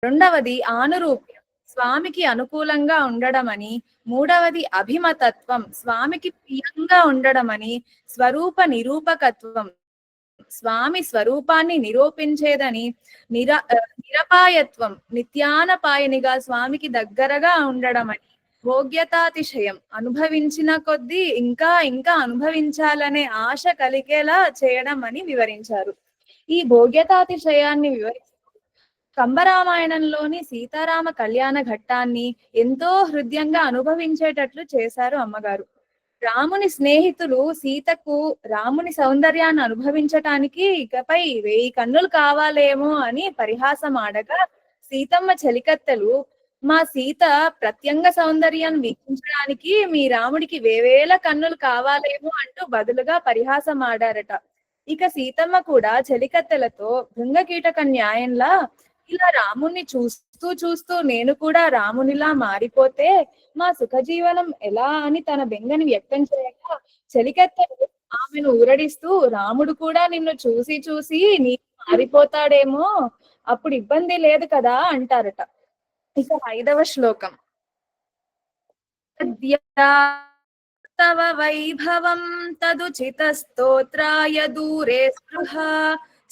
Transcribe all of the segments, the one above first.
రెండవది ఆనురూప్యం, స్వామికి అనుకూలంగా ఉండడమని. మూడవది అభిమతత్వం, స్వామికి ప్రియంగా ఉండడమని. స్వరూప నిరూపకత్వం, స్వామి స్వరూపాన్ని నిరూపించేదని. నిరపాయత్వం, నిత్యానపాయనిగా స్వామికి దగ్గరగా ఉండడమని. భోగ్యతాతిశయం, అనుభవించిన కొద్దీ ఇంకా ఇంకా అనుభవించాలనే ఆశ కలిగేలా చేయడం అని వివరించారు. ఈ భోగ్యతాతిశయాన్ని వివరిస్తూ కంబరామాయణంలోని సీతారామ కళ్యాణ ఘట్టాన్ని ఎంతో హృదయంగా అనుభవించేటట్లు చేశారు అమ్మగారు. రాముని స్నేహితులు సీతకు రాముని సౌందర్యాన్ని అనుభవించటానికి ఇకపై 1000 కన్నులు కావాలేమో అని పరిహాసం ఆడగా, సీతమ్మ చెలికత్తెలు, మా సీత ప్రత్యంగ సౌందర్యాన్ని వీక్షించడానికి మీ రాముడికి 1000 కన్నులు కావాలేమో అంటూ బదులుగా పరిహాసం ఆడారట. ఇక సీతమ్మ కూడా చెలికత్తెలతో భృంగకీటక న్యాయంలా, ఇలా రాముణ్ణి చూస్తూ చూస్తూ నేను కూడా రామునిలా మారిపోతే మా సుఖజీవనం ఎలా అని తన బెంగని వ్యక్తం చేయగా, చెలికత్తెలు ఆమెను ఊరడిస్తూ, రాముడు కూడా నిన్ను చూసి చూసి నీ మారిపోతాడేమో, అప్పుడు ఇబ్బంది లేదు కదా అంటారట. ఇక 5వ శ్లోకం. తవ వైభవం తదుచిత స్తోత్రాయ దూరే స్పృహ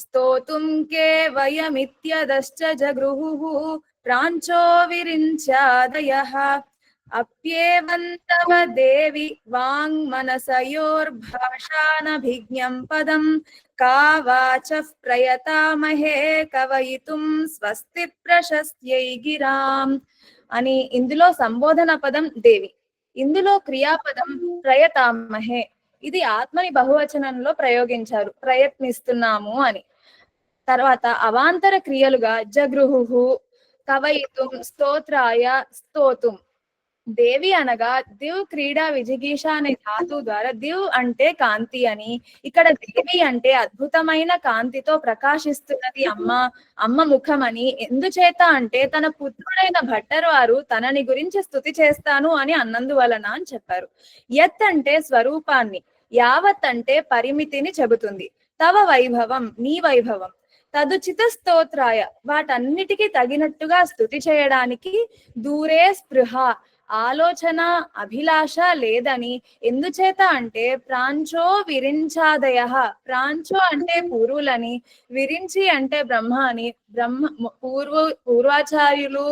స్తోతుం కేవయమిత్యదశ్చ జగృహుః ప్రాంచో విరించాదయః అప్యేవం తవ దేవి వాంగ్మనసయోర్భాషానభిజ్ఞం పదం కా వాచః ప్రయతామహే కవయితుం స్వస్తి ప్రశస్త్యై గిరాం అని. ఇందులో సంబోధన పదం దేవి, ఇందులో క్రియాపదం ప్రయతామహే. ఇది ఆత్మని బహువచనంలో ప్రయోగించారు, ప్రయత్నిస్తున్నాము అని. తర్వాత అవాంతర క్రియలుగా జగృహు, కవయితుం, స్తోత్రాయ, స్తోతుం. దేవి అనగా దివ్ క్రీడా విజిగీష అనే ధాతు ద్వారా దివ్ అంటే కాంతి అని, ఇక్కడ దేవి అంటే అద్భుతమైన కాంతితో ప్రకాశిస్తున్నది అమ్మ ముఖం అని. ఎందుచేత అంటే తన పుత్రుడైన భట్టర్ వారు తనని గురించి స్తుతి చేస్తాను అని అన్నందువలన అని చెప్పారు. యత్ అంటే స్వరూపాన్ని, యావత్ అంటే పరిమితిని చెబుతుంది. తవ వైభవం, నీ వైభవం. తదుచిత స్తోత్రాయ, వాటన్నిటికీ తగినట్టుగా స్తుతి చేయడానికి. దూరే స్పృహ, ఆలోచన అభిలాష లేదని. ఎందుచేత అంటే ప్రాంచో విరించాదయ, ప్రాంచో అంటే పూర్వులని, విరించి అంటే బ్రహ్మ అని. పూర్వాచార్యులు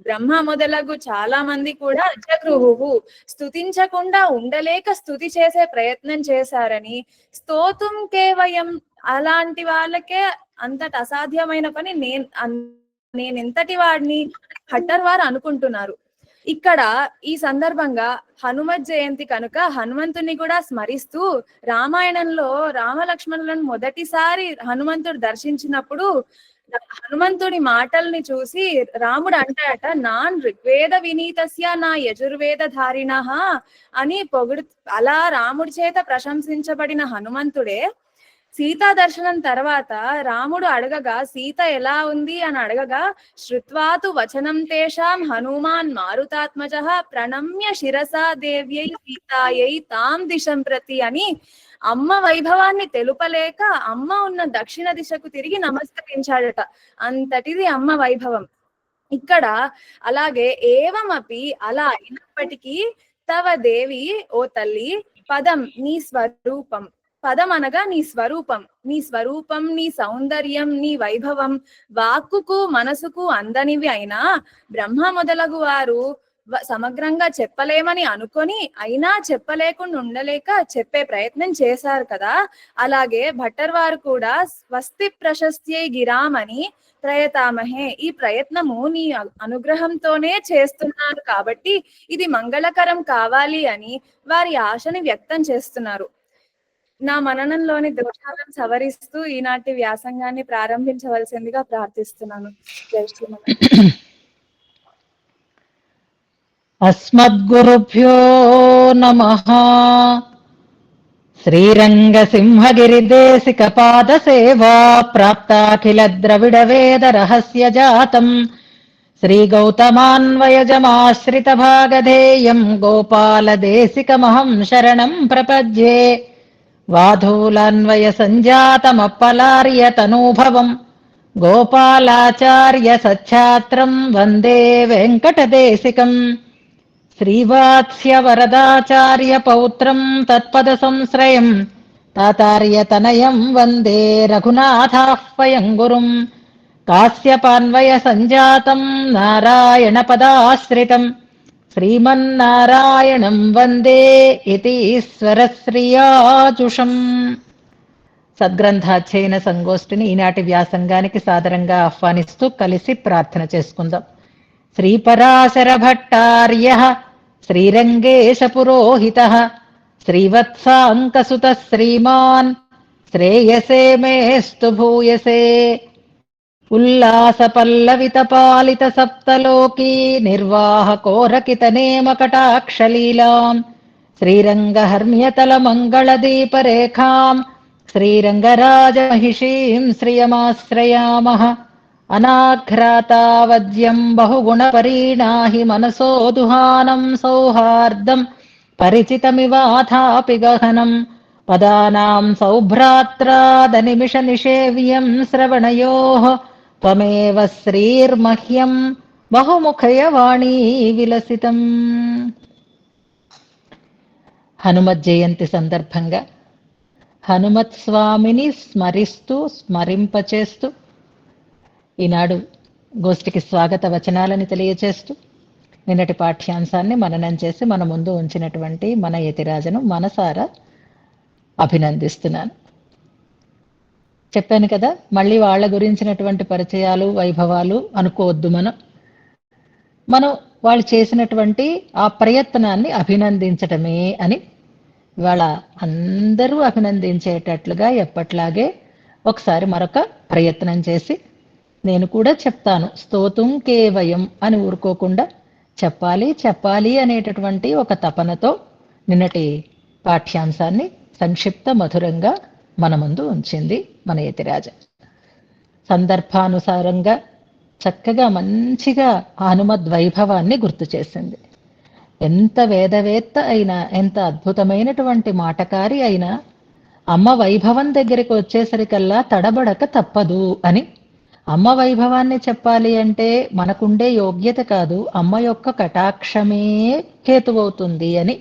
బ్రహ్మ మొదలగు చాలా మంది కూడా జగృహు, స్తుతించకుండా ఉండలేక స్తుతి చేసే ప్రయత్నం చేశారని. స్తోతుం కేవయం, అలాంటి వాళ్ళకే అంతటి అసాధ్యమైన పని నేనెంతటి వాడిని భట్టర్ వారు అనుకుంటున్నారు. ఇక్కడ ఈ సందర్భంగా హనుమత్ జయంతి కనుక హనుమంతుని కూడా స్మరిస్తూ, రామాయణంలో రామలక్ష్మణులను మొదటిసారి హనుమంతుడు దర్శించినప్పుడు హనుమంతుడి మాటల్ని చూసి రాముడు అంటాడట, నాన్ ఋగ్వేద వినీతస్య నా యజుర్వేద ధారిణః అని అలా రాముడి చేత ప్రశంసించబడిన హనుమంతుడే సీతా దర్శనం తర్వాత రాముడు అడగగా, సీత ఎలా ఉంది అని అడగగా, శ్రుత్వాతు వచనం తేషాం హనుమాన్ మారుతాత్మజః ప్రణమ్య శిరసా దేవ్యై సీతాయై తాం దిశం ప్రతి అని అమ్మ వైభవాన్ని తెలుపలేక అమ్మ ఉన్న దక్షిణ దిశకు తిరిగి నమస్కరించాడట. అంతటిది అమ్మ వైభవం. ఇక్కడ అలాగే ఏవమపి, అలా అయినప్పటికీ, తవ దేవి, ఓ తల్లి, పదం నీ స్వరూపం, పదం అనగా నీ స్వరూపం, నీ స్వరూపం, నీ సౌందర్యం, నీ వైభవం వాక్కుకు మనసుకు అందనివి అయినా బ్రహ్మ మొదలగు వారు సమగ్రంగా చెప్పలేమని అనుకొని అయినా చెప్పలేకుండా ఉండలేక చెప్పే ప్రయత్నం చేశారు కదా. అలాగే భట్టర్ వారు కూడా స్వస్తి ప్రశస్త్యై గిరామని ప్రయతామహే, ఈ ప్రయత్నము నీ అనుగ్రహంతోనే చేస్తున్నారు కాబట్టి ఇది మంగళకరం కావాలి అని వారి ఆశని వ్యక్తం చేస్తున్నారు. నా మననంలోని దోషాలను సవరిస్తూ ఈనాటి వ్యాసంగాన్ని ప్రారంభించవలసిందిగా ప్రార్థిస్తున్నాను. జై శ్రీమన్నారాయణ. అస్మద్గురుభ్యో నమః. శ్రీరంగసింహగిరిదేశిక పాద సేవా ప్రాప్తాఖిల ద్రవిడ వేద రహస్య జాతం శ్రీ గౌతమాన్వయజమాశ్రిత భాగధేయం గోపాలదేశికమహం శరణం ప్రపద్యే. వాధూలాన్వయ సంజాతమప్పలార్య తనూభవం గోపాలాచార్య సఛ్ఛాత్రం వందే వెంకటదేశికం. శ్రీవాత్స్య వరదాచార్య పౌత్రం తత్పద సంశ్రయం తాతార్యతనయం వందే రఘునాథాహ్వయం గురుం. కాశ్యపాన్వయ సంజాతం నారాయణ పదాశ్రితం శ్రీమన్నారాయణం వందే ఇతి ఈశ్వరశ్రియాజుషం. సద్గ్రంథాధ్యయన సంగోష్ఠిని ఈనాటి వ్యాసంగానికి సాదరంగా ఆహ్వానిస్తూ కలిసి ప్రార్థన చేసుకుందాం. శ్రీపరాశర భట్టార్యః శ్రీరంగేశ పురోహితః శ్రీవత్సాంకసుత శ్రీమాన్ శ్రేయసే మేస్తు భూయసే. ఉల్లాస పల్లవిత పాలిత సప్తలోకీ నిర్వాహకోరకిత నేమ కటాక్షలీలాం శ్రీరంగహర్మ్యతల మంగళదీపరేఖాం శ్రీరంగరాజమహిషీం శ్రియమాశ్రయామః. అనాఘ్రాతావద్యం బహుగుణపరీణాహి మనసో దుహానం సౌహార్దం పరిచితమివాథాపి గహనం. పదానాం సౌభ్రాత్రాదనిమిష నిషేవ్యం శ్రవణయోః త్వమేవ శ్రీర్మహ్యం బహుముఖయ వాణీ విలసితం. హనుమత్ జయంతి సందర్భంగా హనుమత్ స్వామిని స్మరిస్తూ స్మరింపచేస్తూ ఈనాడు గోష్ఠికి స్వాగత వచనాలని తెలియచేస్తూ నిన్నటి పాఠ్యాంశాన్ని మననం చేసి మన ముందు ఉంచినటువంటి మన యతిరాజను మనసారా అభినందిస్తున్నాను. చెప్పాను కదా, మళ్ళీ వాళ్ళ గురించినటువంటి పరిచయాలు వైభవాలు అనుకోవద్దు. మనం వాళ్ళు చేసినటువంటి ఆ ప్రయత్నాన్ని అభినందించటమే అని ఇవాళ అందరూ అభినందించేటట్లుగా ఎప్పట్లాగే ఒకసారి మరొక ప్రయత్నం చేసి నేను కూడా చెప్తాను. స్తోతుం కేవయం అని ఊరుకోకుండా చెప్పాలి చెప్పాలి అనేటటువంటి ఒక తపనతో నిన్నటి పాఠ్యాంశాన్ని సంక్షిప్త మధురంగా మన ముందు ఉంచింది మన యతిరాజ. సందర్భానుసారంగా చక్కగా మంచిగా హనుమద్వైభవాన్ని గుర్తు చేసింది. ఎంత వేదవేత్త అయినా, ఎంత అద్భుతమైనటువంటి మాటకారి అయినా అమ్మ వైభవం దగ్గరికి వచ్చేసరికల్లా తడబడక తప్పదు అని. అమ్మ వైభవాన్ని చెప్పాలి అంటే మనకుండే యోగ్యత కాదు, అమ్మ యొక్క కటాక్షమే హేతువవుతుంది అని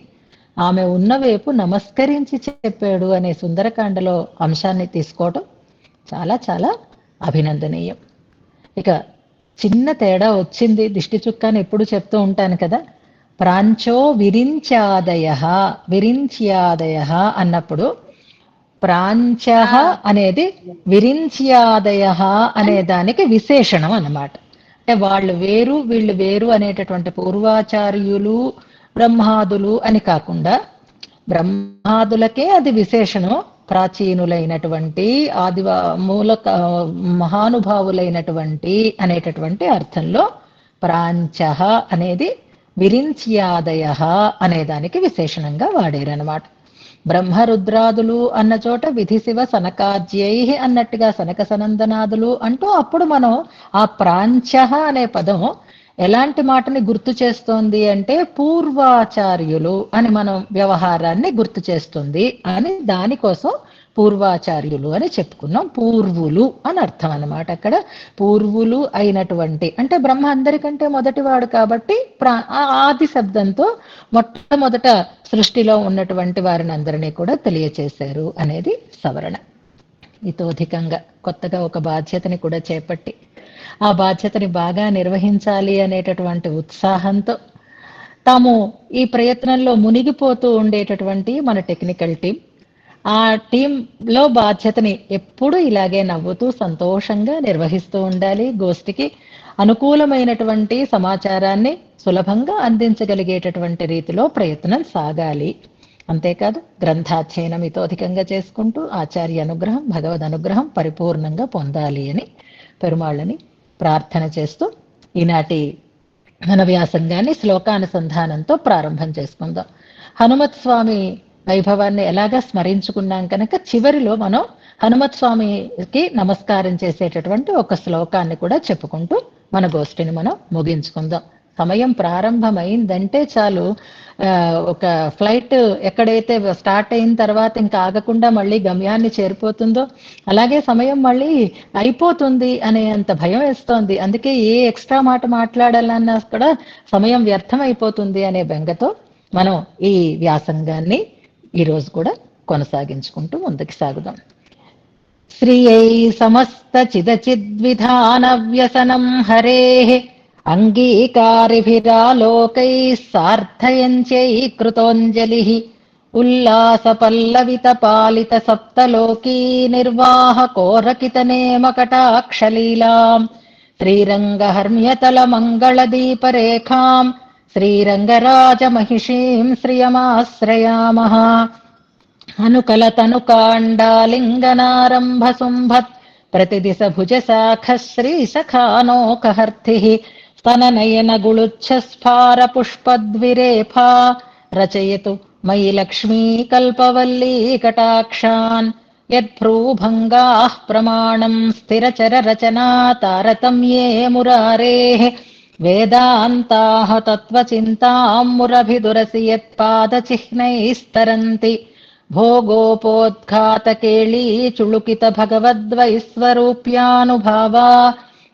ఆమె ఉన్నవైపు నమస్కరించి చెప్పాడు అనే సుందరకాండలో అంశాన్ని తీసుకోవటం చాలా చాలా అభినందనీయం. ఇక చిన్న తేడా వచ్చింది, దిష్టి చుక్కాని ఎప్పుడు చెప్తూ ఉంటాను కదా. ప్రాంచో విరించ్యాదయ అన్నప్పుడు ప్రాంచ అనేది విరించ్యాదయ అనే దానికి విశేషణం అన్నమాట. అంటే వాళ్ళు వేరు వీళ్ళు వేరు అనేటటువంటి పూర్వాచార్యులు బ్రహ్మాదులు అని కాకుండా బ్రహ్మాదులకే అది విశేషణం. ప్రాచీనులైనటువంటి మూల మహానుభావులైనటువంటి అనేటటువంటి అర్థంలో ప్రాంచ అనేది విరించ్యాదయ అనే దానికి విశేషణంగా వాడేరనమాట. బ్రహ్మరుద్రాదులు అన్న చోట విధి శివ సనకాద్యై అన్నట్టుగా సనక సనందనాదులు అంటూ అప్పుడు మనం ఆ ప్రాంచ అనే పదం ఎలాంటి మాటని గుర్తు చేస్తోంది అంటే పూర్వాచార్యులు అని మనం వ్యవహారాన్ని గుర్తు చేస్తుంది అని, దానికోసం పూర్వాచార్యులు అని చెప్పుకున్నాం. పూర్వులు అని అర్థం అన్నమాట. అక్కడ పూర్వులు అయినటువంటి అంటే బ్రహ్మ అందరికంటే మొదటివాడు కాబట్టి ఆది శబ్దంతో మొట్టమొదట సృష్టిలో ఉన్నటువంటి వారిని అందరినీ కూడా తెలియచేశారు అనేది సవరణ. ఇతోధికంగా కొత్తగా ఒక బాధ్యతని కూడా చేపట్టి ఆ బాధ్యతని బాగా నిర్వహించాలి అనేటటువంటి ఉత్సాహంతో తాము ఈ ప్రయత్నంలో మునిగిపోతూ ఉండేటటువంటి మన టెక్నికల్ టీం, ఆ టీంలో బాధ్యతని ఎప్పుడూ ఇలాగే నవ్వుతూ సంతోషంగా నిర్వహిస్తూ ఉండాలి. గోష్ఠికి అనుకూలమైనటువంటి సమాచారాన్ని సులభంగా అందించగలిగేటటువంటి రీతిలో ప్రయత్నం సాగాలి. అంతేకాదు గ్రంథాధ్యయనం ఇతోధికంగా చేసుకుంటూ ఆచార్య అనుగ్రహం, భగవద్ అనుగ్రహం పరిపూర్ణంగా పొందాలి అని పెరుమాళ్ళని ప్రార్థన చేస్తూ ఈనాటి మన వ్యాసంగాన్ని శ్లోకానుసంధానంతో ప్రారంభం చేసుకుందాం. హనుమత్ స్వామి వైభవాన్ని ఎలాగా స్మరించుకున్నాం కనుక చివరిలో మనం హనుమత్ స్వామికి నమస్కారం చేసేటటువంటి ఒక శ్లోకాన్ని కూడా చెప్పుకుంటూ మన గోష్ఠిని మనం ముగించుకుందాం. సమయం ప్రారంభమైందంటే చాలు, ఒక ఫ్లైట్ ఎక్కడైతే స్టార్ట్ అయిన తర్వాత ఇంకా ఆగకుండా మళ్ళీ గమ్యాన్ని చేరిపోతుందో అలాగే సమయం మళ్ళీ అయిపోతుంది అనే అంత భయం వేస్తోంది. అందుకే ఏ ఎక్స్ట్రా మాట మాట్లాడాలన్నా కూడా సమయం వ్యర్థం అయిపోతుంది అనే బెంగతో మనం ఈ వ్యాసంగాన్ని ఈరోజు కూడా కొనసాగించుకుంటూ ముందుకు సాగుదాం. శ్రియై సమస్త చిదచిద్విధాన వ్యసనం హరేః అంగీకారిభిరాలోకైః సార్థయంచై కృతోంజలిః ఉల్లాస పల్లవిత పాలిత సప్తలోకీ నిర్వాహకోరకిత నేమకటాక్షలీలాం శ్రీరంగహర్మ్యతల మంగళదీపరేఖాం శ్రీరంగరాజమహిషీం శ్రియమాశ్రయామః. అనుకలతనుకాండాలింగనారంభ శుంభత్ ప్రతిదిశ భుజ శాఖ శ్రీసఖానోకహర్తిః స్తననయన గుళుచ్ఛస్ఫార పుష్పద్విరేఫా రచయతు మయి లక్ష్మీ కల్పవల్లీ కటాక్షాన్. యద్భ్రూభంగాః ప్రమాణం స్థిరచర రచనా తారతమ్యే మురారేః వేదాంతాః తత్వచింతాం మురభిదురసి యత్పాదచిహ్నైస్తరంతి భోగోపోద్ఘాతకేళీ చుళుకిత భగవద్వైస్వరూప్యానుభావా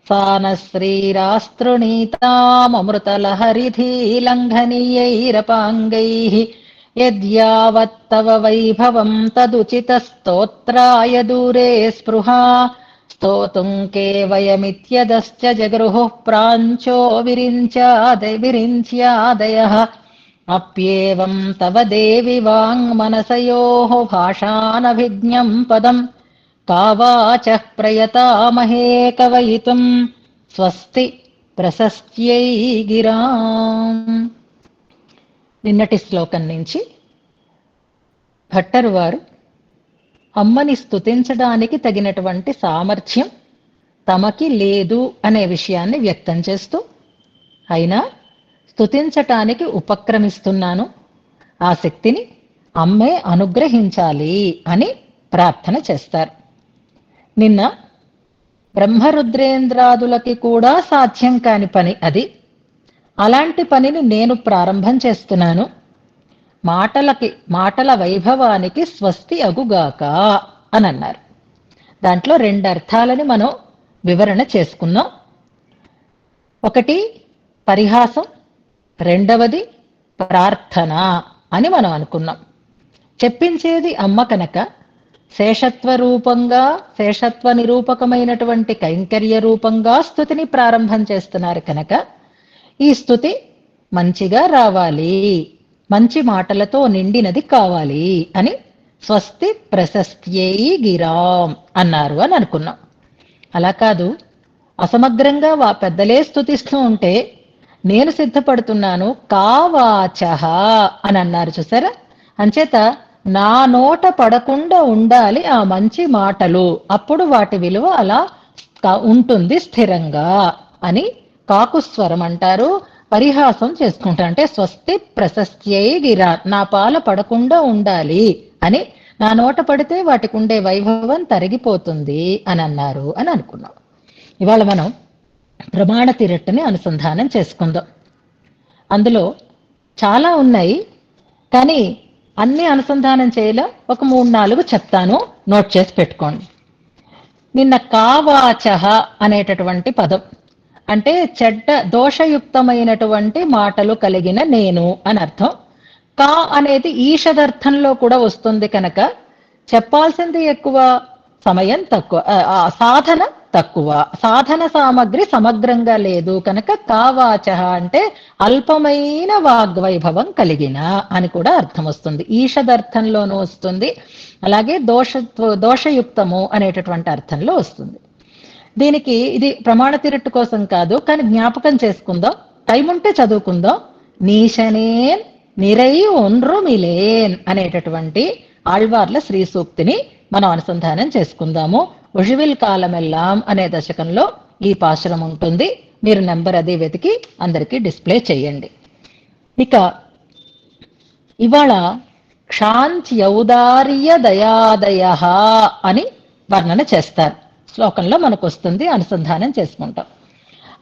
సాన శ్రీరాస్తృణీతామమృతలహరిధీలంఘనీయైరపాంగైః యద్యావత్తవ వైభవం తదుచిత స్తోత్రాయ దూరే స్పృహా స్తోతుం కేవయమిత్యదశ్చ జగృహుః ప్రాంచో విరించ్యాదయః అప్యేవం తవ దేవి వాంగ్మనసయోః భాషానభిజ్ఞం పదం కావాచః ప్రయతామహే కవయితుం స్వస్తి ప్రశస్త్యై గిరాం. నిన్నటి శ్లోకం నుంచి భట్టరు వారు అమ్మని స్తుతించడానికి తగినటువంటి సామర్థ్యం తమకి లేదు అనే విషయాన్ని వ్యక్తం చేస్తూ, అయినా స్తుతించటానికి ఉపక్రమిస్తున్నాను, ఆ శక్తిని అమ్మే అనుగ్రహించాలి అని ప్రార్థన చేస్తారు. నిన్న బ్రహ్మరుద్రేంద్రాదులకి కూడా సాధ్యం కాని పని అది. అలాంటి పనిని నేను ప్రారంభం చేస్తున్నాను. మాటల వైభవానికి స్వస్తి అగుగాక అని అన్నారు. దాంట్లో 2 అర్థాలని మనం వివరణ చేసుకున్నాం. ఒకటి పరిహాసం, రెండవది ప్రార్థన అని మనం అనుకున్నాం. చెప్పించేది అమ్మ కనుక శేషత్వ రూపంగా, శేషత్వ నిరూపకమైనటువంటి కైంకర్య రూపంగా స్తుతిని ప్రారంభం చేస్తున్నారు కనుక ఈ స్తుతి మంచిగా రావాలి, మంచి మాటలతో నిండినది కావాలి అని స్వస్తి ప్రశస్త్యై గిరాం అన్నారు అని అనుకున్నాం. అలా కాదు, అసమగ్రంగా పెద్దలే స్తుతిస్తూ ఉంటే నేను సిద్ధపడుతున్నాను కావాచహ అని అన్నారు. చూసారా? అంచేత నా నోట పడకుండా ఉండాలి ఆ మంచి మాటలు, అప్పుడు వాటి విలువ అలా ఉంటుంది స్థిరంగా అని కాకుస్వరం అంటారు. పరిహాసం చేసుకుంటా అంటే స్వస్తి ప్రశస్త్యై గిరా, నా పాల పడకుండా ఉండాలి అని, నా నోట పడితే వాటికి ఉండే వైభవం తరిగిపోతుంది అని అన్నారు అని అనుకున్నాం. ఇవాళ మనం ప్రమాణ తిరట్టుని అనుసంధానం చేసుకుందాం. అందులో చాలా ఉన్నాయి, కానీ అన్ని అనుసంధానం చేయలే. ఒక 3-4 చెప్తాను, నోట్ చేసి పెట్టుకోండి. నిన్న కావాచహ అనేటటువంటి పదం అంటే చెడ్డ దోషయుక్తమైనటువంటి మాటలు కలిగిన నేను అని అర్థం. కా అనేది ఈషదర్థంలో కూడా వస్తుంది కనుక చెప్పాల్సింది ఎక్కువ, సమయం తక్కువ, సాధన తక్కువ, సాధన సామగ్రి సమగ్రంగా లేదు కనుక కావాచహ అంటే అల్పమైన వాగ్వైభవం కలిగిన అని కూడా అర్థం వస్తుంది. ఈషదర్థంలోనూ వస్తుంది, అలాగే దోషయుక్తము అనేటటువంటి అర్థంలో వస్తుంది. దీనికి ఇది ప్రమాణ తిరట్టు కోసం కాదు, కానీ జ్ఞాపకం చేసుకుందాం, టైం ఉంటే చదువుకుందాం. నీశనేన్ నిరై ఒన్రు మిలేన్ అనేటటువంటి ఆళ్వార్ల శ్రీ సూక్తిని మనం అనుసంధానం చేసుకుందాము. ఒషివిల్ కాలమెల్లాం అనే దశకంలో ఈ పాశురం ఉంటుంది. మీరు నెంబర్ అది వెతికి అందరికీ డిస్ప్లే చేయండి. ఇక ఇవాళ క్షాంత్యౌదార్య దయాదయ అని వర్ణన చేస్తారు. శ్లోకంలో మనకు వస్తుంది, అనుసంధానం చేసుకుంటాం.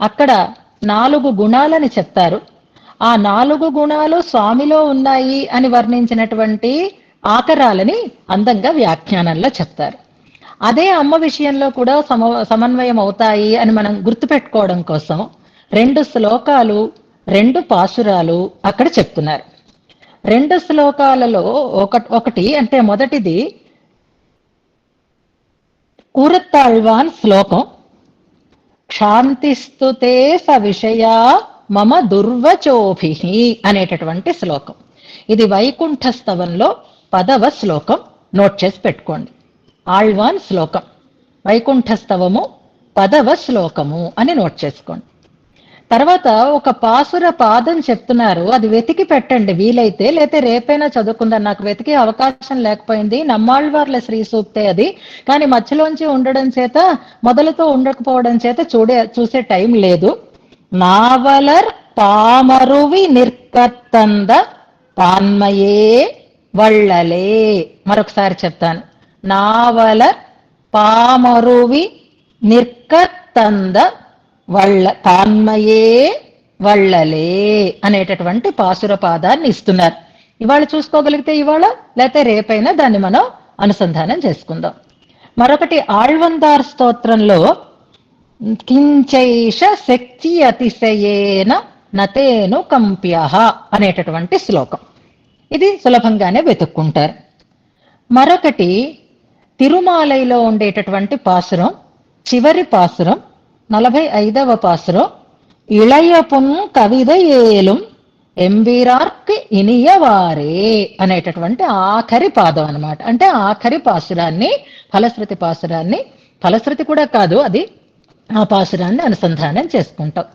అక్కడ 4 గుణాలని చెప్తారు. ఆ 4 గుణాలు స్వామిలో ఉన్నాయి అని వర్ణించినటువంటి ఆకరాలని అందంగా వ్యాఖ్యానంలో చెప్తారు. అదే అమ్మ విషయంలో కూడా సమన్వయం అవుతాయి అని మనం గుర్తుపెట్టుకోవడం కోసం 2 శ్లోకాలు 2 పాసురాలు అక్కడ చెప్తున్నారు. 2 శ్లోకాలలో ఒకటి అంటే మొదటిది కూరత్తాళ్వాన్ శ్లోకం, క్షాంతిస్తుతే స విషయా మమ దుర్వచోభి అనేటటువంటి శ్లోకం. ఇది వైకుంఠస్తవంలో 10వ శ్లోకం. నోట్ చేసి పెట్టుకోండి. ఆళ్వాన్ శ్లోకం, వైకుంఠస్తవము 10వ శ్లోకము అని నోట్ చేసుకోండి. తర్వాత ఒక పాసుర పాదం చెప్తున్నారు, అది వెతికి పెట్టండి వీలైతే, లేతే రేపైనా చదువుకుందాం. నాకు వెతికే అవకాశం లేకపోయింది. నమ్మాళ్వార్ల శ్రీ సూక్తే అది, కానీ మధ్యలోంచి ఉండడం చేత, మొదలుతో ఉండకపోవడం చేత చూసే టైం లేదు. నావలర్ పామరువి నిర్కత్తంద పాన్మయే వళ్ళలే. మరొకసారి చెప్తాను. నావలర్ పామరువి నిర్కత్తంద తాన్మయే వళ్ళలే అనేటటువంటి పాసుర పాదాన్ని ఇస్తున్నారు. ఇవాళ చూసుకోగలిగితే ఇవాళ, లేకపోతే రేపైనా దాన్ని మనం అనుసంధానం చేసుకుందాం. మరొకటి ఆళ్వందార్ స్తోత్రంలో కించైష శక్తి అతిశయేన నతేను కంప్య అనేటటువంటి శ్లోకం. ఇది సులభంగానే వెతుక్కుంటారు. మరొకటి తిరుమాలైలో ఉండేటటువంటి పాసురం, చివరి పాసురం 45వ పాసురం, ఇళయపున్ కవిద ఏలుం ఎంబిరార్క్ ఇనియవారే అనేటటువంటి ఆఖరి పాదం అన్నమాట. అంటే ఆఖరి పాసురాన్ని, ఫలశ్రుతి పాసురాన్ని, ఫలశ్రుతి కూడా కాదు అది, ఆ పాసురాన్ని అనుసంధానం చేసుకుంటాం.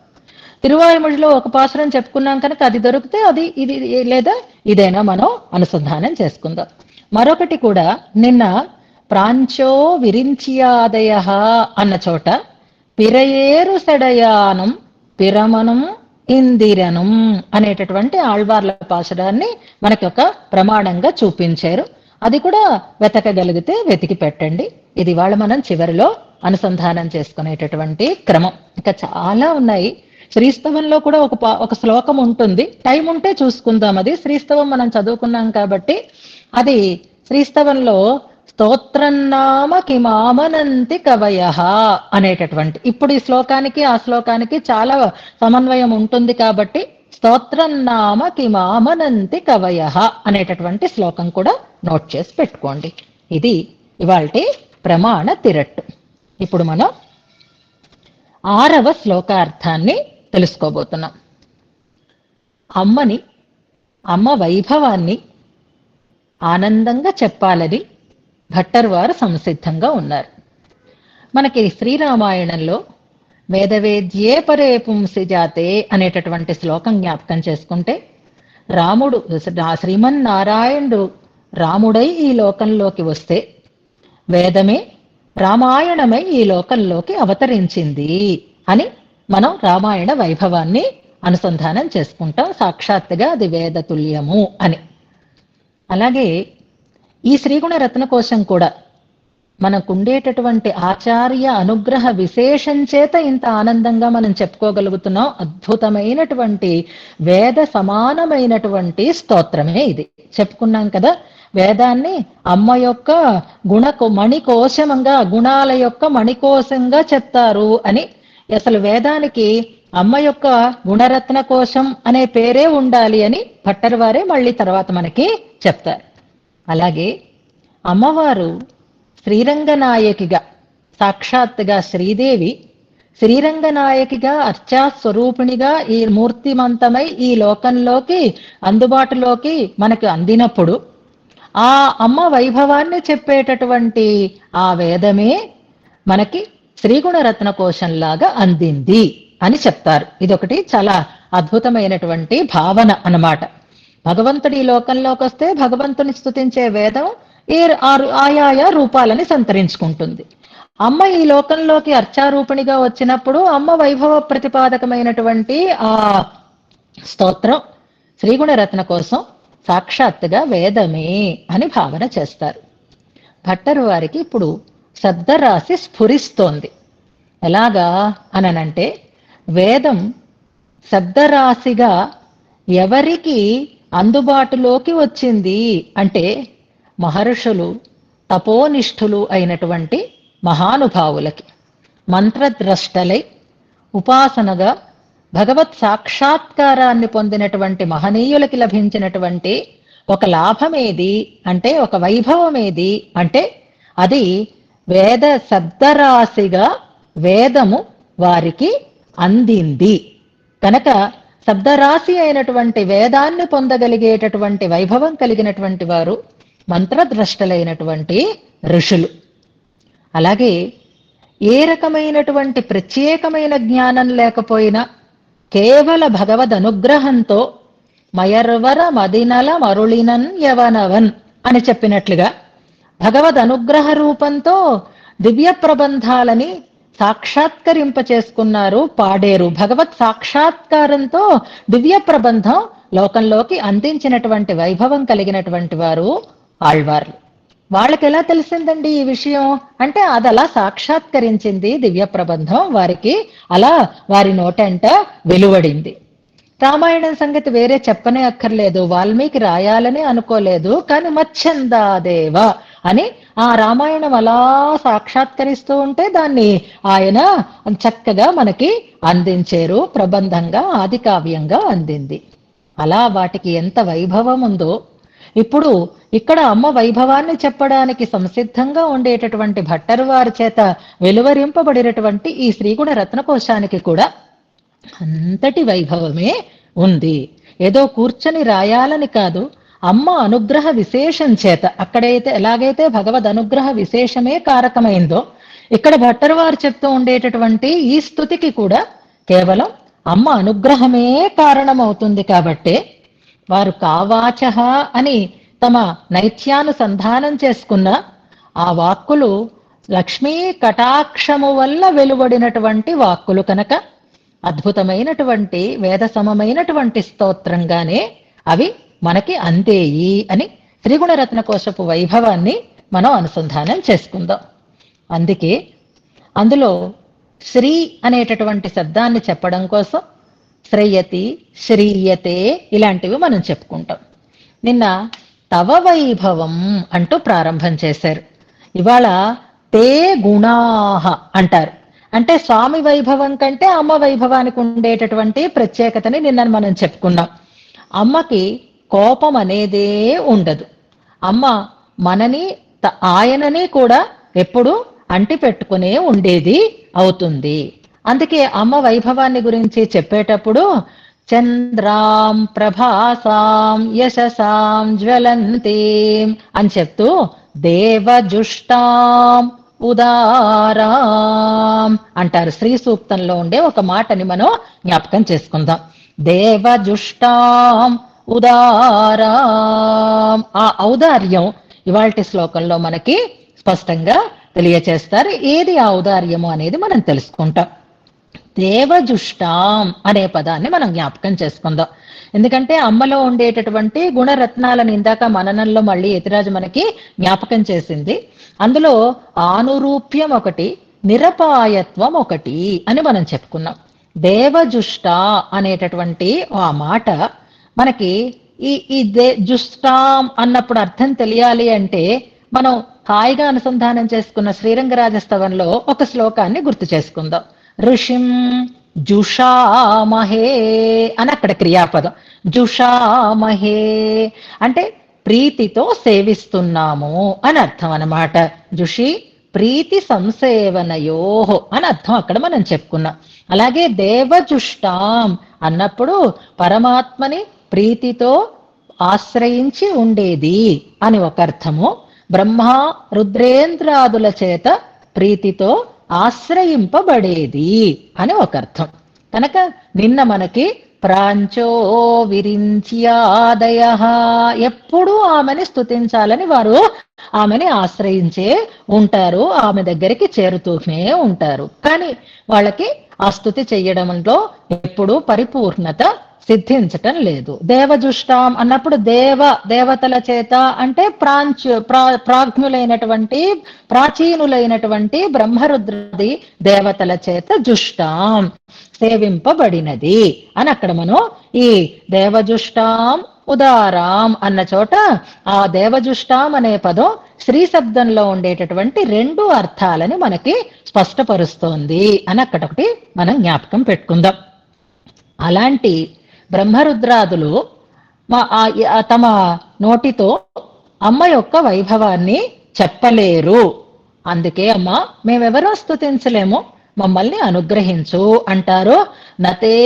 తిరువాయుమొழிలో ఒక పాసురం చెప్పుకున్నాం కనుక అది దొరికితే అది ఇది లేదా ఇదైనా మనం అనుసంధానం చేసుకుందాం. మరొకటి కూడా నిన్న ప్రాంచో విరించియాదయ అన్న చోట పిరయేరు సెడయానం పిరమనం ఇందిరనం అనేటటువంటి ఆళ్వార్ల పాసురాన్ని మనకి ఒక ప్రమాణంగా చూపించారు. అది కూడా వెతకగలిగితే వెతికి పెట్టండి. ఇది వాళ్ళ మనం చివరిలో అనుసంధానం చేసుకునేటటువంటి క్రమం. ఇంకా చాలా ఉన్నాయి. శ్రీస్తవంలో కూడా ఒక శ్లోకం ఉంటుంది. టైం ఉంటే చూసుకుందాం. అది శ్రీస్తవం మనం చదువుకున్నాం కాబట్టి అది శ్రీస్తవంలో స్తోత్రన్నామ కిమామనంతి కవయః అనేటటువంటి, ఇప్పుడు ఈ శ్లోకానికి ఆ శ్లోకానికి చాలా సమన్వయం ఉంటుంది కాబట్టి స్తోత్రన్నామ కిమామనంతి కవయః అనేటటువంటి శ్లోకం కూడా నోట్ చేసి పెట్టుకోండి. ఇది ఇవాల్టి ప్రమాణ తిరట్టు. ఇప్పుడు మనం 6వ శ్లోకార్థాన్ని తెలుసుకోబోతున్నాం. అమ్మ వైభవాన్ని ఆనందంగా చెప్పాలని భట్టర్ వారు సంసిద్ధంగా ఉన్నారు. మనకి శ్రీరామాయణంలో వేదవేద్యే పరే పుంసి జాతే అనేటటువంటి శ్లోకం జ్ఞాపకం చేసుకుంటే, రాముడు శ్రీమన్నారాయణుడు రాముడై ఈ లోకంలోకి వస్తే వేదమే రామాయణమై ఈ లోకంలోకి అవతరించింది అని మనం రామాయణ వైభవాన్ని అనుసంధానం చేసుకుంటాం. సాక్షాత్తుగా అది వేదతుల్యము అని. అలాగే ఈ శ్రీగుణ రత్నకోశం కూడా మనకుండేటటువంటి ఆచార్య అనుగ్రహ విశేషం చేత ఇంత ఆనందంగా మనం చెప్పుకోగలుగుతున్నాం. అద్భుతమైనటువంటి వేద సమానమైనటువంటి స్తోత్రమే ఇది. చెప్పుకున్నాం కదా, వేదాన్ని అమ్మ యొక్క మణికోశంగా, గుణాల యొక్క మణికోశంగా చెప్తారు అని. అసలు వేదానికి అమ్మ యొక్క గుణరత్న కోశం అనే పేరే ఉండాలి అని భట్టర్ వారే మళ్ళీ తర్వాత మనకి చెప్తారు. అలాగే అమ్మవారు శ్రీరంగనాయకిగా, సాక్షాత్తుగా శ్రీదేవి శ్రీరంగనాయకిగా అర్చా స్వరూపిణిగా ఈ మూర్తిమంతమై ఈ లోకంలోకి అందుబాటులోకి మనకు అందినప్పుడు ఆ అమ్మ వైభవాన్ని చెప్పేటటువంటి ఆ వేదమే మనకి శ్రీగుణరత్న కోశంలాగా అందింది అని చెప్తారు. ఇదొకటి చాలా అద్భుతమైనటువంటి భావన అన్నమాట. భగవంతుడి ఈ లోకంలోకి వస్తే భగవంతుని స్తుతించే వేదం ఆయా రూపాలని సంతరించుకుంటుంది. అమ్మ ఈ లోకంలోకి అర్చారూపిణిగా వచ్చినప్పుడు అమ్మ వైభవ ప్రతిపాదకమైనటువంటి ఆ స్తోత్రం శ్రీగుణరత్న కోసం సాక్షాత్తుగా వేదమే అని భావన చేస్తారు. భట్టరు వారికి ఇప్పుడు శబ్దరాశి స్ఫురిస్తోంది. ఎలాగా అనంటే, వేదం శబ్దరాశిగా ఎవరికి అందుబాటులోకి వచ్చింది అంటే మహర్షులు, తపోనిష్ఠులు అయినటువంటి మహానుభావులకి, మంత్రద్రష్టలై ఉపాసనగా భగవత్ సాక్షాత్కారాన్ని పొందినటువంటి మహనీయులకి లభించినటువంటి ఒక లాభమేది అంటే, ఒక వైభవమేది అంటే అది వేద శబ్దరాశిగా వేదము వారికి అందింది కనుక శబ్దరాశి అయినటువంటి వేదాన్ని పొందగలిగేటటువంటి వైభవం కలిగినటువంటి వారు మంత్రద్రష్టలైనటువంటి ఋషులు. అలాగే ఏ రకమైనటువంటి ప్రత్యేకమైన జ్ఞానం లేకపోయినా కేవల భగవద్ అనుగ్రహంతో మయర్వర మదినల మరుళినన్ యవనవన్ అని చెప్పినట్లుగా భగవద్ అనుగ్రహ రూపంతో దివ్య ప్రబంధాలని సాక్షాత్కరింప చేసుకున్నారు, పాడేరు. భగవత్ సాక్షాత్కారంతో దివ్య ప్రబంధం లోకంలోకి అందించినటువంటి వైభవం కలిగినటువంటి వారు ఆళ్వార్లు. వాళ్ళకి ఎలా తెలిసిందండి ఈ విషయం అంటే అది అలా సాక్షాత్కరించింది దివ్య ప్రబంధం, వారికి అలా వారి నోటంట వెలువడింది. రామాయణం సంగతి వేరే చెప్పనే అక్కర్లేదు, వాల్మీకి రాయాలని అనుకోలేదు, కానీ మచ్చందాదేవ అని ఆ రామాయణం అలా సాక్షాత్కరిస్తూ ఉంటే దాన్ని ఆయన చక్కగా మనకి అందించారు, ప్రబంధంగా ఆది కావ్యంగా అందింది. అలా వాటికి ఎంత వైభవం ఉందో ఇప్పుడు ఇక్కడ అమ్మ వైభవాన్ని చెప్పడానికి సంసిద్ధంగా ఉండేటటువంటి భట్టరు వారి చేత వెలువరింపబడినటువంటి ఈ శ్రీగుణ రత్నకోశానికి కూడా అంతటి వైభవమే ఉంది. ఏదో కూర్చొని రాయాలని కాదు, అమ్మ అనుగ్రహ విశేషం చేత అక్కడైతే ఎలాగైతే భగవద్ అనుగ్రహ విశేషమే కారకమైందో ఇక్కడ భట్టరు వారు చెప్తూ ఉండేటటువంటి ఈ స్తుతికి కూడా కేవలం అమ్మ అనుగ్రహమే కారణమవుతుంది. కాబట్టే వారు కావాచహ అని తమ నైత్యానుసంధానం చేసుకున్న ఆ వాక్కులు లక్ష్మీ కటాక్షము వల్ల వెలువడినటువంటి వాక్కులు కనుక అద్భుతమైనటువంటి వేద సమమైనటువంటి స్తోత్రంగానే అవి మనకి అందేయి అని శ్రీగుణరత్న కోశపు వైభవాన్ని మనం అనుసంధానం చేసుకుందాం. అందుకే అందులో శ్రీ అనేటటువంటి శబ్దాన్ని చెప్పడం కోసం శ్రేయతి, శ్రీయతే ఇలాంటివి మనం చెప్పుకుంటాం. నిన్న తవ వైభవం అంటూ ప్రారంభం చేశారు. ఇవాళ తే గుణాహ అంటారు. అంటే స్వామి వైభవం కంటే అమ్మ వైభవానికి ఉండేటటువంటి ప్రత్యేకతని నిన్న మనం చెప్పుకున్నాం. అమ్మకి కోపం అనేదే ఉండదు. అమ్మ మనని ఆయనని కూడా ఎప్పుడు అంటి పెట్టుకునే ఉండేది అవుతుంది. అందుకే అమ్మ వైభవాన్ని గురించి చెప్పేటప్పుడు చంద్రాం ప్రభాసాం యశసాం జ్వలంతీం అని చెప్తూ దేవజుష్టాం ఉదారాం అంటారు. శ్రీ సూక్తంలో ఉండే ఒక మాటని మనం జ్ఞాపకం చేసుకుందాం. దేవజుష్టాం ఉదారాం, ఆ ఔదార్యం ఇవాల్టి శ్లోకంలో మనకి స్పష్టంగా తెలియచేస్తారు. ఏది ఆ ఔదార్యము అనేది మనం తెలుసుకుంటాం. దేవజుష్టాం అనే పదాన్ని మనం జ్ఞాపకం చేసుకుందాం. ఎందుకంటే అమ్మలో ఉండేటటువంటి గుణరత్నాలను ఇందాక మననంలో మళ్ళీ యతిరాజు మనకి జ్ఞాపకం చేసింది. అందులో ఆనురూప్యం ఒకటి, నిరపాయత్వం ఒకటి అని మనం చెప్పుకున్నాం. దేవజుష్ట అనేటటువంటి ఆ మాట మనకి ఈ జుష్టాం అన్నప్పుడు అర్థం తెలియాలి అంటే మనం హాయిగా అనుసంధానం చేసుకున్న శ్రీరంగరాజస్తవంలో ఒక శ్లోకాన్ని గుర్తు చేసుకుందాం. ఋషిం జుషామహే అని అక్కడ క్రియాపదం. జుషామహే అంటే ప్రీతితో సేవిస్తున్నాము అని అర్థం అన్నమాట. జుషి ప్రీతి సంసేవనయోహో అని అర్థం అక్కడ మనం చెప్పుకున్నాం. అలాగే దేవజుష్టాం అన్నప్పుడు పరమాత్మని ప్రీతితో ఆశ్రయించి ఉండేది అని ఒక అర్థము, బ్రహ్మ రుద్రేంద్రాదుల చేత ప్రీతితో ఆశ్రయింపబడేది అని ఒక అర్థం. కనుక నిన్న మనకి ప్రాంచో విరించ్యాదయ, ఎప్పుడూ ఆమెని స్తుతించాలని వారు ఆమెని ఆశ్రయించే ఉంటారు, ఆమె దగ్గరికి చేరుతూనే ఉంటారు. కానీ వాళ్ళకి ఆ స్తుతి చెయ్యడంలో ఎప్పుడూ పరిపూర్ణత సిద్ధించటం లేదు. దేవజుష్టాం అన్నప్పుడు దేవతల చేత అంటే ప్రాజ్ఞులైనటువంటి ప్రాచీనులైనటువంటి బ్రహ్మరుద్రాది దేవతల చేత జుష్టాం సేవింపబడినది అని అక్కడ మనం ఈ దేవజుష్టాం ఉదారాం అన్న చోట ఆ దేవజుష్టాం అనే పదం శ్రీ శబ్దంలో ఉండేటటువంటి రెండు అర్థాలని మనకి స్పష్టపరుస్తోంది అని అక్కడొకటి మనం జ్ఞాపకం పెట్టుకుందాం. అలాంటి బ్రహ్మరుద్రాదులు తమ నోటితో అమ్మ యొక్క వైభవాన్ని చెప్పలేరు. అందుకే అమ్మ మేమెవరో స్తుతించలేము, మమ్మల్ని అనుగ్రహించు అంటారు. నతే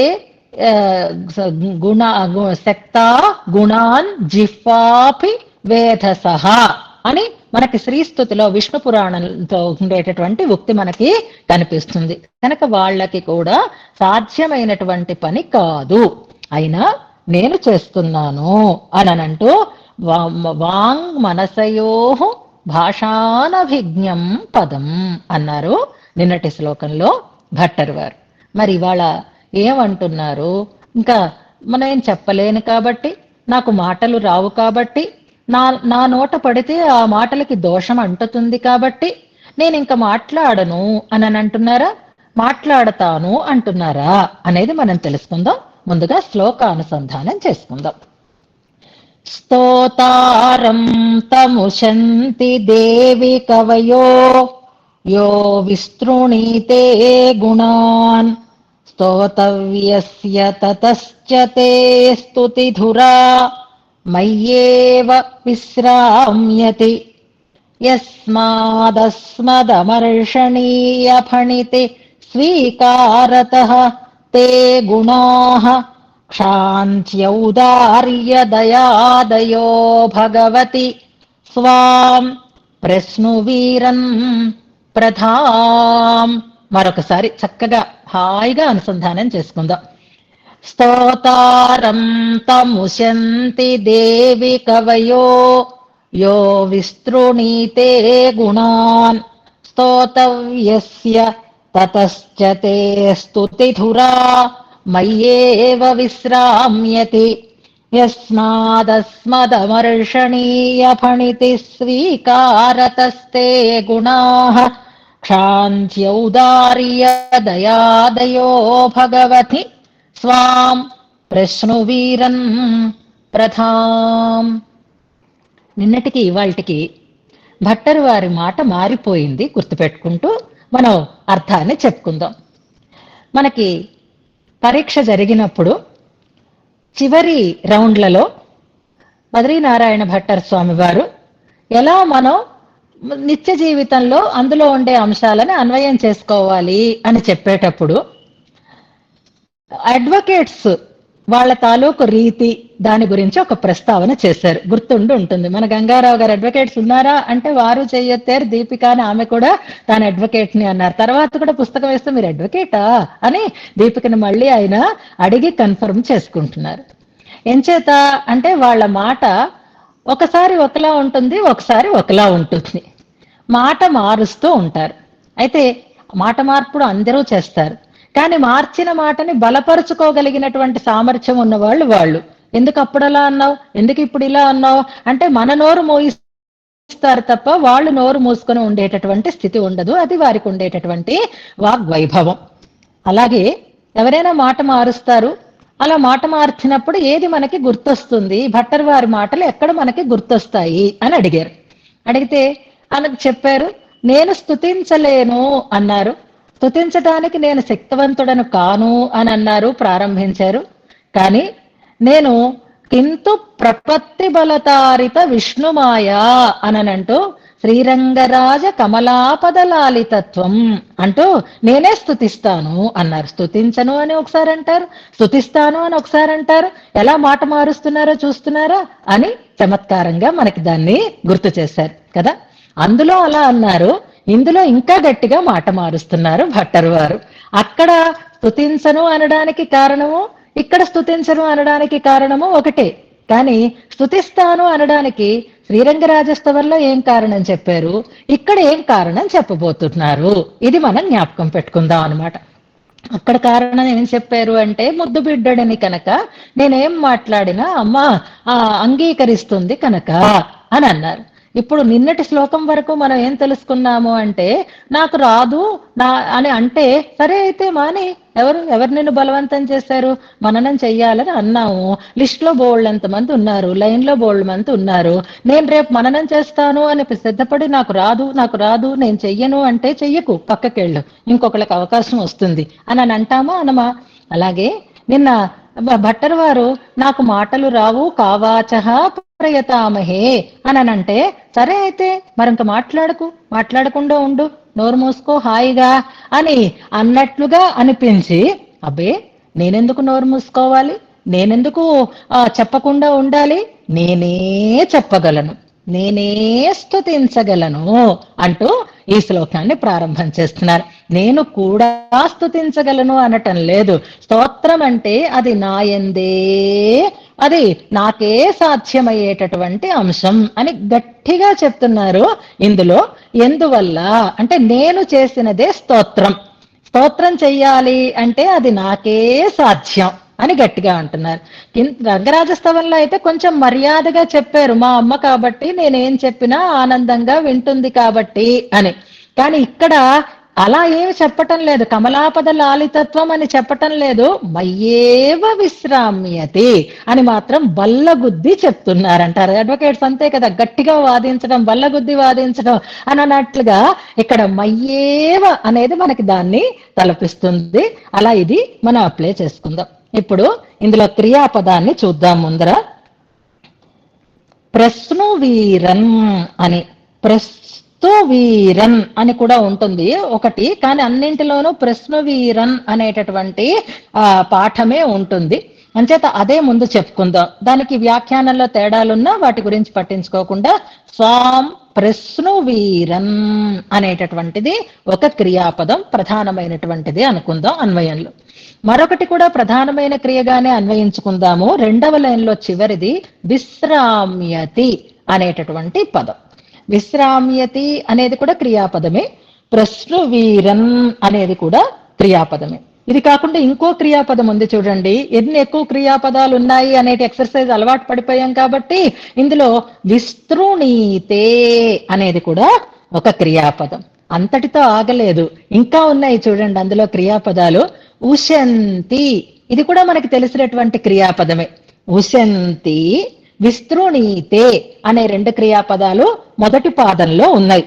శక్తా గుణాన్ జిహ్వాపి వేధసః అని మనకి శ్రీస్తుతిలో విష్ణు పురాణంతో ఉండేటటువంటి ఉక్తి మనకి కనిపిస్తుంది. కనుక వాళ్ళకి కూడా సాధ్యమైనటువంటి పని కాదు, అయినా నేను చేస్తున్నాను అనంటూ వాంగ్ మనసయో భాషానభిజ్ఞం పదం అన్నారు నిన్నటి శ్లోకంలో భట్టర్ వారు. మరి ఇవాళ ఏమంటున్నారు? ఇంకా మనం ఏం చెప్పలేను కాబట్టి, నాకు మాటలు రావు కాబట్టి, నా నోట పడితే ఆ మాటలకి దోషం అంటుతుంది కాబట్టి నేను ఇంకా మాట్లాడను అని అంటున్నారా, మాట్లాడతాను అంటున్నారా అనేది మనం తెలుసుకుందాం. ముందుగా శ్లోకానుసంధానం చేసుకుందాం. స్తోతారం తముశంతి దేవి కవయో యో విస్తృణీతే గుణాన్ స్తోతవ్యస్య తతశ్చ తే స్తుతిధురా మయ్యేవ విశ్రామ్యతి యస్మాదస్మదమర్షణీయ ఫణితి స్వీకారతః తే గుణాః క్షాంత్యౌదార్య దయాదయో భగవతి స్వాం ప్రశ్నువీరన్ ప్రధాం. మరొకసారి చక్కగా హాయిగా అనుసంధానం చేసుకుందాం. స్తోతారం తముశంతి దేవి కవయో యో విస్తృణీతే గుణాన్ స్తోతవ్యస్య తతశ్చ తే స్తుతిధురా మయ్యేవ విశ్రామ్యతి యస్మాదస్మదమర్షణీయ ఫణితి స్వీకారతస్తే గుణాః క్షాంత్యౌదార్య దయాదయో భగవతి స్వాం ప్రశ్నువీరన్ ప్రధాం. నిన్నటికి ఇవాళకి భట్టర్ వారి మాట మారిపోయింది, గుర్తుపెట్టుకుంటూ మనం అర్థాన్ని చెప్పుకుందాం. మనకి పరీక్ష జరిగినప్పుడు చివరి రౌండ్లలో బద్రీనారాయణ భట్టర్ స్వామి వారు ఎలా మనం నిత్య జీవితంలో అందులో ఉండే అంశాలను అన్వయం చేసుకోవాలి అని చెప్పేటప్పుడు అడ్వకేట్స్ వాళ్ళ తాలూకు రీతి దాని గురించి ఒక ప్రస్తావన చేశారు. గుర్తుండి ఉంటుంది. మన గంగారావు గారు అడ్వకేట్స్ ఉన్నారా అంటే వారు చెయ్యొత్తారు, దీపిక అని ఆమె కూడా తాను అడ్వకేట్ ని అన్నారు. తర్వాత కూడా పుస్తకం వేస్తే మీరు అడ్వకేటా అని దీపికని మళ్ళీ ఆయన అడిగి కన్ఫర్మ్ చేసుకుంటున్నారు. ఎంచేత అంటే వాళ్ళ మాట ఒకసారి ఒకలా ఉంటుంది, ఒకసారి ఒకలా ఉంటుంది. మాట మారుస్తూ ఉంటారు. అయితే మాట మార్పుడు అందరూ చేస్తారు, కానీ మార్చిన మాటని బలపరుచుకోగలిగినటువంటి సామర్థ్యం ఉన్న వాళ్ళు ఎందుకు అప్పుడు అలా అన్నావు, ఎందుకు ఇప్పుడు ఇలా అన్నావు అంటే మన నోరు మోయిస్తారు తప్ప వాళ్ళు నోరు మూసుకొని ఉండేటటువంటి స్థితి ఉండదు. అది వారికి ఉండేటటువంటి వాగ్వైభవం. అలాగే ఎవరైనా మాట మారుస్తారు. అలా మాట మార్చినప్పుడు ఏది మనకి గుర్తొస్తుంది, భట్టర్ వారి మాటలు ఎక్కడ మనకి గుర్తొస్తాయి అని అడిగారు. అడిగితే ఆయనకు చెప్పారు, నేను స్తుతించలేను అన్నారు. స్తుతించడానికి నేను శక్తివంతుడను కాను అని అన్నారు, ప్రారంభించారు. కానీ నేను కింతు ప్రపత్తి బలతారిత విష్ణుమాయా అనంటూ శ్రీరంగరాజ కమలాపదలాలితత్వం అంటూ నేనే స్తుతిస్తాను అన్నారు. స్తుతించను అని ఒకసారి అంటారు, స్తుతిస్తాను అని ఒకసారి అంటారు. ఎలా మాట మారుస్తున్నారో చూస్తున్నారా అని చమత్కారంగా మనకి దాన్ని గుర్తు చేశారు కదా. అందులో అలా అన్నారు, ఇందులో ఇంకా గట్టిగా మాట మారుస్తున్నారు భట్టర్ వారు. అక్కడ స్తుతించను అనడానికి కారణము, ఇక్కడ స్తుతించను అనడానికి కారణము ఒకటే. కానీ స్తుతిస్తాను అనడానికి శ్రీరంగరాజస్తవంలో ఏం కారణం చెప్పారు, ఇక్కడ ఏం కారణం చెప్పబోతున్నారు, ఇది మనం జ్ఞాపకం పెట్టుకుందాం అన్నమాట. అక్కడ కారణం ఏం చెప్పారు అంటే ముద్దు బిడ్డడని కనుక నేనేం మాట్లాడినా అమ్మ అంగీకరిస్తుంది కనుక అని అన్నారు. ఇప్పుడు నిన్నటి శ్లోకం వరకు మనం ఏం తెలుసుకున్నాము అంటే నాకు రాదు అని అంటే సరే అయితే మాని, ఎవరు నిన్ను బలవంతం చేశారు? మననం చెయ్యాలని అన్నాము. లిస్ట్ లో బోల్డ్ ఎంతమంది ఉన్నారు, లైన్ లో బోల్డ్ మంది ఉన్నారు. నేను రేపు మననం చేస్తాను అని సిద్ధపడి నాకు రాదు నేను చెయ్యను అంటే చెయ్యకు, పక్కకెళ్ళు, ఇంకొకళ్ళకి అవకాశం వస్తుంది అని అంటామా అనమా? అలాగే నిన్న భట్టర్ వారు నాకు మాటలు రావు కావాచహ ప్రయతామహే అని అంటే సరే అయితే మరింక మాట్లాడకుండా ఉండు, నోరు మూసుకో హాయిగా అని అన్నట్లుగా అనిపించి, అబ్బే నేనెందుకు నోరు మూసుకోవాలి, నేనెందుకు చెప్పకుండా ఉండాలి, నేనే చెప్పగలను, నేనే స్తుతించగలను అంటూ ఈ శ్లోకాన్ని ప్రారంభం చేస్తున్నారు. నేను కూడా స్తుతించగలను అనటం లేదు. స్తోత్రం అంటే అది నాయందే, అది నాకే సాధ్యమయ్యేటటువంటి అంశం అని గట్టిగా చెప్తున్నారు ఇందులో. ఎందువల్ల అంటే నేను చేసినదే స్తోత్రం చెయ్యాలి అంటే అది నాకే సాధ్యం అని గట్టిగా అంటున్నారు. రంగరాజస్తవంలో అయితే కొంచెం మర్యాదగా చెప్పారు, మా అమ్మ కాబట్టి నేనేం చెప్పినా ఆనందంగా వింటుంది కాబట్టి అని. కానీ ఇక్కడ అలా ఏమి చెప్పటం లేదు, కమలాపద లాలితత్వం అని చెప్పటం లేదు, మయ్యేవ విశ్రామ్యతి అని మాత్రం బల్లగుద్ది చెప్తున్నారంటారు. అడ్వకేట్స్ అంతే కదా, గట్టిగా వాదించడం, బల్లగుద్ది వాదించడం అని అన్నట్లుగా ఇక్కడ మయ్యేవ అనేది మనకి దాన్ని తలపిస్తుంది. అలా ఇది మనం అప్లై చేసుకుందాం. ఇప్పుడు ఇందులో క్రియాపదాన్ని చూద్దాం. ముందర ప్రశ్నువీరన్ అని, ప్రస్తువీరన్ అని కూడా ఉంటుంది ఒకటి, కానీ అన్నింటిలోనూ ప్రశ్నువీరన్ అనేటటువంటి పాఠమే ఉంటుంది. అంచేత అదే ముందు చెప్పుకుందాం. దానికి వ్యాఖ్యానంలో తేడాలున్నా వాటి గురించి పట్టించుకోకుండా స్వాం ప్రశ్నువీరన్ అనేటటువంటిది ఒక క్రియాపదం, ప్రధానమైనటువంటిది అనుకుందాం అన్వయంలో. మరొకటి కూడా ప్రధానమైన క్రియగానే అన్వయించుకుందాము. రెండవ లైన్లో చివరిది విశ్రామ్యతి అనేటటువంటి పదం. విశ్రామ్యతి అనేది కూడా క్రియాపదమే, ప్రశ్నువీరన్ అనేది కూడా క్రియాపదమే. ఇది కాకుండా ఇంకో క్రియాపదం ఉంది చూడండి. ఎన్ని ఎక్కువ క్రియాపదాలు ఉన్నాయి అనేటి ఎక్సర్సైజ్ అలవాటు పడిపోయాం కాబట్టి ఇందులో విస్తృణీతే అనేది కూడా ఒక క్రియాపదం. అంతటితో ఆగలేదు, ఇంకా ఉన్నాయి చూడండి అందులో క్రియాపదాలు. ఉశంతి, ఇది కూడా మనకి తెలిసినటువంటి క్రియాపదమే. ఉశంతి, విస్తృణీతే అనే రెండు క్రియాపదాలు మొదటి పాదంలో ఉన్నాయి.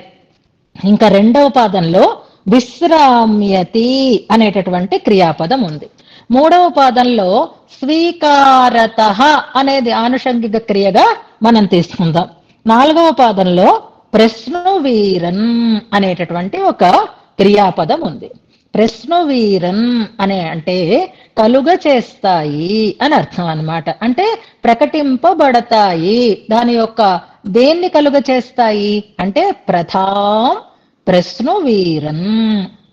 ఇంకా రెండవ పాదంలో విశ్రామ్యతి అనేటటువంటి క్రియాపదం ఉంది. మూడవ పాదంలో స్వీకారత అనేది ఆనుషంగిక క్రియగా మనం తీసుకుందాం. నాలుగవ పాదంలో ప్రశ్నువీరన్ అనేటటువంటి ఒక క్రియాపదం ఉంది. ప్రశ్నువీరన్ అనే అంటే కలుగ చేస్తాయి అని అర్థం అన్నమాట. అంటే ప్రకటింపబడతాయి. దాని యొక్క దేన్ని కలుగ చేస్తాయి అంటే ప్రశ్నువీరన్,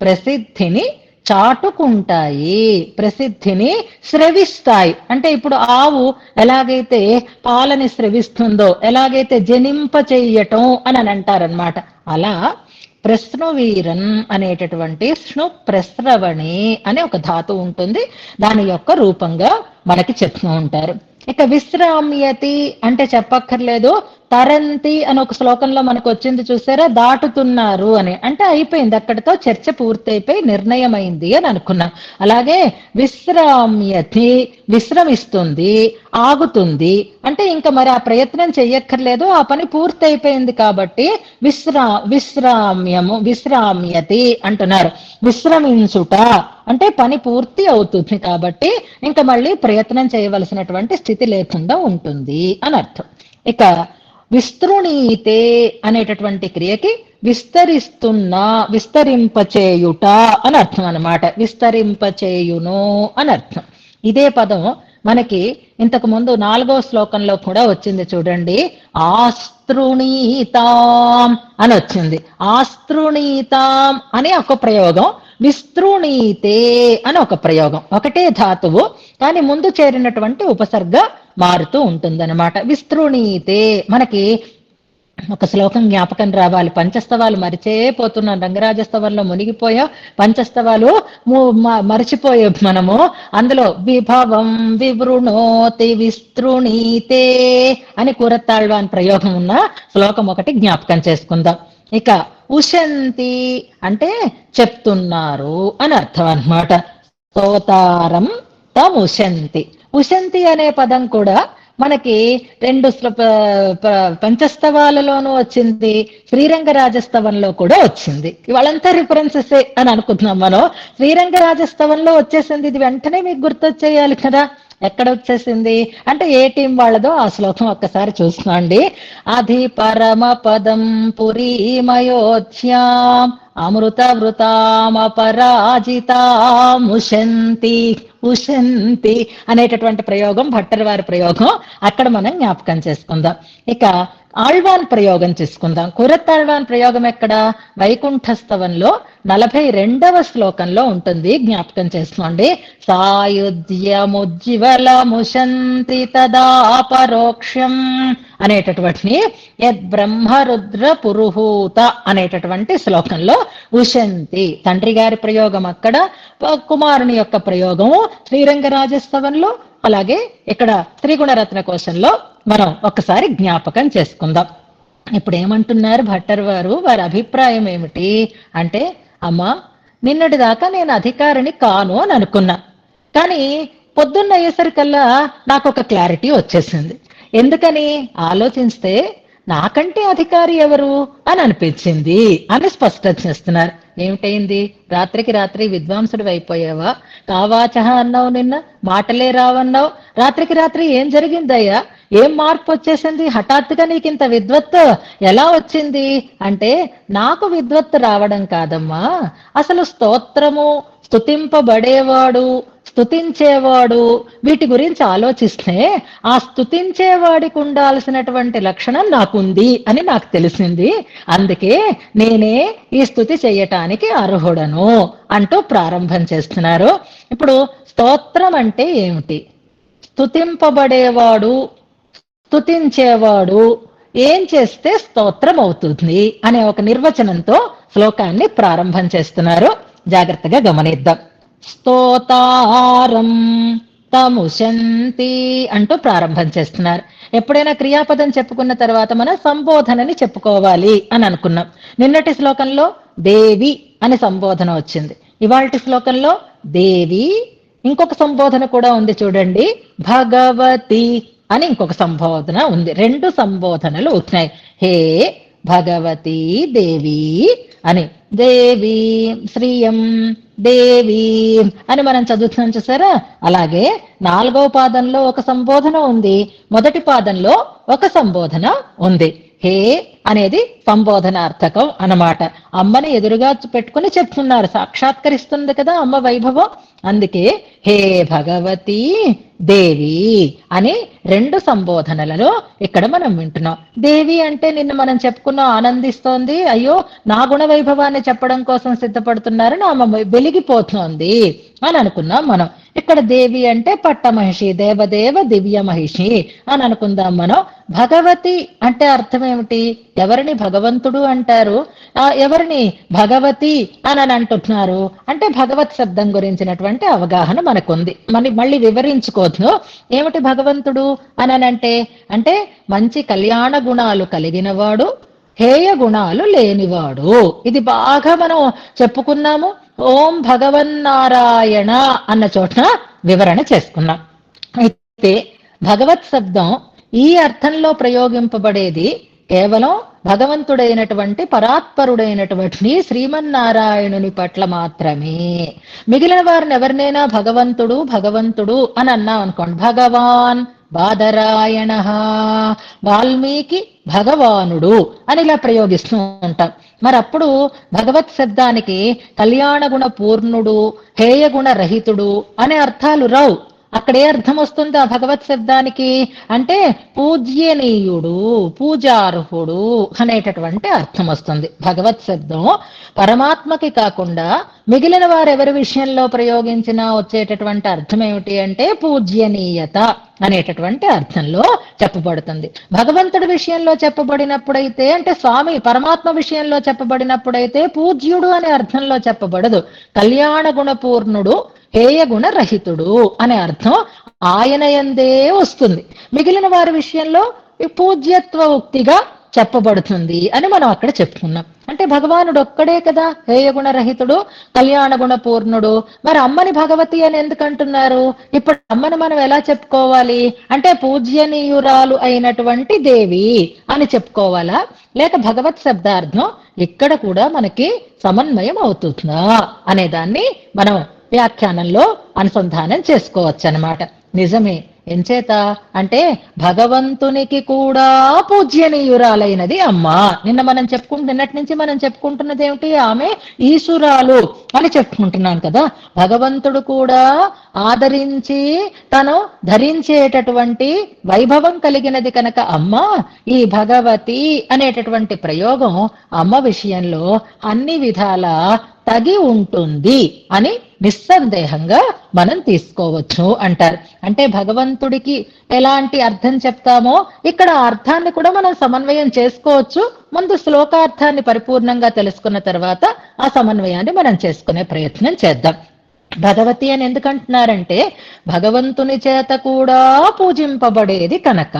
ప్రసిద్ధిని చాటుకుంటాయి, ప్రసిద్ధిని స్రవిస్తాయి. అంటే ఇప్పుడు ఆవు ఎలాగైతే పాలని స్రవిస్తుందో, ఎలాగైతే జనింప చెయ్యటం అని అంటారనమాట, అలా ప్రశ్నువీరన్ అనేటటువంటి స్ను ప్రస్రవణి అనే ఒక ధాతు ఉంటుంది. దాని యొక్క రూపంగా మనకి చెప్తూ ఉంటారు. ఇక విశ్రామ్యతి అంటే చెప్పక్కర్లేదు, తరంతి అని ఒక శ్లోకంలో మనకు వచ్చింది చూసారా, దాటుతున్నారు అని. అంటే అయిపోయింది, అక్కడితో చర్చ పూర్తయిపోయి నిర్ణయమైంది అని అనుకున్నాం. అలాగే విశ్రామ్యతి విశ్రమిస్తుంది, ఆగుతుంది. అంటే ఇంకా మరి ఆ ప్రయత్నం చెయ్యక్కర్లేదు, ఆ పని పూర్తయిపోయింది కాబట్టి విశ్రామ్యతి అంటున్నారు. విశ్రమించుట అంటే పని పూర్తి అవుతుంది కాబట్టి ఇంకా మళ్ళీ ప్రయత్నం చేయవలసినటువంటి స్థితి లేకుండా ఉంటుంది అని అర్థం. ఇక విస్తృణీతే అనేటటువంటి క్రియకి విస్తరింపచేయుట అని అర్థం అన్నమాట. విస్తరింపచేయును అని అర్థం. ఇదే పదం మనకి ఇంతకు ముందు 4వ శ్లోకంలో కూడా వచ్చింది చూడండి. ఆస్తృణీతాం అని వచ్చింది. ఆస్తృణీతాం అనే ఒక ప్రయోగం, విస్తృణీతే అని ఒక ప్రయోగం. ఒకటే ధాతువు కానీ ముందు చేరినటువంటి ఉపసర్గ మారుతూ ఉంటుందన్నమాట. విస్తృణీతే మనకి ఒక శ్లోకం జ్ఞాపకం రావాలి. పంచస్తవాలు మరిచేపోతున్నాం, రంగరాజస్తవంలో మునిగిపోయా, పంచస్తవాలు మరిచిపోయే మనము. అందులో విభవం వివృణోతి విస్తృణీతే అని కూరత్తాళ్వాన్ ప్రయోగం ఉన్న శ్లోకం ఒకటి జ్ఞాపకం చేసుకుందాం. ఇక ఉశంతి అంటే చెప్తున్నారు అని అర్థం అన్నమాట. స్తోతారం తముశంతి. ఉశంతి అనే పదం కూడా మనకి రెండు పంచస్తవాలలోనూ వచ్చింది, శ్రీరంగరాజస్తవంలో కూడా వచ్చింది. ఇవాళంతా రిఫరెన్సెస్ అని అనుకుంటున్నాం మనం. శ్రీరంగరాజస్తవంలో వచ్చేసింది, ఇది వెంటనే మీకు గుర్తొచ్చేయాలి కదా. ఎక్కడ వచ్చేసింది అంటే ఏ టీం వాళ్ళదో ఆ శ్లోకం ఒక్కసారి చూస్తున్నాండి. అధి పరమ పదం పురీమయోధ్యాం అమృత వృతామపరాజితాముశంతి. ఉశంతి అనేటటువంటి ప్రయోగం భట్టర్ వారి ప్రయోగం, అక్కడ మనం జ్ఞాపకం చేసుకుందాం. ఇక ఆళ్వాన్ ప్రయోగం చేసుకుందాం. కురత్తాళ్వాన్ ప్రయోగం ఎక్కడ? వైకుంఠస్తవంలో 42వ శ్లోకంలో ఉంటుంది, జ్ఞాపకం చేసుకోండి. సాయుధ్యముజ్వలముశంతి తదా పరోక్షం అనేటటువంటి యద్బ్రహ్మరుద్ర పురుహూత అనేటటువంటి శ్లోకంలో ఉశంతి తండ్రి గారి ప్రయోగం అక్కడ, కుమారుని యొక్క ప్రయోగము శ్రీరంగరాజస్తవంలో, అలాగే ఇక్కడ త్రిగుణరత్న కోశంలో మనం ఒక్కసారి జ్ఞాపకం చేసుకుందాం. ఇప్పుడు ఏమంటున్నారు భట్టర్ వారు, వారి అభిప్రాయం ఏమిటి అంటే, అమ్మా నిన్నటి దాకా నేను అధికారిని కాను అని అనుకున్నా, కానీ పొద్దున్న అయ్యేసరికల్లా నాకు ఒక క్లారిటీ వచ్చేసింది. ఎందుకని ఆలోచిస్తే నాకంటే అధికారి ఎవరు అని అనిపించింది అని స్పష్టం చేస్తున్నారు. ఏమిటైంది? రాత్రికి రాత్రి విద్వాంసుడు అయిపోయావా? కావాచహ అన్నావు, నిన్న మాటలే రావన్నావు, రాత్రికి రాత్రి ఏం జరిగిందయ్యా? ఏం మార్పు వచ్చేసింది? హఠాత్తుగా నీకింత విద్వత్తు ఎలా వచ్చింది అంటే, నాకు విద్వత్తు రావడం కాదమ్మా, అసలు స్తోత్రము, స్తుతింపబడేవాడు, స్తుతించేవాడు, వీటి గురించి ఆలోచిస్తే ఆ స్తుతించేవాడికి ఉండాల్సినటువంటి లక్షణం నాకుంది అని నాకు తెలిసింది. అందుకే నేనే ఈ స్తుతి చేయటానికి అర్హుడను అంటూ ప్రారంభం చేస్తున్నారు. ఇప్పుడు స్తోత్రం అంటే ఏమిటి? స్తుతింపబడేవాడు, స్తుతించేవాడు ఏం చేస్తే స్తోత్రం అవుతుంది అనే ఒక నిర్వచనంతో శ్లోకాన్ని ప్రారంభం చేస్తున్నారు. జాగ్రత్తగా గమనిద్దాం. స్తోతారం తముశంతి అంటూ ప్రారంభం చేస్తున్నారు. ఎప్పుడైనా క్రియాపదం చెప్పుకున్న తర్వాత మనం సంబోధనని చెప్పుకోవాలి అని అనుకున్నాం. నిన్నటి శ్లోకంలో దేవి అని సంబోధన వచ్చింది, ఇవాల్టి శ్లోకంలో దేవి, ఇంకొక సంబోధన కూడా ఉంది చూడండి, భగవతి అని ఇంకొక సంబోధన ఉంది. రెండు సంబోధనలు వచ్చినాయి, హే భగవతి దేవి అని. దేవి శ్రీయం దేవి అని మనం చదువుతున్నాం చూసారా. అలాగే 4వ పాదంలో ఒక సంబోధన ఉంది, మొదటి పాదంలో ఒక సంబోధన ఉంది. హే అనేది సంబోధనార్థకం అన్నమాట. అమ్మని ఎదురుగా పెట్టుకుని చెప్తున్నారు, సాక్షాత్కరిస్తుంది కదా అమ్మ వైభవం. అందుకే హే భగవతి దేవి అని రెండు సంబోధనలలో ఇక్కడ మనం వింటున్నాం. దేవి అంటే నిన్న మనం చెప్పుకున్నాం, ఆనందిస్తోంది, అయ్యో నా గుణ వైభవాన్ని చెప్పడం కోసం సిద్ధపడుతున్నారని ఆమె వెలిగిపోతోంది అని అనుకున్నాం మనం. ఇక్కడ దేవి అంటే పట్టమహిషి, దేవదేవ దివ్య మహిషి అని అనుకుందాం మనం. భగవతి అంటే అర్థం ఏమిటి? ఎవరిని భగవంతుడు అంటారు, ఎవరిని భగవతి అని అంటున్నారు అంటే భగవత్ శబ్దం గురించినటువంటి అవగాహన మనకుంది. మళ్ళీ వివరించుకోవచ్చు ఏమిటి భగవంతుడు అని అంటే మంచి కళ్యాణ గుణాలు కలిగినవాడు, హేయ గుణాలు లేనివాడు. ఇది బాగా మనం చెప్పుకున్నాము. ఓం భగవన్నారాయణ అన్న చోట వివరణ చేసుకున్నాం. అయితే భగవత్ శబ్దం ఈ అర్థంలో ప్రయోగింపబడేది కేవలం భగవంతుడైనటువంటి పరాత్పరుడైనటువంటి శ్రీమన్నారాయణుని పట్ల మాత్రమే. మిగిలిన వారిని ఎవరినైనా భగవంతుడు భగవంతుడు అని అన్నాం అనుకోండి, భగవాన్ బాదరాయణ, వాల్మీకి భగవానుడు అని ఇలా ప్రయోగిస్తూ ఉంటాం. మరి అప్పుడు భగవత్ శబ్దానికి కళ్యాణ గుణ పూర్ణుడు, హేయ గుణ రహితుడు అనే అర్థాలు రావు. అక్కడ ఏ అర్థం వస్తుంది ఆ భగవత్ శబ్దానికి అంటే పూజ్యనీయుడు, పూజార్హుడు అనేటటువంటి అర్థం వస్తుంది. భగవత్ శబ్దం పరమాత్మకి కాకుండా మిగిలిన వారెవరి విషయంలో ప్రయోగించినా వచ్చేటటువంటి అర్థం ఏమిటి అంటే పూజ్యనీయత అనేటటువంటి అర్థంలో చెప్పబడుతుంది. భగవంతుడి విషయంలో చెప్పబడినప్పుడైతే అంటే స్వామి పరమాత్మ విషయంలో చెప్పబడినప్పుడైతే పూజ్యుడు అనే అర్థంలో చెప్పబడదు. కళ్యాణ గుణపూర్ణుడు, హేయ గుణ రహితుడు అనే అర్థం ఆయన యందే వస్తుంది. మిగిలిన వారి విషయంలో పూజ్యత్వ ఉక్తిగా చెప్పబడుతుంది అని మనం అక్కడ చెప్పుకున్నాం. అంటే భగవానుడు ఒక్కడే కదా హేయగుణ రహితుడు, కళ్యాణ గుణ పూర్ణుడు. మరి అమ్మని భగవతి అని ఎందుకు అంటున్నారు? ఇప్పుడు అమ్మని మనం ఎలా చెప్పుకోవాలి అంటే పూజ్యనీయురాలు అయినటువంటి దేవి అని చెప్పుకోవాలా, లేక భగవత్ శబ్దార్థం ఇక్కడ కూడా మనకి సమన్వయం అవుతుందా అనే దాన్ని మనం వ్యాఖ్యానంలో అనుసంధానం చేసుకోవచ్చు అన్నమాట. నిజమే. ఎంచేత అంటే భగవంతునికి కూడా పూజ్యనీయురాలైనది అమ్మ. నిన్నటి నుంచి మనం చెప్పుకుంటున్నది ఏమిటి? ఆమె ఈశ్వరాలు అని చెప్పుకుంటున్నాం కదా. భగవంతుడు కూడా ఆదరించి తను ధరించేటటువంటి వైభవం కలిగినది కనుక అమ్మ, ఈ భగవతి అనేటటువంటి ప్రయోగం అమ్మ విషయంలో అన్ని విధాల తగి ఉంటుంది అని నిస్సందేహంగా మనం తీసుకోవచ్చు అంటారు. అంటే భగవంతుడికి ఎలాంటి అర్థం చెప్తామో ఇక్కడ అర్థాన్ని కూడా మనం సమన్వయం చేసుకోవచ్చు. ముందు శ్లోకార్థాన్ని పరిపూర్ణంగా తెలుసుకున్న తర్వాత ఆ సమన్వయాన్ని మనం చేసుకునే ప్రయత్నం చేద్దాం. భగవతి అని ఎందుకంటున్నారంటే భగవంతుని చేత కూడా పూజింపబడేది కనుక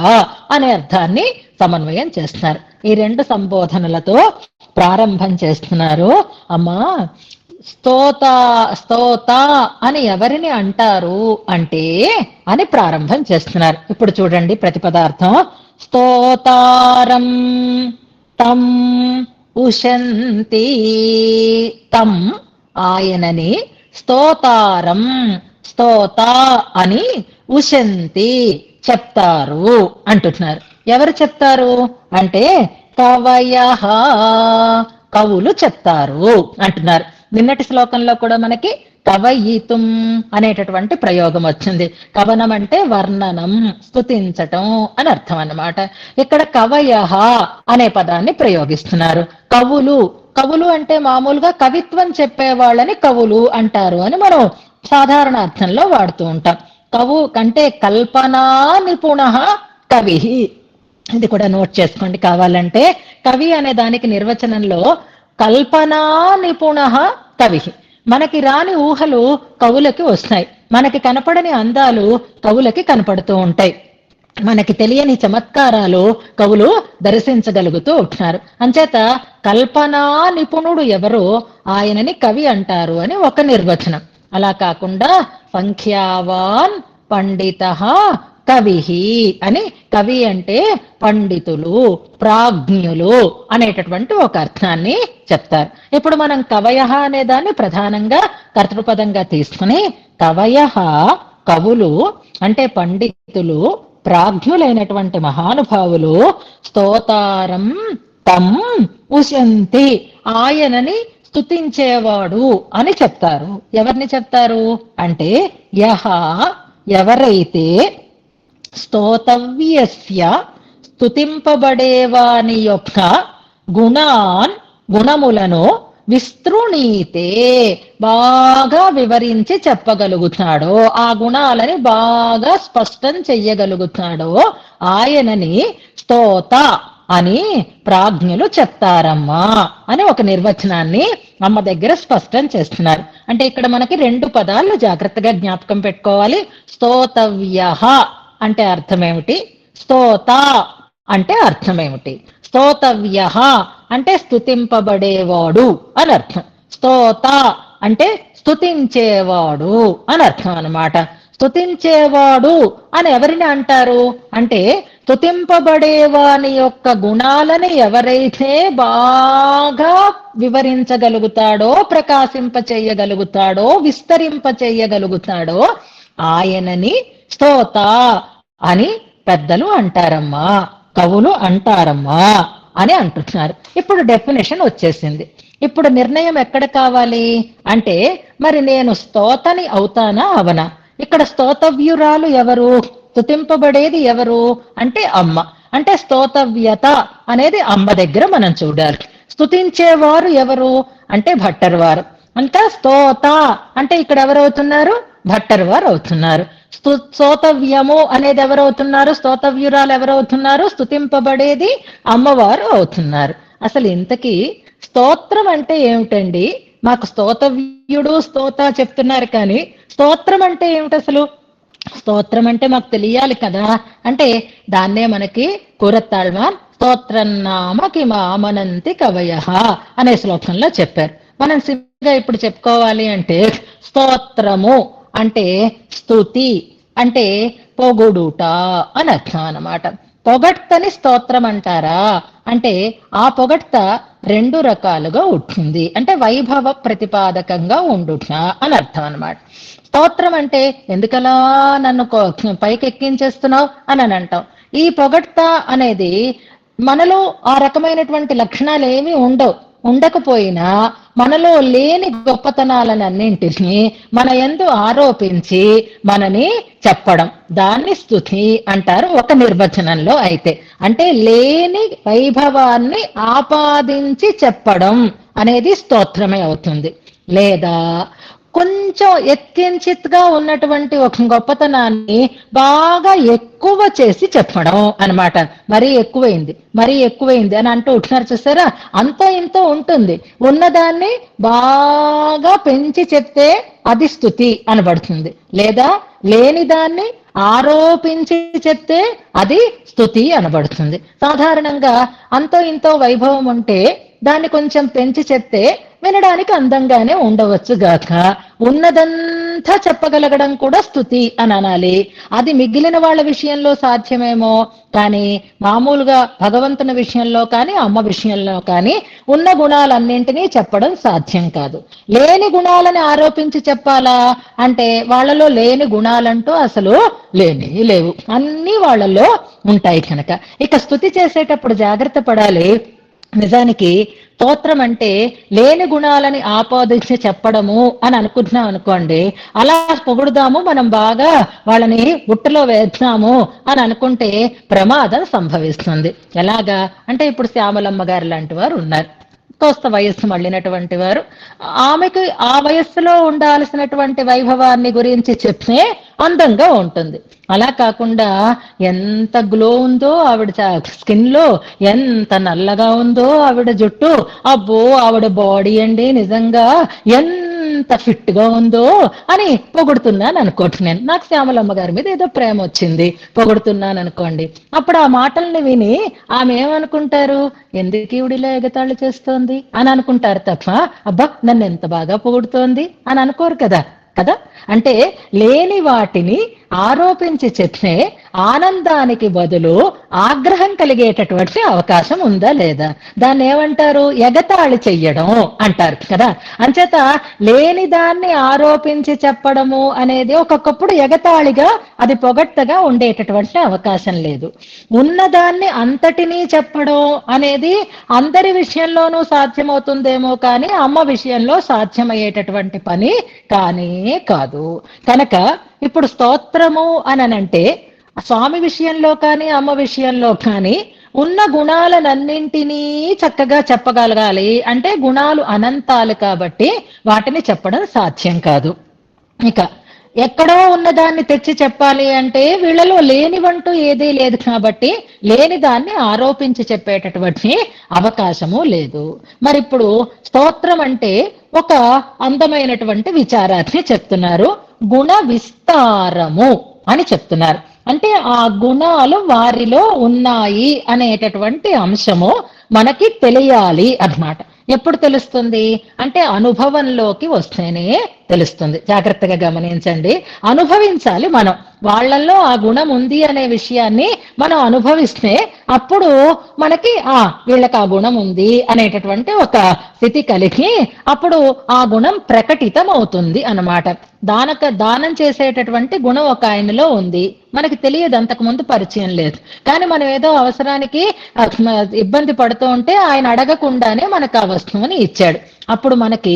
అనే అర్థాన్ని సమన్వయం చేస్తున్నారు. ఈ రెండు సంబోధనలతో ప్రారంభం చేస్తున్నారు. అమ్మా స్తోత అని ఎవరిని అంటారు అంటే అని ప్రారంభం చేస్తున్నారు. ఇప్పుడు చూడండి ప్రతిపదార్థం. స్తోతారం తం ఉశంతి, తం ఆయనని, స్తోతారం స్తోత అని, ఉశంతి చెప్తారు అంటున్నారు. ఎవరు చెప్తారు అంటే కవయః కవులు చెప్తారు అంటున్నారు. నిన్నటి శ్లోకంలో కూడా మనకి కవయితుం అనేటటువంటి ప్రయోగం వచ్చింది. కవనం అంటే వర్ణనం, స్తుతించటం అని అర్థం అన్నమాట. ఇక్కడ కవయః అనే పదాన్ని ప్రయోగిస్తున్నారు. కవులు అంటే మామూలుగా కవిత్వం చెప్పేవాళ్ళని కవులు అంటారు అని మనం సాధారణ అర్థంలో వాడుతూ ఉంటాం. కవు అంటే కల్పనా నిపుణ కవి. ఇది కూడా నోట్ చేసుకోండి కావాలంటే. కవి అనే దానికి నిర్వచనంలో కల్పనా నిపుణ కవి. మనకి రాని ఊహలు కవులకి వస్తాయి, మనకి కనపడని అందాలు కవులకి కనపడుతూ ఉంటాయి, మనకి తెలియని చమత్కారాలు కవులు దర్శించగలుగుతూ ఉంటున్నారు. అంచేత కల్పనా నిపుణుడు ఎవరో ఆయనని కవి అంటారు అని ఒక నిర్వచనం. అలా కాకుండా సంఖ్యావాన్ పండితః కవిహి అని, కవి అంటే పండితులు, ప్రాజ్ఞులు అనేటటువంటి ఒక అర్థాన్ని చెప్తారు. ఇప్పుడు మనం కవయః అనే దాన్ని ప్రధానంగా కర్తృపదంగా తీసుకుని కవయః కవులు అంటే పండితులు, ప్రాజ్ఞులైనటువంటి మహానుభావులు స్తోతారం తం ఉశంతి ఆయనని స్తుతించేవాడు అని చెప్తారు. ఎవరిని చెప్తారు అంటే యహ ఎవరైతే స్తోతవ్యస్య స్తుతింపబడేవాని యొక్క గుణములను విస్తృణీతే బాగా వివరించి చెప్పగలుగుతాడో, ఆ గుణాలని బాగా స్పష్టం చెయ్యగలుగుతాడో ఆయనని స్తోత అని ప్రాజ్ఞులు చెప్తారమ్మా అని ఒక నిర్వచనాన్ని అమ్మ దగ్గర స్పష్టం చేస్తున్నారు. అంటే ఇక్కడ మనకి రెండు పదాలు జాగ్రత్తగా జ్ఞాపకం పెట్టుకోవాలి. స్తోతవ్యః అంటే అర్థం ఏమిటి, స్తోత అంటే అర్థం ఏమిటి. స్తోతవ్యః అంటే స్తుతింపబడేవాడు అని అర్థం. స్తోత అంటే స్తుతించేవాడు అని అర్థం అన్నమాట. స్తుతించేవాడు అని ఎవరిని అంటారు అంటే స్తుతింపబడేవాని యొక్క గుణాలని ఎవరైతే బాగా వివరించగలుగుతాడో, ప్రకాశింప చెయ్యగలుగుతాడో, విస్తరింప చెయ్యగలుగుతాడో ఆయనని స్తోత అని పెద్దలు అంటారమ్మా, కవులు అంటారమ్మా అని అంటున్నారు. ఇప్పుడు డెఫినేషన్ వచ్చేసింది. ఇప్పుడు నిర్ణయం ఎక్కడ కావాలి అంటే మరి నేను స్తోతని అవుతానా అవనా? ఇక్కడ స్తోతవ్యురాలు ఎవరు, స్తుతింపబడేది ఎవరు అంటే అమ్మ. అంటే స్తోతవ్యత అనేది అమ్మ దగ్గర మనం చూడాలి. స్తుతించేవారు ఎవరు అంటే భట్టర్ వారు. అంటే స్తోత అంటే ఇక్కడ ఎవరవుతున్నారు, భట్టర్ వారు అవుతున్నారు. స్తోతవ్యము అనేది ఎవరవుతున్నారు, స్తోతవ్యురాలు ఎవరవుతున్నారు, స్తుతింపబడేది అమ్మవారు అవుతున్నారు. అసలు ఇంతకీ స్తోత్రం అంటే ఏమిటండి? మాకు స్తోతవ్యుడు స్తోత చెప్తున్నారు కానీ స్తోత్రం అంటే ఏమిటి అసలు? స్తోత్రం అంటే మాకు తెలియాలి కదా. అంటే దాన్నే మనకి కూరత్తాళ్వాన్ స్తోత్రన్నామకి మామనంతి కవయ అనే శ్లోకంలో చెప్పారు. మనం సింపుల్గా ఇప్పుడు చెప్పుకోవాలి అంటే స్తోత్రము అంటే స్తుతి అంటే పొగుడుట అని అర్థం అన్నమాట. పొగడ్తని స్తోత్రం అంటారా అంటే ఆ పొగడ్త రెండు రకాలుగా ఉంటుంది. అంటే వైభవ ప్రతిపాదకంగా ఉండుట అని అర్థం అన్నమాట. స్తోత్రం అంటే ఎందుకలా నన్ను పైకి ఎక్కించేస్తున్నావు అని అంటాం. ఈ పొగడ్త అనేది మనలో ఆ రకమైనటువంటి లక్షణాలు ఏమీ ఉండకపోయినా మనలో లేని గొప్పతనాలన్నింటినీ మన యందు ఆరోపించి మనని చెప్పడం, దాన్ని స్తుతి అంటారు ఒక నిర్వచనంలో అయితే. అంటే లేని వైభవాన్ని ఆపాదించి చెప్పడం అనేది స్తోత్రమే అవుతుంది. లేదా కొంచెం ఎత్కించిత్గా ఉన్నటువంటి ఒక గొప్పతనాన్ని బాగా ఎక్కువ చేసి చెప్పడం అన్నమాట. మరీ ఎక్కువైంది అని అంటూ ఉంటున్నారు చూసారా, అంతో ఇంతో ఉంటుంది. ఉన్నదాన్ని బాగా పెంచి చెప్తే అది స్తుతి అనబడుతుంది. లేదా లేని దాన్ని ఆరోపించి చెప్తే అది స్తుతి అనబడుతుంది. సాధారణంగా అంతో ఇంతో వైభవం ఉంటే దాన్ని కొంచెం పెంచి చెప్తే వినడానికి అందంగానే ఉండవచ్చు గాక, ఉన్నదంతా చెప్పగలగడం కూడా స్తుతి అని అనాలి. అది మిగిలిన వాళ్ళ విషయంలో సాధ్యమేమో కానీ మామూలుగా భగవంతుని విషయంలో కానీ అమ్మ విషయంలో కానీ ఉన్న గుణాలన్నింటినీ చెప్పడం సాధ్యం కాదు. లేని గుణాలని ఆరోపించి చెప్పాలా అంటే వాళ్ళలో లేని గుణాలంటూ అసలు లేవు, అన్నీ వాళ్ళలో ఉంటాయి కనుక ఇక స్తుతి చేసేటప్పుడు జాగ్రత్త పడాలి. నిజానికి స్తోత్రం అంటే లేని గుణాలని ఆపాదించి చెప్పడము అని అనుకుంటున్నాం అనుకోండి, అలా పొగుడుదాము మనం బాగా వాళ్ళని బుట్టలో వేద్దాము అని అనుకుంటే ప్రమాదం సంభవిస్తుంది. ఎలాగా అంటే ఇప్పుడు శ్యామలమ్మ గారు లాంటి వారు ఉన్నారు, కోస్త వయస్సు మళ్ళినటువంటి వారు. ఆమెకు ఆ వయస్సులో ఉండాల్సినటువంటి వైభవాన్ని గురించి చెప్తే అందంగా ఉంటుంది. అలా కాకుండా ఎంత గ్లో ఉందో ఆవిడ స్కిన్ లో, ఎంత నల్లగా ఉందో ఆవిడ జుట్టు, అబ్బో ఆవిడ బాడీ అండి నిజంగా ఎంత ఫిట్ గా ఉందో అని పొగుడుతున్నాను అనుకోండి. నాకు శ్యామలమ్మ గారి మీద ఏదో ప్రేమ వచ్చింది, పొగుడుతున్నాను అనుకోండి. అప్పుడు ఆ మాటల్ని విని ఆమె ఏమనుకుంటారు, ఎందుకు ఈవిడిలా ఎగతాళి చేస్తోంది అని అనుకుంటారు తప్ప అబ్బా నన్ను ఎంత బాగా పొగుడుతోంది అని అనుకోరు కదా. అంటే లేని వాటిని ఆరోపించి చెప్తే ఆనందానికి బదులు ఆగ్రహం కలిగేటటువంటి అవకాశం ఉందా లేదా? దాన్ని ఏమంటారు, ఎగతాళి చెయ్యడం అంటారు కదా. అంచేత లేని దాన్ని ఆరోపించి చెప్పడము అనేది ఒక్కొక్కప్పుడు ఎగతాళిగా, అది పొగడ్తగా ఉండేటటువంటి అవకాశం లేదు. ఉన్నదాన్ని అంతటినీ చెప్పడం అనేది అందరి విషయంలోనూ సాధ్యమవుతుందేమో కానీ అమ్మ విషయంలో సాధ్యమయ్యేటటువంటి పని కానే కాదు. కనుక ఇప్పుడు స్తోత్రము అనంటే స్వామి విషయంలో కానీ అమ్మ విషయంలో కానీ ఉన్న గుణాలనన్నింటినీ చక్కగా చెప్పగలగాలి. అంటే గుణాలు అనంతాలు కాబట్టి వాటిని చెప్పడం సాధ్యం కాదు. ఇక ఎక్కడో ఉన్నదాన్ని తెచ్చి చెప్పాలి అంటే వీళ్ళలో లేనివంటూ ఏదీ లేదు కాబట్టి లేని దాన్ని ఆరోపించి చెప్పేటటువంటి అవకాశము లేదు. మరి ఇప్పుడు స్తోత్రం అంటే ఒక అందమైనటువంటి విచారాన్ని చెప్తున్నారు, గుణ విస్తారము అని చెప్తున్నారు. అంటే ఆ గుణాలు వారిలో ఉన్నాయి అనేటటువంటి అంశము మనకి తెలియాలి అన్నమాట. ఎప్పుడు తెలుస్తుంది అంటే అనుభవంలోకి వస్తేనే తెలుస్తుంది. జాగ్రత్తగా గమనించండి, అనుభవించాలి మనం. వాళ్ళల్లో ఆ గుణం ఉంది అనే విషయాన్ని మనం అనుభవిస్తే అప్పుడు మనకి వీళ్ళకి ఆ గుణం ఉంది అనేటటువంటి ఒక స్థితి కలిగి అప్పుడు ఆ గుణం ప్రకటితం అవుతుంది అన్నమాట. దానం చేసేటటువంటి గుణం ఒక ఆయనలో ఉంది, మనకి తెలియదు, అంతకుముందు పరిచయం లేదు. కానీ మనం ఏదో అవసరానికి ఇబ్బంది పడుతూ ఉంటే ఆయన అడగకుండానే మనకు ఆ వస్తువుని ఇచ్చాడు. అప్పుడు మనకి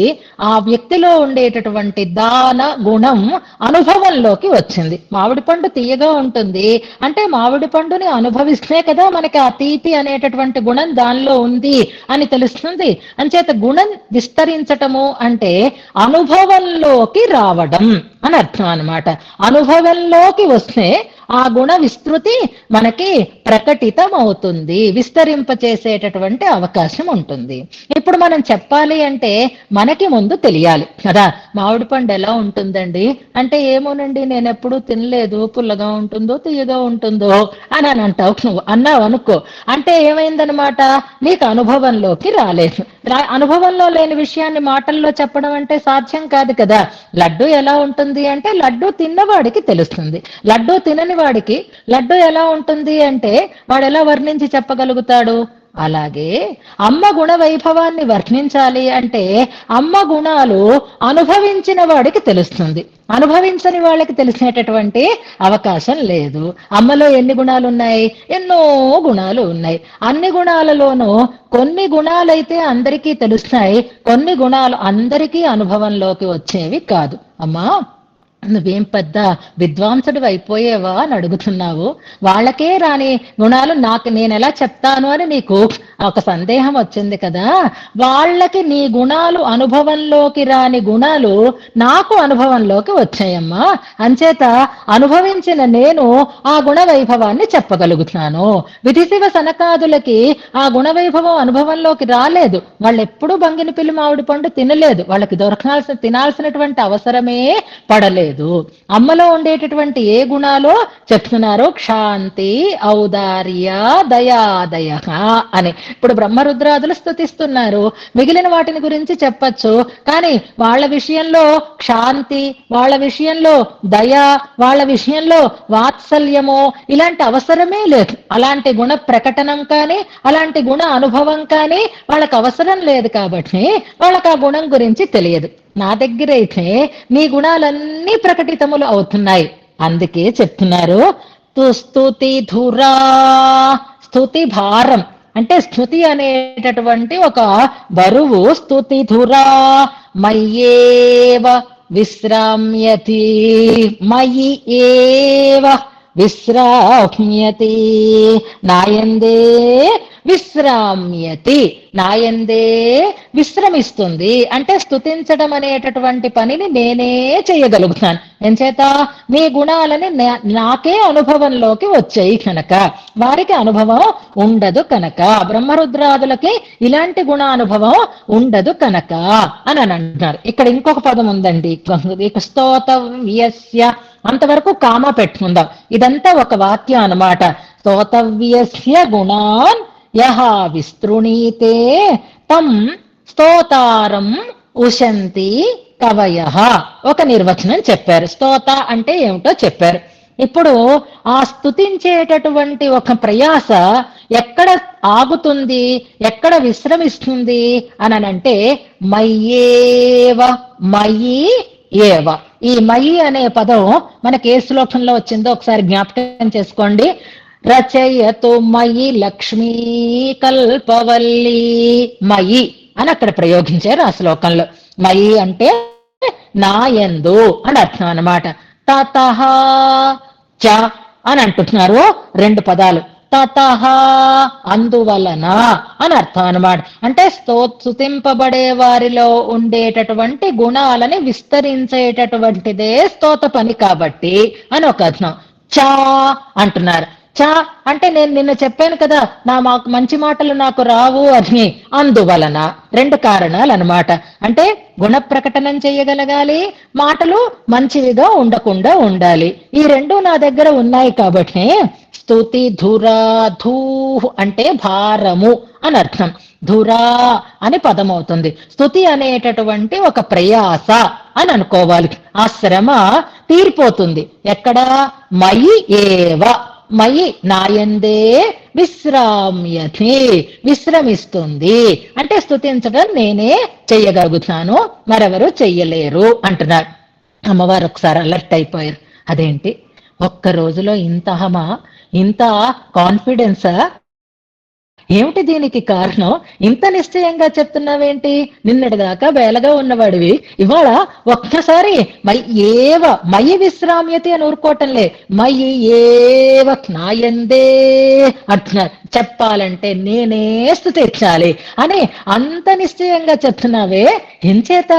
ఆ వ్యక్తిలో ఉండేటటువంటి దాన గుణం అనుభవంలోకి వచ్చింది. మామిడి పండు తీయగా ఉంటుంది అంటే మామిడి పండుని అనుభవిస్తే కదా మనకి ఆ తీపి అనేటటువంటి గుణం దానిలో ఉంది అని తెలుస్తుంది. అంచేత గుణం విస్తరించటము అంటే అనుభవంలోకి రావడం అని అర్థం అన్నమాట. అనుభవంలోకి వస్తే ఆ గుణ విస్తృతి మనకి ప్రకటితం అవుతుంది, విస్తరింపచేసేటటువంటి అవకాశం ఉంటుంది. ఇప్పుడు మనం చెప్పాలి అంటే మనకి ముందు తెలియాలి కదా, మామిడి పండు ఎలా ఉంటుందండి అంటే ఏమోనండి నేను ఎప్పుడూ తినలేదు, పుల్లగా ఉంటుందో తీయగా ఉంటుందో అని అంటావు. నువ్వు అన్నావు అనుకో, అంటే ఏమైందనమాట, నీకు అనుభవంలోకి రాలేదు. అనుభవంలో లేని విషయాన్ని మాటల్లో చెప్పడం అంటే సాధ్యం కాదు కదా. లడ్డు ఎలా ఉంటుంది అంటే లడ్డు తిన్నవాడికి తెలుస్తుంది, లడ్డు తినని వాడికి లడ్డు ఎలా ఉంటుంది అంటే వాడు ఎలా వర్ణించి చెప్పగలుగుతాడు. అలాగే అమ్మ గుణ వైభవాన్ని వర్ణించాలి అంటే అమ్మ గుణాలు అనుభవించిన వాడికి తెలుస్తుంది, అనుభవించని వాళ్ళకి తెలిసేటటువంటి అవకాశం లేదు. అమ్మలో ఎన్ని గుణాలు ఉన్నాయి, ఎన్నో గుణాలు ఉన్నాయి. అన్ని గుణాలలోనూ కొన్ని గుణాలైతే అందరికీ తెలుస్తాయి, కొన్ని గుణాలు అందరికీ అనుభవంలోకి వచ్చేవి కాదు. అమ్మా నువ్వేం పెద్ద విద్వాంసుడు అయిపోయేవా అని అడుగుతున్నావు, వాళ్ళకే రాని గుణాలు నాకు నేను ఎలా చెప్తాను అని నీకు ఒక సందేహం వచ్చింది కదా. వాళ్ళకి నీ గుణాలు అనుభవంలోకి రాని గుణాలు నాకు అనుభవంలోకి వచ్చాయమ్మా. అంచేత అనుభవించిన నేను ఆ గుణ వైభవాన్ని చెప్పగలుగుతున్నాను. విధిశివ సనకాదులకి ఆ గుణ వైభవం అనుభవంలోకి రాలేదు, వాళ్ళు ఎప్పుడూ బంగిని పిల్లి మామిడి పండు తినలేదు, వాళ్ళకి తినాల్సినటువంటి అవసరమే పడలేదు. అమ్మలో ఉండేటటువంటి ఏ గుణాలో చెప్తున్నారు, క్షాంతి ఔదార్య దయాదయ అని. ఇప్పుడు బ్రహ్మరుద్రాదులు స్తుతిస్తున్నారు, మిగిలిన వాటిని గురించి చెప్పచ్చు, కానీ వాళ్ళ విషయంలో క్షాంతి, వాళ్ళ విషయంలో దయ, వాళ్ళ విషయంలో వాత్సల్యము ఇలాంటి అవసరమే లేదు. అలాంటి గుణ ప్రకటనం కానీ అలాంటి గుణ అనుభవం కానీ వాళ్ళకి అవసరం లేదు, కాబట్టి వాళ్ళకి ఆ గుణం గురించి తెలియదు. నా దగ్గర అయితే నీ గుణాలన్నీ ప్రకటితములు అవుతున్నాయి. అందుకే చెప్తున్నారు స్తుతి ధురా, స్తుతి భారం అంటే స్తుతి అనేటటువంటి ఒక బరువు. స్తుతి ధురా మయ్యేవ విశ్రామ్యతి, మయి ఏవ విశ్రామ్యతి, నాయందే విశ్రామ్యతి, నాయందే విశ్రమిస్తుంది. అంటే స్తుతించడం అనేటటువంటి పనిని నేనే చేయగలుగుతాను. ఎంచేత నీ గుణాలని నాకే అనుభవంలోకి వచ్చాయి కనుక, వారికి అనుభవం ఉండదు కనుక, బ్రహ్మరుద్రాదులకి ఇలాంటి గుణానుభవం ఉండదు కనుక అని అంటున్నారు. ఇక్కడ ఇంకొక పదం ఉందండి, స్తోతవ్యస్య, అంతవరకు కామా పెట్టుకుందాం. ఇదంతా ఒక వాక్యం అన్నమాట. స్తోతవ్యస్య గుణాన్ యహ విస్తృణీతే తం స్తోతారం ఉశంతి కవయః. ఒక నిర్వచనం చెప్పారు. స్తోత అంటే ఏమిటో చెప్పారు. ఇప్పుడు ఆ స్తుతించేటటువంటి ఒక ప్రయాస ఎక్కడ ఆగుతుంది, ఎక్కడ విశ్రమిస్తుంది అనంటే మయ్యేవ, మయి ఏవ. ఈ మయి అనే పదం మనకి ఏ శ్లోకంలో వచ్చిందో ఒకసారి జ్ఞాపకం చేసుకోండి. రచయతు మయి లక్ష్మీ కల్పవల్లి, మయి అని అక్కడ ప్రయోగించారు ఆ శ్లోకంలో. మయి అంటే నాయందు అని అర్థం అన్నమాట. తతః చ అని అంటున్నారు, రెండు పదాలు. తతః అందువలన అని అర్థం అన్నమాట. అంటే స్తుతింపబడే వారిలో ఉండేటటువంటి గుణాలని విస్తరించేటటువంటిదే స్తోత పని కాబట్టి అని ఒక అర్థం. చ అంటున్నారు. చ అంటే నేను నిన్న చెప్పాను కదా, మంచి మాటలు నాకు రావు అని, అందువలన రెండు కారణాలు అన్నమాట. అంటే గుణ ప్రకటనం చేయగలగాలి, మాటలు మంచివిగా ఉండకుండా ఉండాలి. ఈ రెండు నా దగ్గర ఉన్నాయి కాబట్టి స్తుతి ధురా, ధూ అంటే భారము అని అర్థం, ధురా అని పదం అవుతుంది. స్తుతి అనేటటువంటి ఒక ప్రయాస అని అనుకోవాలి. ఆ శ్రమ తీరిపోతుంది ఎక్కడ, మయి ఏవ, మయి నాయందే విశ్రామ్యతి, విశ్రమిస్తుంది. అంటే స్తుతించడం నేనే చెయ్యగలుగుతాను, మరెవరు చెయ్యలేరు అంటున్నారు. అమ్మవారు ఒకసారి అలర్ట్ అయిపోయారు. అదేంటి ఒక్క రోజులో ఇంత కాన్ఫిడెన్స్ ఏమిటి దీనికి కారణం? ఇంత నిశ్చయంగా చెప్తున్నావేంటి? నిన్నటిదాకా బేలగా ఉన్నవాడివి ఇవాళ ఒక్కసారి మయి విశ్రామ్యతి అని ఊరుకోవటంలే, మయి ఏవ జ్ఞాయందే అంటున్నారు. చెప్పాలంటే నేనే స్తుతించాలి అని అంత నిశ్చయంగా చెప్తున్నావే, ఎంచేత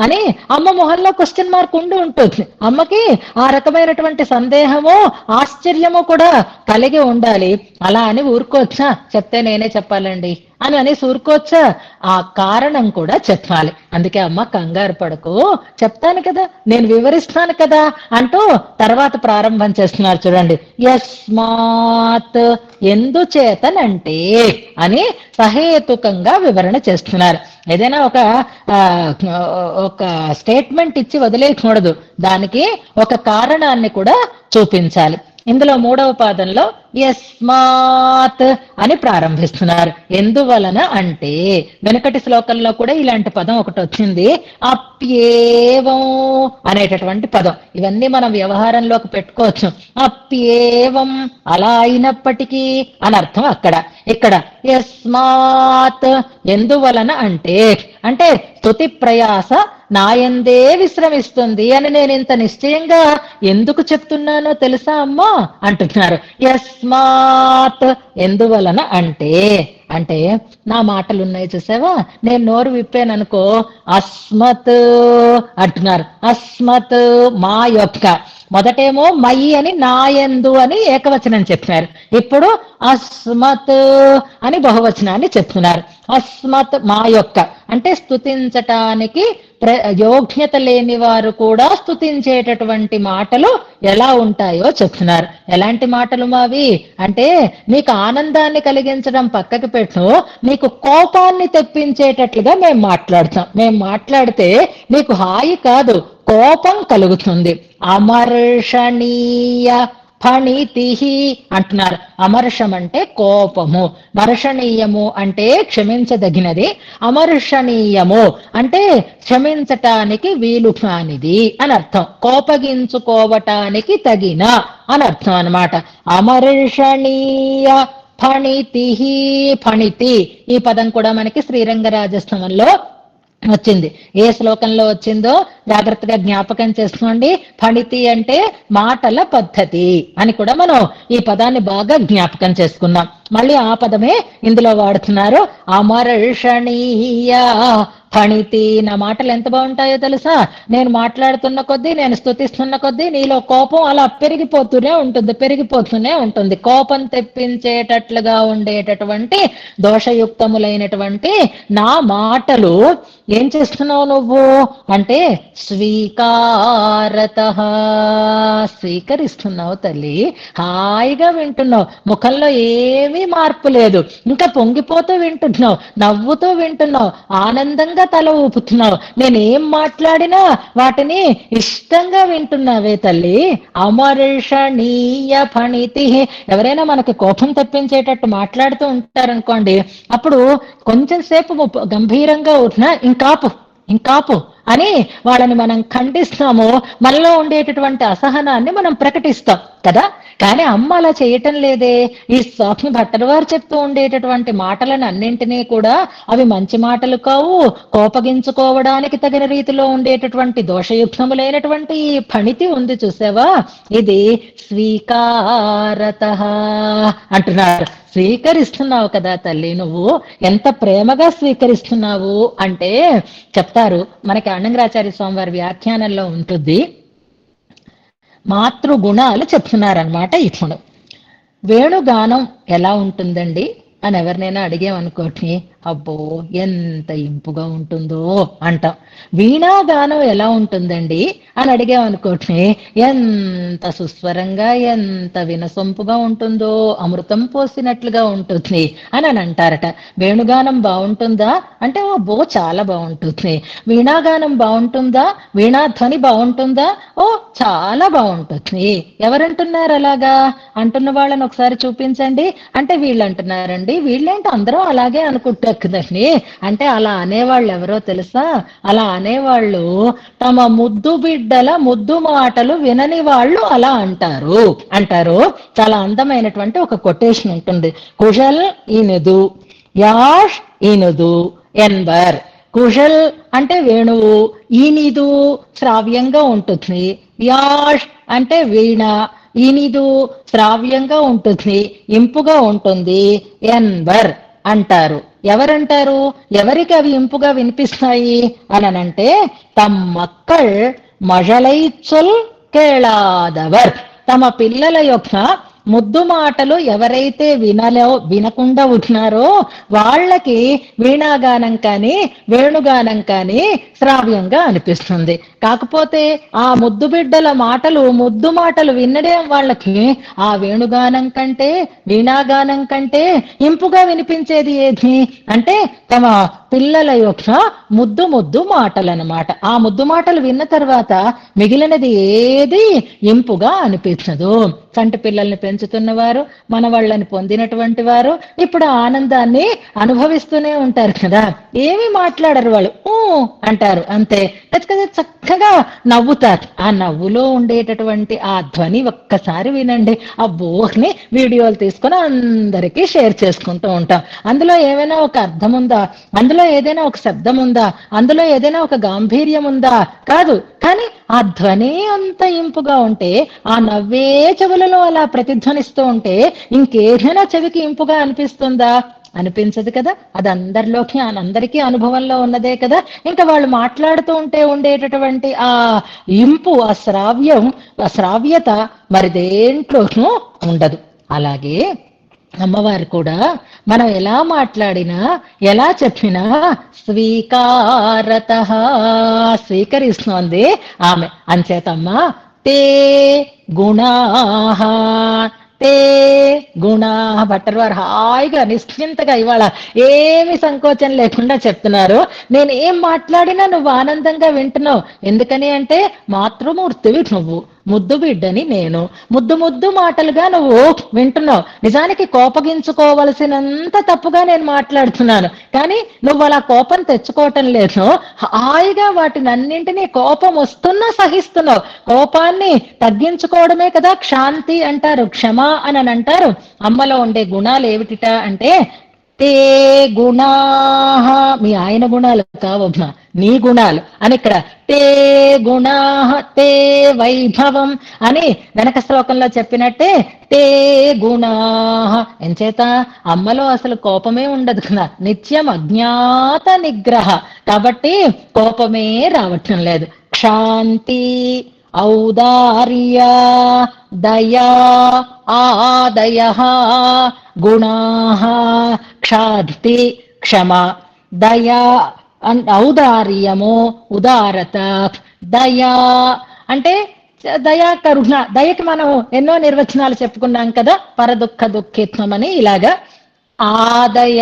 అని అమ్మ మొహంలో క్వశ్చన్ మార్క్ ఉంటుంది. అమ్మకి ఆ రకమైనటువంటి సందేహము ఆశ్చర్యము కూడా కలిగి ఉండాలి. అలా అని ఊరుకోవచ్చా? చెప్తే నేనే చెప్పాలండి అని ఊరుకోవచ్చా? ఆ కారణం కూడా చెప్పాలి. అందుకే అమ్మ కంగారు పడకు, చెప్తాను కదా, నేను వివరిస్తాను కదా అంటూ తర్వాత ప్రారంభం చేస్తున్నారు చూడండి. యస్మాత్ ఎందుచేతనంటే అని సహేతుకంగా వివరణ చేస్తున్నారు. ఏదైనా ఒక స్టేట్మెంట్ ఇచ్చి వదిలేయకూడదు, దానికి ఒక కారణాన్ని కూడా చూపించాలి. ఇందులో 3వ పాదంలో యస్మాత్ అని ప్రారంభిస్తున్నారు. ఎందువలన అంటే, వెనుకటి శ్లోకంలో కూడా ఇలాంటి పదం ఒకటి వచ్చింది, అప్యేవం అనేటటువంటి పదం. ఇవన్నీ మనం వ్యవహారంలోకి పెట్టుకోవచ్చు. అప్యేవం అలా అయినప్పటికీ అని అర్థం అక్కడ. ఇక్కడ యస్మాత్ ఎందువలన అంటే, అంటే స్తుతి ప్రయాస నాయందే విశ్రమిస్తుంది అని నేను ఇంత నిశ్చయంగా ఎందుకు చెప్తున్నానో తెలుసా అమ్మా అంటున్నారు. యస్మాత్ ఎందువలన అంటే, అంటే నా మాటలు ఉన్నాయి చూసావా, నేను నోరు విప్పాననుకో అస్మత్ అంటున్నారు. అస్మత్ మా యొక్క, మొదటేమో మయి అని నాయందు అని ఏకవచనం చెప్పినారు, ఇప్పుడు అస్మత్ అని బహువచనాన్ని చెప్తున్నారు. అస్మత్ మా యొక్క అంటే స్తుతించటానికి యోగ్యత లేని వారు కూడా స్తుతించేటటువంటి మాటలు ఎలా ఉంటాయో చెప్తున్నారు. ఎలాంటి మాటలు మావి అంటే, నీకు ఆనందాన్ని కలిగించడం పక్కకి పెట్టు, నీకు కోపాన్ని తెప్పించేటట్లుగా మేము మాట్లాడతాం. మేము మాట్లాడితే నీకు హాయి కాదు, కోపం కలుగుతుంది. అమర్షణీయ ఫణితి అంటున్నారు. అమర్షం అంటే కోపము, మర్షణీయము అంటే క్షమించదగినది, అమర్షణీయము అంటే క్షమించటానికి వీలు కానిది అని అర్థం, కోపగించుకోవటానికి తగిన అని అర్థం అన్నమాట. అమర్షణీయ ఫణితి, ఫణితి ఈ పదం కూడా మనకి శ్రీరంగరాజస్తవంలో వచ్చింది. ఏ శ్లోకంలో వచ్చిందో జాగ్రత్తగా జ్ఞాపకం చేసుకోండి. ఫణితి అంటే మాటల పద్ధతి అని కూడా మనం ఈ పదాన్ని బాగా జ్ఞాపకం చేసుకున్నాం. మళ్ళీ ఆ పదమే ఇందులో వాడుతున్నారు. అమర్షణీయ ఫణితి. నా మాటలు ఎంత బాగుంటాయో తెలుసా, నేను మాట్లాడుతున్న కొద్దీ, నేను స్తుతిస్తున్న కొద్దీ నీలో కోపం అలా పెరిగిపోతూనే ఉంటుంది. కోపం తెప్పించేటట్లుగా ఉండేటటువంటి దోషయుక్తములైనటువంటి నా మాటలు ఏం చేస్తున్నావు నువ్వు అంటే, స్వీకరిస్తున్నావు తల్లి, హాయిగా వింటున్నావు, ముఖంలో ఏమీ మార్పు లేదు, ఇంకా పొంగిపోతూ వింటున్నావు, నవ్వుతూ వింటున్నావు, ఆనందంగా తల ఊపుతున్నావు, నేనేం మాట్లాడినా వాటిని ఇష్టంగా వింటున్నావే తల్లి. అమర్షణీయ ఫణితి. ఎవరైనా మనకి కోపం తెప్పించేటట్టు మాట్లాడుతూ ఉంటారనుకోండి, అప్పుడు కొంచెం సేపు గంభీరంగా ఉంటున్నా ఇంకాపు అని వాళ్ళని మనం ఖండిస్తాము, మనలో ఉండేటటువంటి అసహనాన్ని మనం ప్రకటిస్తాం కదా. కానీ అమ్మ అలా చేయటం లేదే. ఈ స్వామి భట్టర్ వారు చెప్తూ ఉండేటటువంటి మాటలను అన్నింటినీ కూడా అవి మంచి మాటలు కావు, కోపగించుకోవడానికి తగిన రీతిలో ఉండేటటువంటి దోషయుక్తములైనటువంటి ఈ ఫణితి ఉంది చూసావా, ఇది స్వీకారత అంటున్నారు. స్వీకరిస్తున్నావు కదా తల్లి, నువ్వు ఎంత ప్రేమగా స్వీకరిస్తున్నావు అంటే చెప్తారు. మనకి అన్నంగరాచార్య స్వామి వారి వ్యాఖ్యానంలో ఉంటుంది, మాతృగుణాలు చెప్తున్నారనమాట. ఇప్పుడు వేణుగానం ఎలా ఉంటుందండి అని ఎవరినైనా అడిగామనుకోండి, అబ్బో ఎంత ఇంపుగా ఉంటుందో అంటాం. వీణాగానం ఎలా ఉంటుందండి అని అడిగామనుకోండి, ఎంత సుస్వరంగా ఎంత వినసొంపుగా ఉంటుందో, అమృతం పోసినట్లుగా ఉంటుంది అని అంటారట. వేణుగానం బాగుంటుందా అంటే, అబ్బో చాలా బాగుంటుంది. వీణాగానం బాగుంటుందా, వీణాధ్వని బాగుంటుందా, ఓ చాలా బాగుంటుంది. ఎవరంటున్నారు అలాగా? అంటున్న వాళ్ళని ఒకసారి చూపించండి అంటే వీళ్ళు అంటున్నారండి. వీళ్ళేంటి అందరూ అలాగే అనుకుంటారు. లక్ష్మి అంటే అలా అనేవాళ్ళు ఎవరో తెలుసా? అలా అనేవాళ్ళు తమ ముద్దు బిడ్డల ముద్దు మాటలు వినని వాళ్ళు అలా అంటారు. చాలా అందమైనటువంటి ఒక కొటేషన్ ఉంటుంది. కుశల్ ఇనుదు, యాష్ ఇనుదు ఎన్బర్. కుశల్ అంటే వేణువు, ఈనిదు శ్రావ్యంగా ఉంటుంది, యాష్ అంటే వీణ, ఈనిదు శ్రావ్యంగా ఉంటుంది, ఇంపుగా ఉంటుంది, ఎన్బర్ అంటారు. ఎవరంటారు? ఎవరికి అవి ఇంపుగా వినిపిస్తాయి అనంటే తమ్ మక్కళ్ మழலைச்சொல் కేళాదవర్. తమ పిల్లల యొక్క ముద్దు మాటలు ఎవరైతే వినకుండా ఉంటున్నారో వాళ్ళకి వీణాగానం కానీ వేణుగానం కానీ శ్రావ్యంగా అనిపిస్తుంది. కాకపోతే ఆ ముద్దు బిడ్డల ముద్దు మాటలు వినడం వాళ్ళకి ఆ వేణుగానం కంటే వీణాగానం కంటే ఇంపుగా వినిపించేది ఏది అంటే తమ పిల్లల యొక్క ముద్దు మాటలన్నమాట. ఆ ముద్దు మాటలు విన్న తర్వాత మిగిలినది ఏది ఇంపుగా అనిపించదు. చంటి పిల్లల్ని పెంచుతున్నవారు, మనవాళ్ళని పొందినటువంటి వారు ఇప్పుడు ఆనందాన్ని అనుభవిస్తూనే ఉంటారు కదా. ఏమీ మాట్లాడరు, వాళ్ళు అంటారు అంతే. చక్కగా నవ్వుతారు. ఆ నవ్వులో ఉండేటటువంటి ఆ ధ్వని ఒక్కసారి వినండి. ఆ బోర్ని వీడియోలు తీసుకొని అందరికీ షేర్ చేసుకుంటూ ఉంటాం. అందులో ఏమైనా ఒక అర్థం ఉందా? అందులో ఏదైనా ఒక శబ్దం ఉందా? అందులో ఏదైనా ఒక గాంభీర్యం ఉందా? కాదు. కానీ ఆ ధ్వని అంత ఇంపుగా ఉంటే, ఆ నవ్వే చెవులలో అలా ప్రతిధ్వనిస్తూ ఉంటే ఇంకేదైనా చెవికి ఇంపుగా అనిపిస్తుందా? అనిపించదు కదా. అది అందరికీ అనుభవంలో ఉన్నదే కదా. ఇంకా వాళ్ళు మాట్లాడుతూ ఉంటే ఉండేటటువంటి ఆ ఇంపు, ఆ శ్రావ్యత మరి దేంట్లోనూ ఉండదు. అలాగే అమ్మవారు కూడా మనం ఎలా మాట్లాడినా ఎలా చెప్పినా స్వీకరిస్తోంది ఆమె. అంచేతమ్మా తే గుణాః తే గుణాః భట్టర్ వారు హాయిగా నిశ్చింతగా ఇవాళ ఏమి సంకోచం లేకుండా చెప్తున్నారు. నేను ఏం మాట్లాడినా నువ్వు ఆనందంగా వింటున్నావు. ఎందుకని అంటే మాతృమూర్తివి నువ్వు, ముద్దు బిడ్డని నేను, ముద్దు మాటలుగా నువ్వు వింటున్నావు. నిజానికి కోపగించుకోవలసినంత తప్పుగా నేను మాట్లాడుతున్నాను, కానీ నువ్వు అలా కోపం తెచ్చుకోవటం లేదు. హాయిగా వాటినన్నింటినీ కోపం వస్తున్నా సహిస్తున్నావు. కోపాన్ని తగ్గించుకోవడమే కదా క్షాంతి అంటారు, క్షమ అని అంటారు. అమ్మలో ఉండే గుణాలు ఏమిటిట అంటే తే గుణాః, మీ ఆయన గుణాలు కావమ్మా, నీ గుణాలు అని ఇక్కడ తే గుణాః తే వైభవం అని వెనక శ్లోకంలో చెప్పినట్టే తే గుణాః. ఎంచేత అమ్మలో అసలు కోపమే ఉండదు కదా, నిత్యం అజ్ఞాత నిగ్రహ, కాబట్టి కోపమే రావటం లేదు. శాంతి, ఔదార్య, దయా, ఆదయః గుణాః, క్షాంతి క్షమ, దయా ఔదార్యము ఉదారత, దయా అంటే దయా కరుణ. దయకి మనం ఎన్నో నిర్వచనాలు చెప్పుకున్నాం కదా, పరదుఃఖ దుఃఖిత్వం అని. ఇలాగా ఆదయ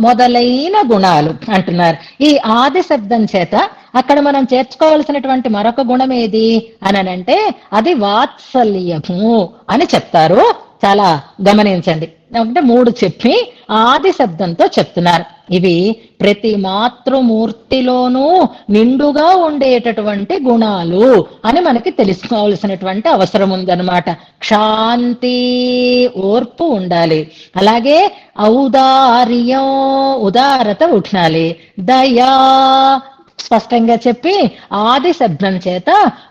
మొదలైన గుణాలు అంటున్నారు. ఈ ఆది శబ్దం చేత అక్కడ మనం చేర్చుకోవాల్సినటువంటి మరొక గుణం ఏది అనంటే అది వాత్సల్యము అని చెప్తారు. చాలా గమనించండి. అంటే 3 చెప్పి ఆది శబ్దంతో చెప్తున్నారు. ఇవి ప్రతి మాతృమూర్తిలోనూ నిండుగా ఉండేటటువంటి గుణాలు అని మనకి తెలుసుకోవాల్సినటువంటి అవసరం ఉందన్నమాట. శాంతి, ఓర్పు ఉండాలి. అలాగే ఔదార్యం, ఉదారత ఉండాలి. దయా స్పష్టంగా చెప్పి ఆది శబ్దం చేత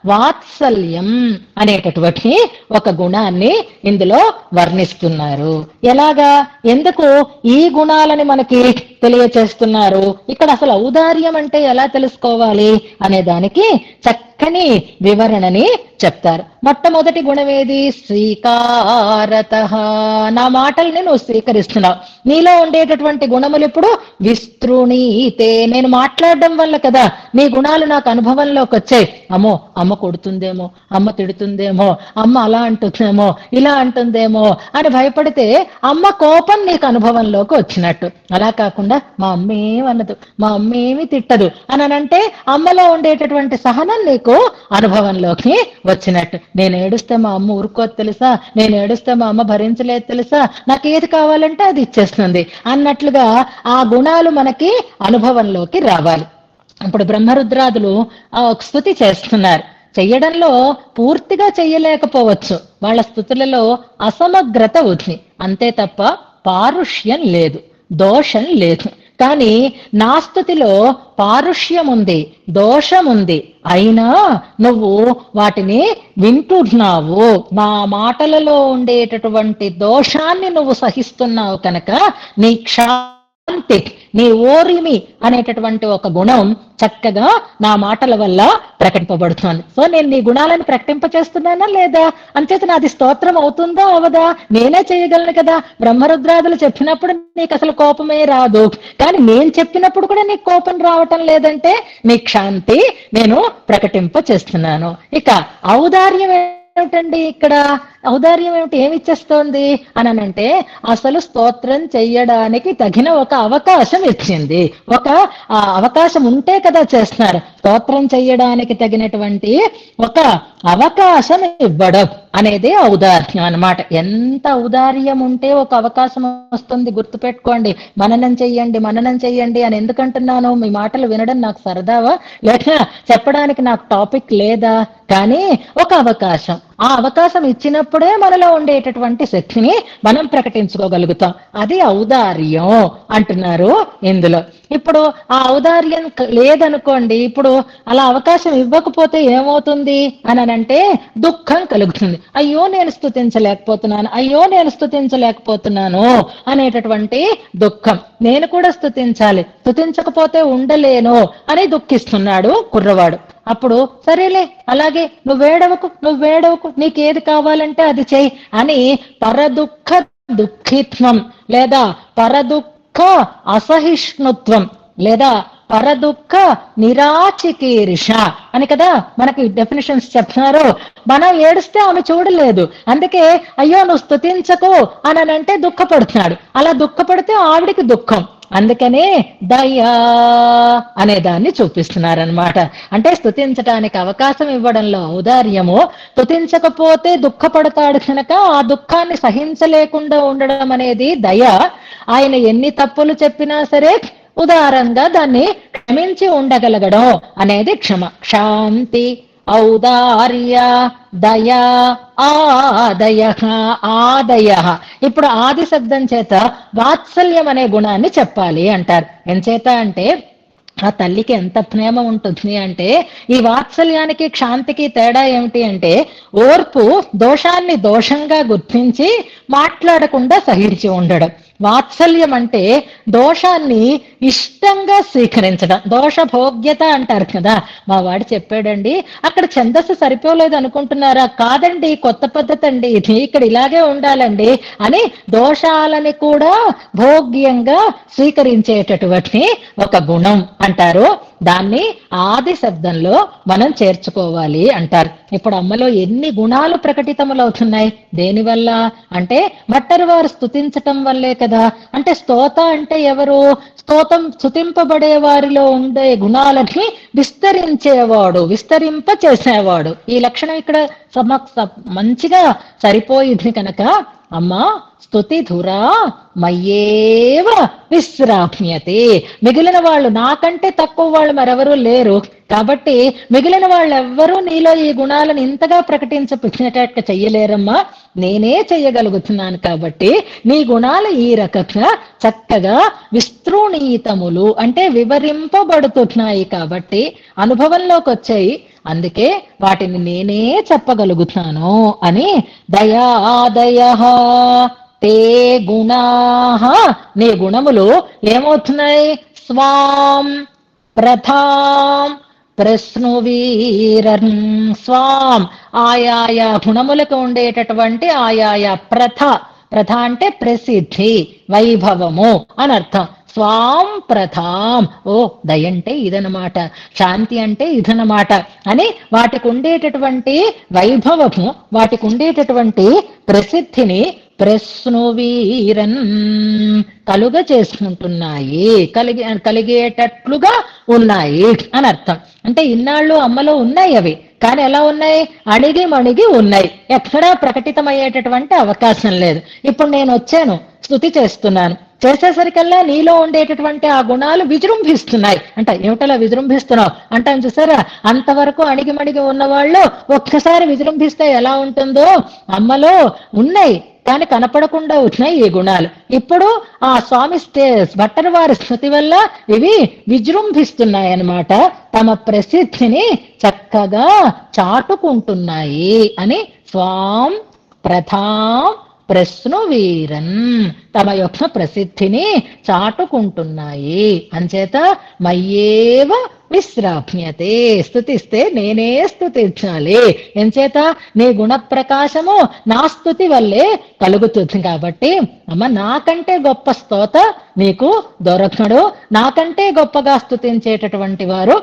వాత్సల్యం అనేటటువంటి ఒక గుణాన్ని ఇందులో వర్ణిస్తున్నారు. ఎలాగా, ఎందుకు ఈ గుణాలని మనకి తెలియచేస్తున్నారు? ఇక్కడ అసలు ఔదార్యం అంటే ఎలా తెలుసుకోవాలి అనే దానికి చక్కని వివరణని చెప్తారు. మొట్టమొదటి గుణం ఏది? స్వీకారతః. నా మాటల్ని నువ్వు స్వీకరిస్తున్నావు. నీలో ఉండేటటువంటి గుణములు ఇప్పుడు విస్తృణీతే. నేను మాట్లాడడం వల్ల కదా నీ గుణాలు నాకు అనుభవంలోకి వచ్చాయి. అమ్మో, అమ్మ కొడుతుందేమో, అమ్మ తిడుతుందేమో, అమ్మ అలా అంటుందేమో, ఇలా అంటుందేమో అని భయపడితే అమ్మ కోపం నీకు అనుభవంలోకి వచ్చినట్టు. అలా కాకుండా కదా, మా అమ్మ ఏమనదు, మా అమ్మ ఏమి తిట్టదు అని అంటే అమ్మలో ఉండేటటువంటి సహనం నీకు అనుభవంలోకి వచ్చినట్టు. నేను ఏడుస్తే మా అమ్మ ఊరుకోదు తెలుసా, నేను ఏడుస్తే మా అమ్మ భరించలేదు తెలుసా, నాకు ఏది కావాలంటే అది ఇచ్చేస్తుంది అన్నట్లుగా ఆ గుణాలు మనకి అనుభవంలోకి రావాలి. ఇప్పుడు బ్రహ్మరుద్రాదులు స్తుతి చేస్తున్నారు. చెయ్యడంలో పూర్తిగా చెయ్యలేకపోవచ్చు, వాళ్ళ స్థుతులలో అసమగ్రత ఉంది, అంతే తప్ప పారుష్యం లేదు, దోషం లేదు. కానీ నా స్థుతిలో పారుష్యం ఉంది, దోషం ఉంది, అయినా నువ్వు వాటిని వింటున్నావు, నా మాటలలో ఉండేటటువంటి దోషాన్ని నువ్వు సహిస్తున్నావు కనుక నీ శాంతి, నీ ఓరిమి అనేటటువంటి ఒక గుణం చక్కగా నా మాటల వల్ల ప్రకటింపబడుతోంది. సో నేను నీ గుణాలను ప్రకటింపచేస్తున్నానా లేదా, అంచేత నాది స్తోత్రం అవుతుందా అవదా, నేనే చేయగలను కదా. బ్రహ్మరుద్రాదులు చెప్పినప్పుడు నీకు అసలు కోపమే రాదు, కానీ నేను చెప్పినప్పుడు కూడా నీకు కోపం రావటం లేదంటే నీకు శాంతి నేను ప్రకటింప చేస్తున్నాను. ఇక ఔదార్యం ఏమిటండి, ఇక్కడ ఔదార్యం ఏమిటి, ఏమిచ్చేస్తోంది అని అంటే అసలు స్తోత్రం చెయ్యడానికి తగిన ఒక అవకాశం ఇచ్చింది. ఒక అవకాశం ఉంటే కదా చేస్తున్నారు, స్తోత్రం చెయ్యడానికి తగినటువంటి ఒక అవకాశం ఇవ్వడం అనేది ఔదార్యం అన్నమాట. ఎంత ఔదార్యం ఉంటే ఒక అవకాశం వస్తుంది, గుర్తుపెట్టుకోండి. మననం చెయ్యండి అని ఎందుకంటున్నాను, మీ మాటలు వినడం నాకు సరదావా, లేక చెప్పడానికి నాకు టాపిక్ లేదా, కానీ ఒక అవకాశం, ఆ అవకాశం ఇచ్చినప్పుడే మనలో ఉండేటటువంటి శక్తిని మనం ప్రకటించుకోగలుగుతాం. అది ఔదార్యం అంటున్నారు ఇందులో. ఇప్పుడు ఆ ఔదార్యం లేదనుకోండి, ఇప్పుడు అలా అవకాశం ఇవ్వకపోతే ఏమవుతుంది అని అంటే దుఃఖం కలుగుతుంది. అయ్యో నేను స్తుతించలేకపోతున్నాను అనేటటువంటి దుఃఖం. నేను కూడా స్తుతించకపోతే ఉండలేను అని దుఃఖిస్తున్నాడు కుర్రవాడు. అప్పుడు సరేలే అలాగే నువ్వేడవకు నీకేది కావాలంటే అది చెయ్యి అని పరదుఃఖ దుఃఖిత్వం లేదా పరదుఃఖ అసహిష్ణుత్వం లేదా పరదుఃఖ నిరాచికీర్ష అని కదా మనకి డెఫినేషన్స్ చెప్తున్నారు. మనం ఏడుస్తే ఆమె చూడలేదు, అందుకే అయ్యో నువ్వు స్తుతించకు అని అంటే దుఃఖపడుతున్నాడు. అలా దుఃఖపడితే ఆవిడికి దుఃఖం, అందుకనే దయా అనే దాన్ని చూపిస్తున్నారనమాట. అంటే స్తుతించటానికి అవకాశం ఇవ్వడంలో ఔదార్యము, స్తుతించకపోతే దుఃఖపడతాడు కనుక ఆ దుఃఖాన్ని సహించలేకుండా ఉండడం అనేది దయ. ఆయన ఎన్ని తప్పులు చెప్పినా సరే ఉదారంగా దాన్ని క్షమించి ఉండగలగడం అనేది క్షమ. శాంతి, ఔదార్య, దయ, ఆదయ. ఇప్పుడు ఆది శబ్దం చేత వాత్సల్యం అనే గుణాన్ని చెప్పాలి అంటారు. ఎంచేత అంటే ఆ తల్లికి ఎంత ప్రేమ ఉంటుంది అంటే, ఈ వాత్సల్యానికి క్షాంతికి తేడా ఏమిటి అంటే ఓర్పు దోషాన్ని దోషంగా గుర్తించి మాట్లాడకుండా సహించి ఉండడం. వాత్సల్యం అంటే దోషాన్ని ఇష్టంగా స్వీకరించడం, దోష భోగ్యత అంటారు కదా. మా వాడు చెప్పాడండి, అక్కడ ఛందస్సు సరిపోలేదు అనుకుంటున్నారా, కాదండి కొత్త పద్ధతి అండి ఇది, ఇక్కడ ఇలాగే ఉండాలండి అని దోషాలని కూడా భోగ్యంగా స్వీకరించేటటువంటి ఒక గుణం అంటారు. దాన్ని ఆది శబ్దంలో మనం చేర్చుకోవాలి అంటారు. ఇప్పుడు అమ్మలో ఎన్ని గుణాలు ప్రకటితములవుతున్నాయి, దేనివల్ల అంటే భట్టరు వారు స్తుతించటం వల్లే కదా. అంటే స్తోత అంటే ఎవరు, స్తుతింపబడే వారిలో ఉండే గుణాలని విస్తరింప చేసేవాడు. ఈ లక్షణం ఇక్కడ మంచిగా సరిపోయింది కనుక అమ్మా స్తుతి ధురా మయ్యేవ విశ్రామ్యతే. మిగిలిన వాళ్ళు నాకంటే తక్కువ వాళ్ళు మరెవరూ లేరు కాబట్టి మిగిలిన వాళ్ళెవ్వరూ నీలో ఈ గుణాలను ఇంతగా ప్రకటించటట్టు చెయ్యలేరమ్మా, నేనే చెయ్యగలుగుతున్నాను కాబట్టి నీ గుణాలు ఈ రకంగా చక్కగా విస్తృణీతములు అంటే వివరింపబడుతున్నాయి కాబట్టి అనుభవంలోకి వచ్చాయి, అందుకే వాటిని నేనే చెప్పగలుగుతాను అని. దయాదయ తే గుణాః, నీ గుణములు ఏమవుతున్నాయి, స్వాం ప్రథాం ప్రశ్నువీరన్. స్వాం ఆయాయా గుణములకు ఉండేటటువంటి ఆయాయా ప్రథ అంటే ప్రసిద్ధి, వైభవము అని అర్థం. స్వాం ప్రథాం, ఓ దయంటే ఇదనమాట, శాంతి అంటే ఇదనమాట అని వాటికి ఉండేటటువంటి వైభవము, వాటికి ఉండేటటువంటి ప్రసిద్ధిని ప్రశ్నువీరన్ కలుగ చేసుకుంటున్నాయి, కలిగేటట్లుగా ఉన్నాయి అని అర్థం. అంటే ఇన్నాళ్ళు అమ్మలో ఉన్నాయి అవి, కానీ ఎలా ఉన్నాయి? అణిగి మణిగి ఉన్నాయి, ఎక్కడా ప్రకటితమయ్యేటటువంటి అవకాశం లేదు. ఇప్పుడు నేను వచ్చాను, స్తుతి చేస్తున్నాను, చేసేసరికల్లా నీలో ఉండేటటువంటి ఆ గుణాలు విజృంభిస్తున్నాయి. అంట ఏమిటలా విజృంభిస్తున్నావు అంటాం చూసారా? అంతవరకు అణిగిమణిగి ఉన్నవాళ్ళు ఒక్కసారి విజృంభిస్తే ఎలా ఉంటుందో అమ్మలో ఉన్నాయి, కానీ కనపడకుండా ఉన్నాయి ఈ గుణాలు. ఇప్పుడు ఆ స్వామి భట్టర్ వారి స్మృతి వల్ల ఇవి విజృంభిస్తున్నాయన్నమాట, తమ ప్రసిద్ధిని చక్కగా చాటుకుంటున్నాయి అని స్వాం ప్రథాం ప్రశ్నువీరన్ తమ యొక్క ప్రసిద్ధిని చాటుకుంటున్నాయి. అంచేత మయ్యేవ విశ్రాప్యతే, స్తుతిస్తే నేనే స్తుతించాలి. ఎంచేత నీ గుణ ప్రకాశము నా స్తుతి వల్లే కలుగుతుంది. కాబట్టి అమ్మ నాకంటే గొప్ప స్తోత నీకు దొరకడు, నాకంటే గొప్పగా స్తుతించేటటువంటి వారు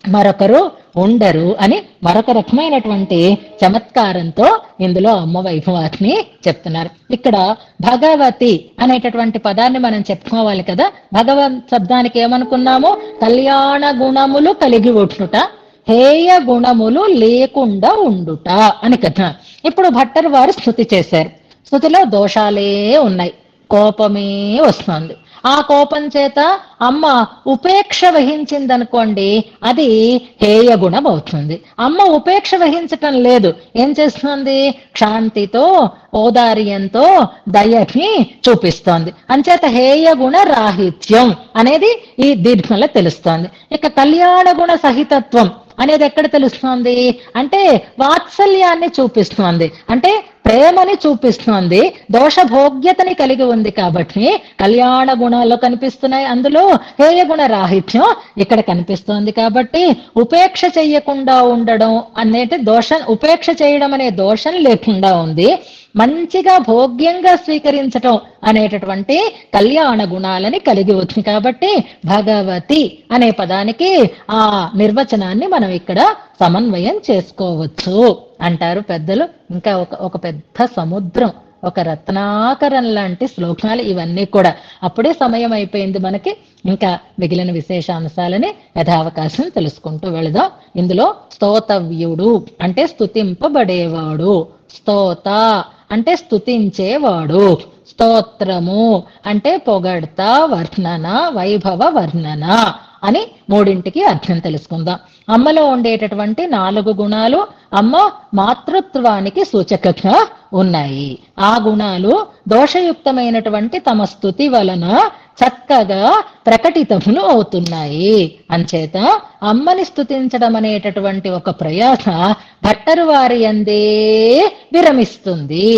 మరొకరు ఉండరు అని మరొక రకమైనటువంటి చమత్కారంతో ఇందులో అమ్మ వైభవాన్ని చెప్తున్నారు. ఇక్కడ భగవతి అనేటటువంటి పదాన్ని మనం చెప్పుకోవాలి కదా. భగవత్ శబ్దానికి ఏమనుకున్నాము? కళ్యాణ గుణములు కలిగి ఉండుట, హేయ గుణములు లేకుండా ఉండుట అని కదా. ఇప్పుడు భట్టర్ వారు స్తుతి చేశారు, స్తుతిలో దోషాలే ఉన్నాయి, కోపమే వస్తుంది. ఆ కోపం చేత అమ్మ ఉపేక్ష వహించిందనుకోండి, అది హేయ గుణం అవుతుంది. అమ్మ ఉపేక్ష వహించటం లేదు, ఏం చేస్తుంది? క్షాంతితో ఔదార్యంతో దయని చూపిస్తోంది. అంచేత హేయ గుణ రాహిత్యం అనేది ఈ దీర్ఘంలో తెలుస్తోంది. ఇక కళ్యాణ గుణ సహితత్వం అనేది ఎక్కడ తెలుస్తోంది అంటే వాత్సల్యాన్ని చూపిస్తోంది, అంటే ప్రేమని చూపిస్తోంది, దోషభోగ్యతని కలిగి ఉంది. కాబట్టి కళ్యాణ గుణాల్లో కనిపిస్తున్నాయి, అందులో హేయ గుణ రాహిత్యం ఇక్కడ కనిపిస్తోంది. కాబట్టి ఉపేక్ష చెయ్యకుండా ఉండడం అనేది దోషం, ఉపేక్ష చేయడం అనే దోషం లేకుండా ఉంది. మంచిగా భోగ్యంగా స్వీకరించటం అనేటటువంటి కళ్యాణ గుణాలని కలిగి ఉంది. కాబట్టి భగవతి అనే పదానికి ఆ నిర్వచనాన్ని మనం ఇక్కడ సమన్వయం చేసుకోవచ్చు అంటారు పెద్దలు. ఇంకా ఒక పెద్ద సముద్రం, ఒక రత్నాకరం లాంటి శ్లోకాలు ఇవన్నీ కూడా. అప్పుడే సమయం అయిపోయింది మనకి, ఇంకా మిగిలిన విశేషాంశాలని యథావకాశం తెలుసుకుంటూ వెళదాం. ఇందులో స్తోతవ్యుడు అంటే స్తుతింపబడేవాడు, స్తోత అంటే స్తుతించేవాడు, స్తోత్రము అంటే పొగడ్త, వర్ణన, వైభవ వర్ణన అని మూడింటికి అర్థం తెలుసుకుందాం. అమ్మలో ఉండేటటువంటి 4 గుణాలు అమ్మ మాతృత్వానికి సూచకంగా ఉన్నాయి. ఆ గుణాలు దోషయుక్తమైనటువంటి తమ స్తుతి వలన చక్కగా ప్రకటితములు అవుతున్నాయి. అంచేత అమ్మని స్తుతించడం అనేటటువంటి ఒక ప్రయాస భట్టరు వారి యందే విరమిస్తుంది.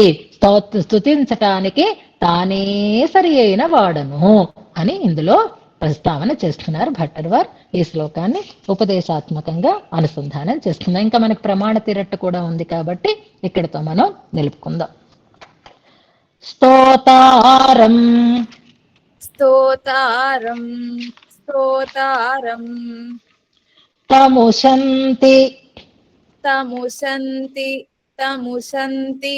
స్తుతించటానికి తానే సరి అయిన వాడను అని ఇందులో ప్రస్తావన చేస్తున్నారు భట్టర్ వారు. ఈ శ్లోకాన్ని ఉపదేశాత్మకంగా అనుసంధానం చేస్తున్నారు. ఇంకా మనకు ప్రమాణ తిరట్టు కూడా ఉంది కాబట్టి ఇక్కడితో మనం నిలుపుకుందాం. స్తోతారం స్తోతారం స్తోతారం తముశంతి తముశంతి తముశంతి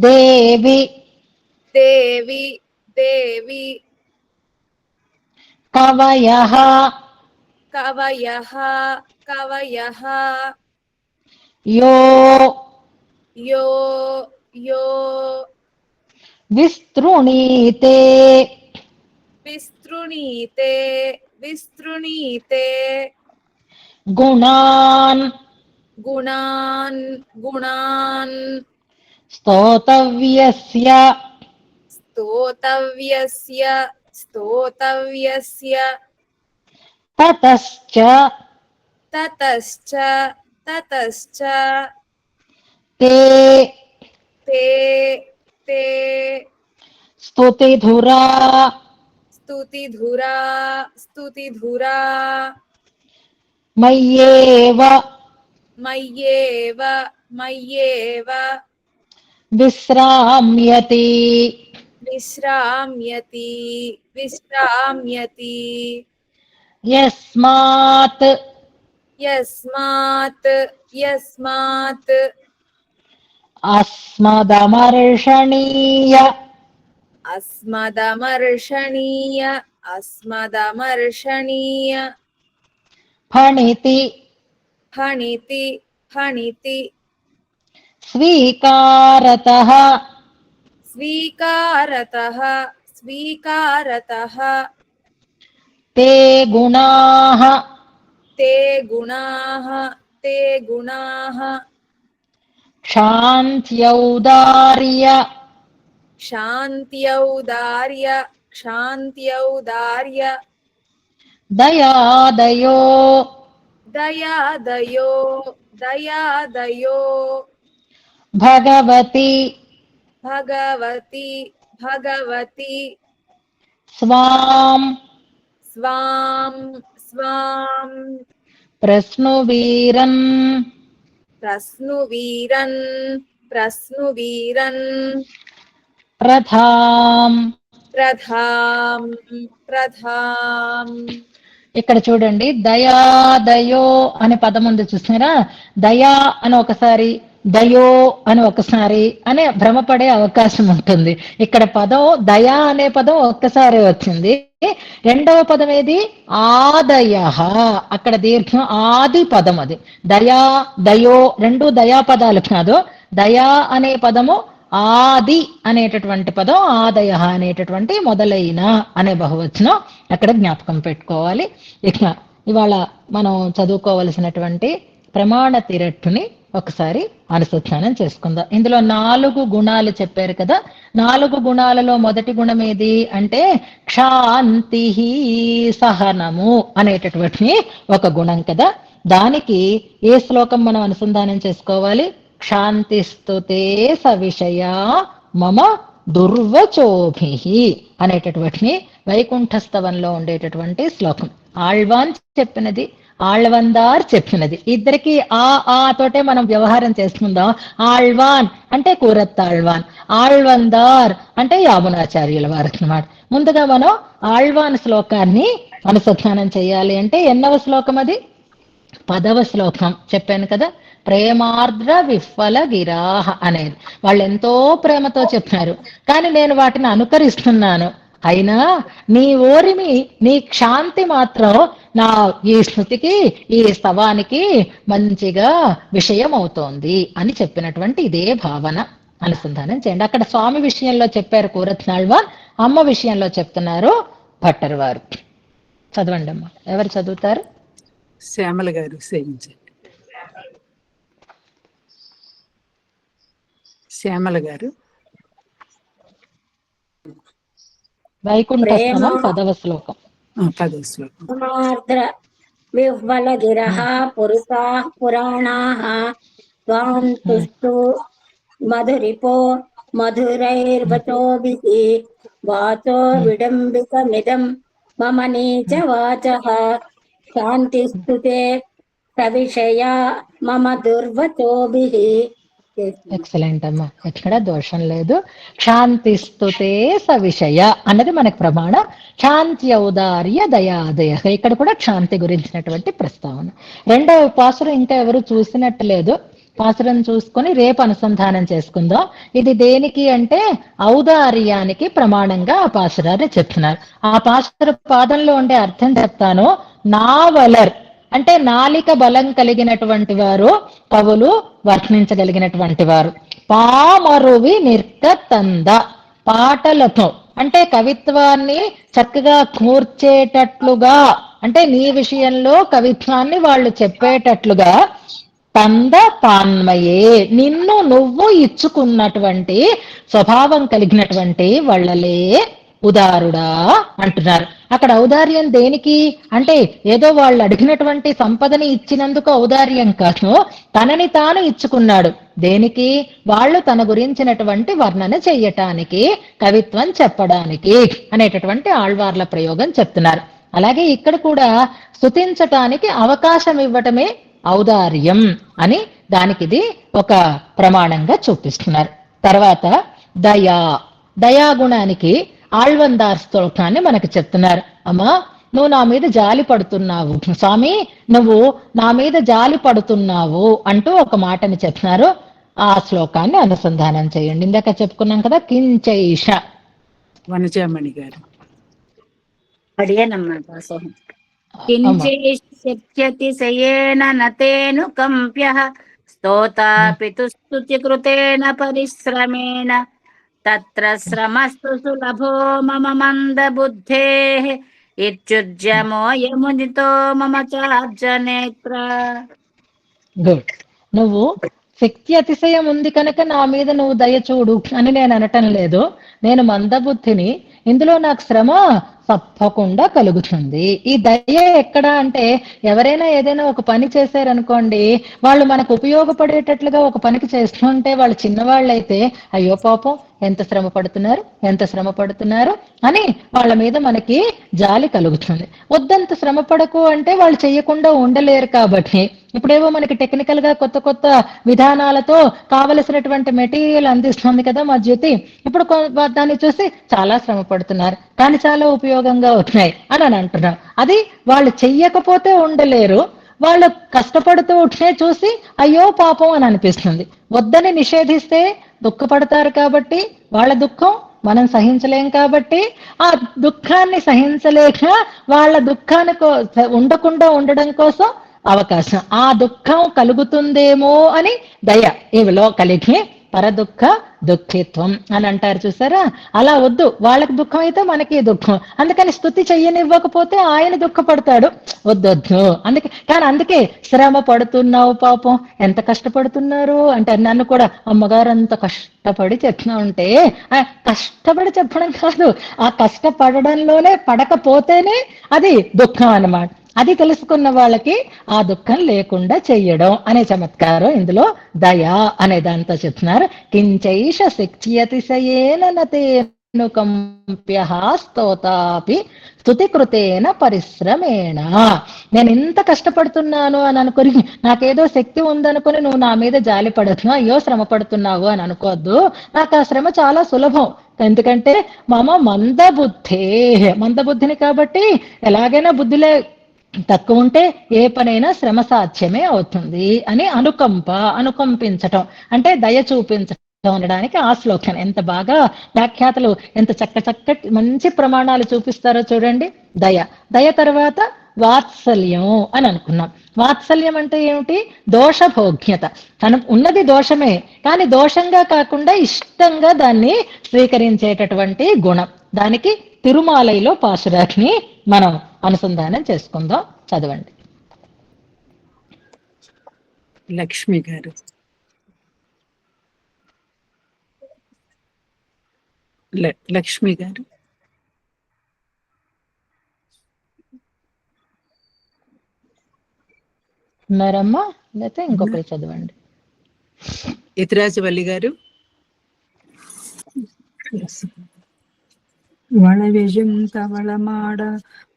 దేవి దేవి దేవి కవయః కవయః కవయః యో యో యో విస్తృణీతే విస్తృణీతే విస్తృణీతే గుణాన్ గుణాన్ గుణాన్ స్తోతవ్యస్య స్తోతవ్యస్య స్తోతవ్యస్య తతశ్చ తతశ్చ తతశ్చ తే తే తే స్తుతిధురా స్తుతిధురా స్తుతిధురా మయ్యేవ మయ్యేవ మయ్యేవ విశ్రామ్యతి విశ్రామ్యతి విశ్రామ్యతి యస్మాత్ యస్మాత్ యస్మాత్ అస్మదమర్షణీయ అస్మదమర్షణీయ అస్మదమర్షణీయ ఫణితి ఫణితి ఫణితి స్వీకారతః స్వీకారతః స్వీకారతః తే గుణాః తే గుణాః తే గుణాః శాంత్యౌదార్య శాంత్యౌదార్య శాంత్యౌదార్య దయాదయో దయాదయో దయాదయో భగవతి భగవతి భగవతి స్వాం స్వాం స్వాం ప్రశ్నువీరన్ ప్రశ్నువీరన్ ప్రశ్నువీరన్ ప్రథాం. ప్రధాం ప్రధాం. ఇక్కడ చూడండి, దయాదయో అనే పదం ఉంది చూసినారా? దయా అని ఒకసారి, దయో అని ఒకసారి అనే భ్రమపడే అవకాశం ఉంటుంది. ఇక్కడ పదం దయా అనే పదం ఒక్కసారి వచ్చింది. రెండవ పదం ఏది? ఆదయ. అక్కడ దీర్ఘం ఆది పదం. అది దయా దయో రెండు దయా పదాలు కాదు. దయా అనే పదము ఆది అనేటటువంటి పదం, ఆదయ అనేటటువంటి మొదలైన అనే బహువచనం అక్కడ జ్ఞాపకం పెట్టుకోవాలి. ఇక ఇవాళ మనం చదువుకోవలసినటువంటి ప్రమాణ తిరట్టుని ఒకసారి అనుసంధానం చేసుకుందాం. ఇందులో 4 గుణాలు చెప్పారు కదా. 4 గుణాలలో మొదటి గుణం ఏది అంటే క్షాంతి, సహనము అనేటటువంటి ఒక గుణం కదా. దానికి ఏ శ్లోకం మనం అనుసంధానం చేసుకోవాలి? క్షాంతిస్తుతే సవిషయా మమ దుర్వచోభిః అనేటటువంటి వైకుంఠస్తవంలో ఉండేటటువంటి శ్లోకం. ఆళ్వాన్ చెప్పినది, ఆళ్వందార్ చెప్పినది. ఇద్దరికి ఆ తోటే మనం వ్యవహారం చేసుకుందాం. ఆళ్వాన్ అంటే కూరత్తాళ్వాన్, ఆళ్వందార్ అంటే యామునాచార్యుల వారు అన్నమాట. ముందుగా మనం ఆళ్వాన్ శ్లోకాన్ని అనుసంధానం చేయాలి. అంటే ఎన్నవ శ్లోకం అది? 10వ శ్లోకం చెప్పాను కదా. ప్రేమార్ద్ర విఫల గిరాహ అనేది వాళ్ళు ఎంతో ప్రేమతో చెప్పారు, కానీ నేను వాటిని అనుకరిస్తున్నాను. అయినా నీ ఓరిమి, నీ క్షాంతి మాత్రం నా ఈ స్మృతికి, ఈ స్తవానికి మంచిగా విషయం అవుతోంది అని చెప్పినటువంటి ఇదే భావన అనుసంధానం చేయండి. అక్కడ స్వామి విషయంలో చెప్పారు కూరత్నాళ్వాన్, అమ్మ విషయంలో చెప్తున్నారు భట్టర్ వారు. చదవండి అమ్మ. ఎవరు చదువుతారు? శ్యామల గారు సేవించండి. శ్యామల గారు. వైకుంఠస్తవం 10వ శ్లోకం. 10వ శ్లోకం. విహ్వల గిరః పురుషాః పురాణాః త్వాం తుష్టూ మధురిపో మధురైర్వచోభిః వాచో విడంబికమిదం మమ నీచ వాచః శాంతిస్తుతే ప్రవిషయా మమ దుర్వచోభిః. ఎక్సలెంట్ అమ్మా, ఎక్కడ దోషం లేదు. శాంతిస్తుతే సవిషయ అన్నది మనకు ప్రమాణం. శాంతి ఔదార్య దయాదయ, ఇక్కడ కూడా శాంతి గురించినటువంటి ప్రస్తావన. రెండవ పాసురం ఇంకా ఎవరు చూసినట్టు లేదు. పాసురం చూసుకొని రేపు అనుసంధానం చేసుకుందాం. ఇది దేనికి అంటే ఔదార్యానికి ప్రమాణంగా ఆ పాసురాన్ని చెప్తున్నారు. ఆ పాసుర పాదంలో ఉండే అర్థం చెప్తాను. నావలర్ అంటే నాలిక బలం కలిగినటువంటి వారు, కవులు వర్ణించగలిగినటువంటి వారు. పామరువి నిర్కతంద, పాటలతో అంటే కవిత్వాన్ని చక్కగా కూర్చేటట్లుగా, అంటే నీ విషయంలో కవిత్వాన్ని వాళ్ళు చెప్పేటట్లుగా, తంద తాన్మయే నిన్ను నువ్వు ఇచ్చుకున్నటువంటి స్వభావం కలిగినటువంటి వాళ్ళలే ఉదారుడా అంటున్నారు. అక్కడ ఔదార్యం దేనికి అంటే ఏదో వాళ్ళు అడిగినటువంటి సంపదని ఇచ్చినందుకు ఔదార్యం కాదు, తనని తాను ఇచ్చుకున్నాడు. దేనికి? వాళ్ళు తన గురించినటువంటి వర్ణన చెయ్యటానికి, కవిత్వం చెప్పడానికి అనేటటువంటి ఆళ్వార్ల ప్రయోగం చెప్తున్నారు. అలాగే ఇక్కడ కూడా స్తుతించటానికి అవకాశం ఇవ్వటమే ఔదార్యం అని దానికి ఇది ఒక ప్రమాణంగా చూపిస్తున్నారు. తర్వాత దయా, దయాగుణానికి ఆళ్వందార్ స్తోత్రాన్ని మనకు చెప్తున్నారు. అమ్మా నువ్వు నా మీద జాలి పడుతున్నావు, స్వామి నువ్వు నా మీద జాలి పడుతున్నావు అంటూ ఒక మాటని చెప్తున్నారు. ఆ శ్లోకాన్ని అనుసంధానం చేయండి. ఇందాక చెప్పుకున్నాం కదా, కించైష. వనజామణి గారు. అడిగానమ్మా దాసోహం. అమ్మా. కించేష్యతిశయేన నతేనుకంప్యః స్తోతాపి తు స్తుతికృతేన పరిశ్రమేణ తత్ర శ్రమస్తు సులభో మమ మందబుద్ధేః ఇత్యుజ్యమోయమునితో మమ చార్జనేత్ర. గుడ్. నువ్వు శక్తి అతిశయం ఉంది కనుక నా మీద నువ్వు దయ చూడు అని నేను అనటం లేదు. నేను మందబుద్ధిని, ఇందులో నాకు శ్రమ తప్పకుండా కలుగుతుంది. ఈ దయ ఎక్కడ అంటే, ఎవరైనా ఏదైనా ఒక పని చేశారనుకోండి, వాళ్ళు మనకు ఉపయోగపడేటట్లుగా ఒక పనికి చేస్తుంటే వాళ్ళు చిన్నవాళ్ళైతే, అయ్యో పాపం ఎంత శ్రమ పడుతున్నారు అని వాళ్ళ మీద మనకి జాలి కలుగుతుంది. వద్దంత శ్రమ పడకు అంటే వాళ్ళు చెయ్యకుండా ఉండలేరు. కాబట్టి ఇప్పుడేవో మనకి టెక్నికల్ గా కొత్త కొత్త విధానాలతో కావలసినటువంటి మెటీరియల్ అందిస్తుంది కదా మా జ్యోతి. ఇప్పుడు దాన్ని చూసి చాలా శ్రమ పడుతున్నారు కానీ చాలా ఉపయోగంగా ఉన్నాయి అని అంటున్నాం. అది వాళ్ళు చెయ్యకపోతే ఉండలేరు, వాళ్ళు కష్టపడుతూ ఉంటే చూసి అయ్యో పాపం అని అనిపిస్తుంది. వద్దని నిషేధిస్తే దుఃఖపడతారు కాబట్టి వాళ్ళ దుఃఖం మనం సహించలేం. కాబట్టి ఆ దుఃఖాన్ని సహించలేక వాళ్ళ దుఃఖాన్ని ఉండకుండా ఉండడం కోసం అవకాశం, ఆ దుఃఖం కలుగుతుందేమో అని దయ ఇవిలో కలిగి పరదుఃఖ దుఃఖిత్వం అని అంటారు చూసారా. అలా వద్దు, వాళ్ళకి దుఃఖం అయితే మనకి దుఃఖం. అందుకని స్తుతి చెయ్యనివ్వకపోతే ఆయన దుఃఖపడతాడు. వద్దొద్దు. అందుకే శ్రమ పడుతున్నావు పాపం, ఎంత కష్టపడుతున్నారు అంటే, నన్ను కూడా అమ్మగారు అంత కష్టపడి చెప్పినా ఉంటే, కష్టపడి చెప్పడం కాదు, ఆ కష్టపడడంలోనే పడకపోతేనే అది దుఃఖం అన్నమాట. అది తెలుసుకున్న వాళ్ళకి ఆ దుఃఖం లేకుండా చెయ్యడం అనే చమత్కారం ఇందులో దయా అనే దాంతో చెప్తున్నారు. కించైష శక్త్యతిశయేన నతేనుకంప్యః స్తోతాపి స్తుతికృతేన పరిశ్రమేణ. నేను ఇంత కష్టపడుతున్నాను అని అనుకుని, నాకేదో శక్తి ఉందనుకుని నువ్వు నా మీద జాలి పడదు, అయ్యో శ్రమ పడుతున్నావు అని అనుకోవద్దు. నాకు ఆ శ్రమ చాలా సులభం. ఎందుకంటే మమ మందబుద్ధిని కాబట్టి ఎలాగైనా బుద్ధిలే తక్కువ ఉంటే ఏ పనైనా శ్రమ సాధ్యమే అవుతుంది అని అనుకంపించటం అంటే దయ చూపించటం అనడానికి ఆ శ్లోకం. ఎంత బాగా వ్యాఖ్యాతలు ఎంత చక్కటి మంచి ప్రమాణాలు చూపిస్తారో చూడండి. దయ తర్వాత వాత్సల్యం అని అనుకున్నాం. వాత్సల్యం అంటే ఏమిటి? దోషభోగ్యత. తను ఉన్నది దోషమే కానీ దోషంగా కాకుండా ఇష్టంగా దాన్ని స్వీకరించేటటువంటి గుణం. దానికి తిరుమాలైలో పాశురాన్ని మనం అనుసంధానం చేసుకుందాం. చదవండి. లక్ష్మి గారు. లక్ష్మి గారు. ఉన్నారమ్మా? లేకపోతే ఇంకొకరు చదవండి. ఇతిరాజవల్లి గారు. வளவிழும் தவளமாட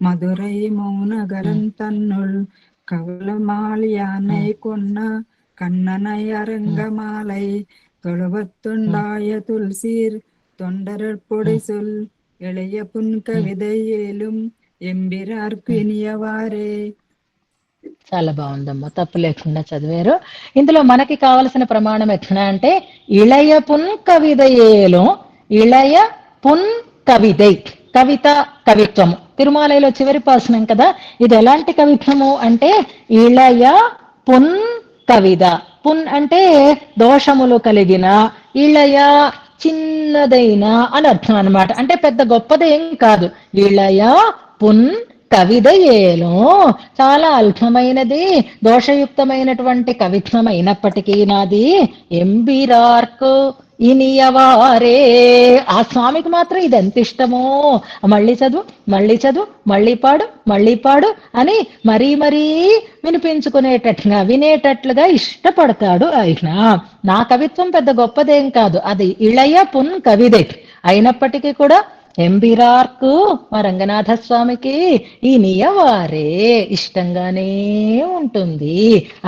மதுரை மௌனகரன் தன்னுள் கவளமால் யானை கொன்ன கண்ணனை அரங்க மாலை தொழுவத்துண்டாய துல்சீர் தொண்டரற் பொடி சொல் இளைய புன் కవిதை ఏலும் ఎంబిరార్కు ఇనియవారే. చాలా బాగుందమ్మా, తప్పు లేకుండా చదివారు. ఇందులో మనకి కావలసిన ప్రమాణం ఎట్లా అంటే, ఇళయ పున్ కవిదయేలు, ఇళయ పున్ కవిదై, కవిత కవిత్వము. తిరుమాలయలో చివరి పాసనం కదా. ఇది ఎలాంటి కవిత్వము అంటే ఇళయ పున్ కవిద. పున్ అంటే దోషములు కలిగిన, ఇళయ చిన్నదైన అని అర్థం అనమాట. అంటే పెద్ద గొప్పదేం కాదు. ఇళయ పున్ కవిదయేలో చాలా అల్పమైనది, దోషయుక్తమైనటువంటి కవిత్వం అయినప్పటికీ నాది ఎంబిరార్కు ఇనియవారే. ఆ స్వామికి మాత్రం ఇది ఎంత ఇష్టమో. మళ్ళీ చదువు, మళ్ళీ పాడు అని మరీ వినేటట్లుగా ఇష్టపడతాడు ఆయన. నా కవిత్వం పెద్ద గొప్పదేం కాదు, అది ఇళయ పున్ కవిదే అయినప్పటికీ కూడా ఎంబిరార్కు మా రంగనాథ స్వామికి ఈ నియవారే ఇష్టంగానే ఉంటుంది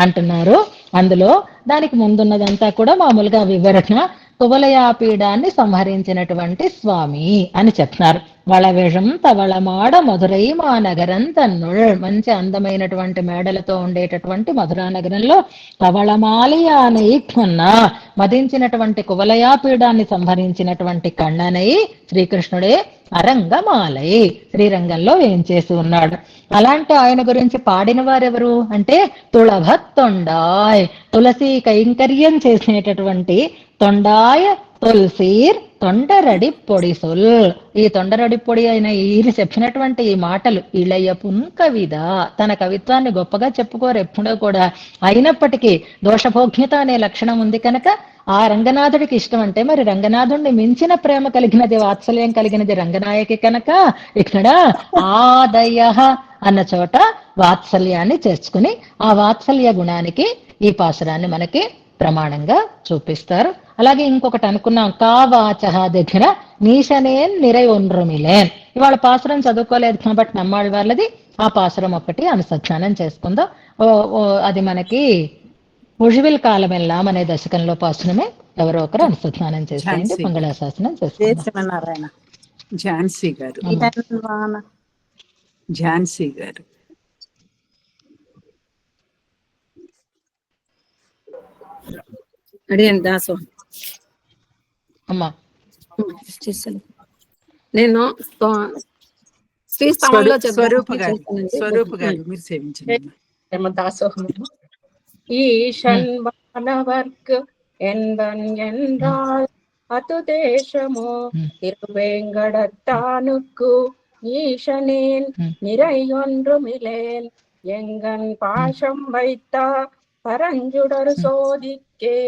అంటున్నారు. అందులో దానికి ముందున్నదంతా కూడా మామూలుగా వివరణ, కువలయాపీడాన్ని సంహరించినటువంటి స్వామి అని చెప్తున్నారు. వళవిషం తవళమాడ మధురై మా నగరం తన్నుల్. మంచి అందమైనటువంటి మేడలతో ఉండేటటువంటి మధురా నగరంలో తవళమాలయానై కొన్న మదించినటువంటి కువలయాపీడాన్ని సంహరించినటువంటి కన్ననై శ్రీకృష్ణుడే అరంగమాలై శ్రీరంగంలో వేంచేసి ఉన్నాడు. అలాంటి ఆయన గురించి పాడిన వారెవరు అంటే తుళభత్తొండాయ్, తులసి కైంకర్యం చేసేటటువంటి తొండాయ తులసీర్ తొండరడి పొడి సొల్. ఈ తొండరడి పొడి అయిన ఈయన చెప్పినటువంటి ఈ మాటలు ఇళయ పుంకవిద. తన కవిత్వాన్ని గొప్పగా చెప్పుకోరు ఎప్పుడో కూడా. అయినప్పటికీ దోషభోగ్యత అనే లక్షణం ఉంది కనుక ఆ రంగనాథుడికి ఇష్టం అంటే మరి రంగనాథుడిని మించిన ప్రేమ కలిగినది, వాత్సల్యం కలిగినది రంగనాయకి కనుక ఇక్కడ ఆదయ అన్న చోట వాత్సల్యాన్ని చేర్చుకుని ఆ వాత్సల్య గుణానికి ఈ పాసురాన్ని మనకి ప్రమాణంగా చూపిస్తారు. అలాగే ఇంకొకటి అనుకున్నాం, కావాచ దగ్గర నీశనేన్ నిరై ఒన్రుమిలేన్. ఇవాళ పాసురం చదువుకోలేదు కాబట్టి నమ్మాళ్ళ వాళ్ళది ఆ పాసురం ఒక్కటి అనుసంధానం చేసుకుందాం. అది మనకి ఉజ్విల్ కాలమెల్లాం అనే దశకంలో పాసురమే. ఎవరో ఒకరు అనుసంధానం చేసేయండి, మంగళాశాసనం చేసుకుందాం. నారాయణ ఝాన్సీ గారు, ఝాన్సీ గారు. అడిగాను దాసు అమ్మా. నేను శ్రీస్థానంలో స్వరూప గారు, స్వరూప గారు మీరు సేవించండి. ஈசன் வானவர்க்கு என்பன் என்றால் அது தேசமோ திருவேங்கடத்தானுக்கு ஈசனேன் நிறையொன்றுமிலேன் எங்கன் பாசம் வைத்தா పరంజుడరు సోదికే.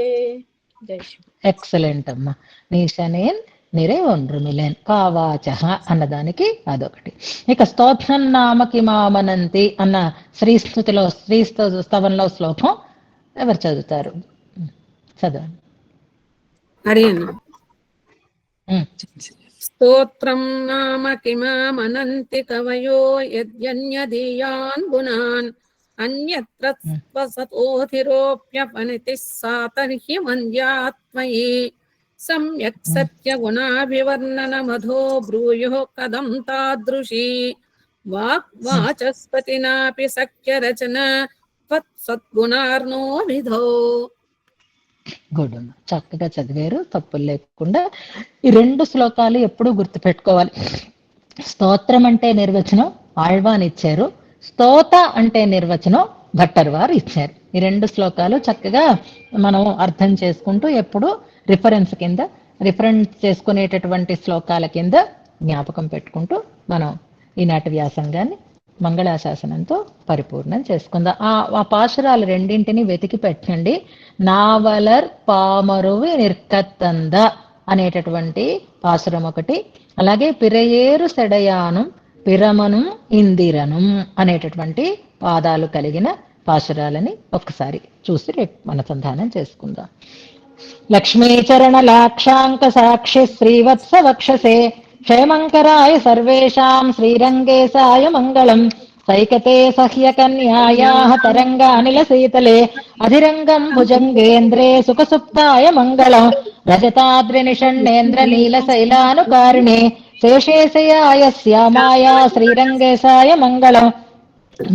ఎక్సలెంట్ అమ్మా. నీశనేన్ నిరే ఒన్రుమిలేన్ కావాచ అన్నదానికి అదొకటి. ఇక స్తోత్రం నామకి మామనంతి అన్న శ్రీస్తుతిలో స్తవంలో శ్లోకం ఎవరు చదువుతారు? చదవండి. అడిగాను. స్తోత్రం నామ కిమామనంతి కవయో యద్యన్యదీయాన్ గుణాన్ అన్యత్ర స్వసతోధిరోప్యపనితిః సా తర్హి మంద్యాత్మయీ సమ్యక్ సత్యగుణాభివర్ణన మధో బ్రూయోః కథం తాదృశీ వాక్వాచస్పతినాపి సఖ్యరచన సద్గుణార్ణో విధో. గుడ్, చక్కగా చదివారు, తప్పులు లేకుండా. ఈ రెండు శ్లోకాలు ఎప్పుడూ గుర్తుపెట్టుకోవాలి. స్తోత్రం అంటే నిర్వచనం ఆళ్వాన్ ఇచ్చారు, స్తోత అంటే నిర్వచనం భట్టర్ వారు ఇచ్చారు. ఈ రెండు శ్లోకాలు చక్కగా మనం అర్థం చేసుకుంటూ ఎప్పుడు రిఫరెన్స్ చేసుకునేటటువంటి శ్లోకాల కింద జ్ఞాపకం పెట్టుకుంటూ మనం ఈనాటి వ్యాసంగాన్ని మంగళాశాసనంతో పరిపూర్ణం చేసుకుందాం. ఆ పాశురాలు రెండింటిని వెతికి పెట్టండి. నావలర్ పామరువి నిర్కత్తంద అనేటటువంటి పాశురం ఒకటి, అలాగే పిరయేరు సెడయానం పిరమనం ఇందిరనం అనేటటువంటి పాదాలు కలిగిన పాశురాలని ఒక్కసారి చూసి రేపు అనుసంధానం చేసుకుందాం. లక్ష్మీచరణ లాక్షాంక సాక్షి శ్రీవత్స వక్షసే క్షేమంకరాయ సర్వేషాం శ్రీరంగేశాయ మంగళం. సైకతే సహ్యకన్యాయాః తరంగానిల శీతలే అధిరంగం భుజంగేంద్రే సుఖసుప్తాయ మంగళం. రజతాద్రి నిషణ్ణేంద్ర నీలశైలానుకారిణే శేషేశయాయ శ్యామాయ శ్రీరంగేశాయ మంగళం.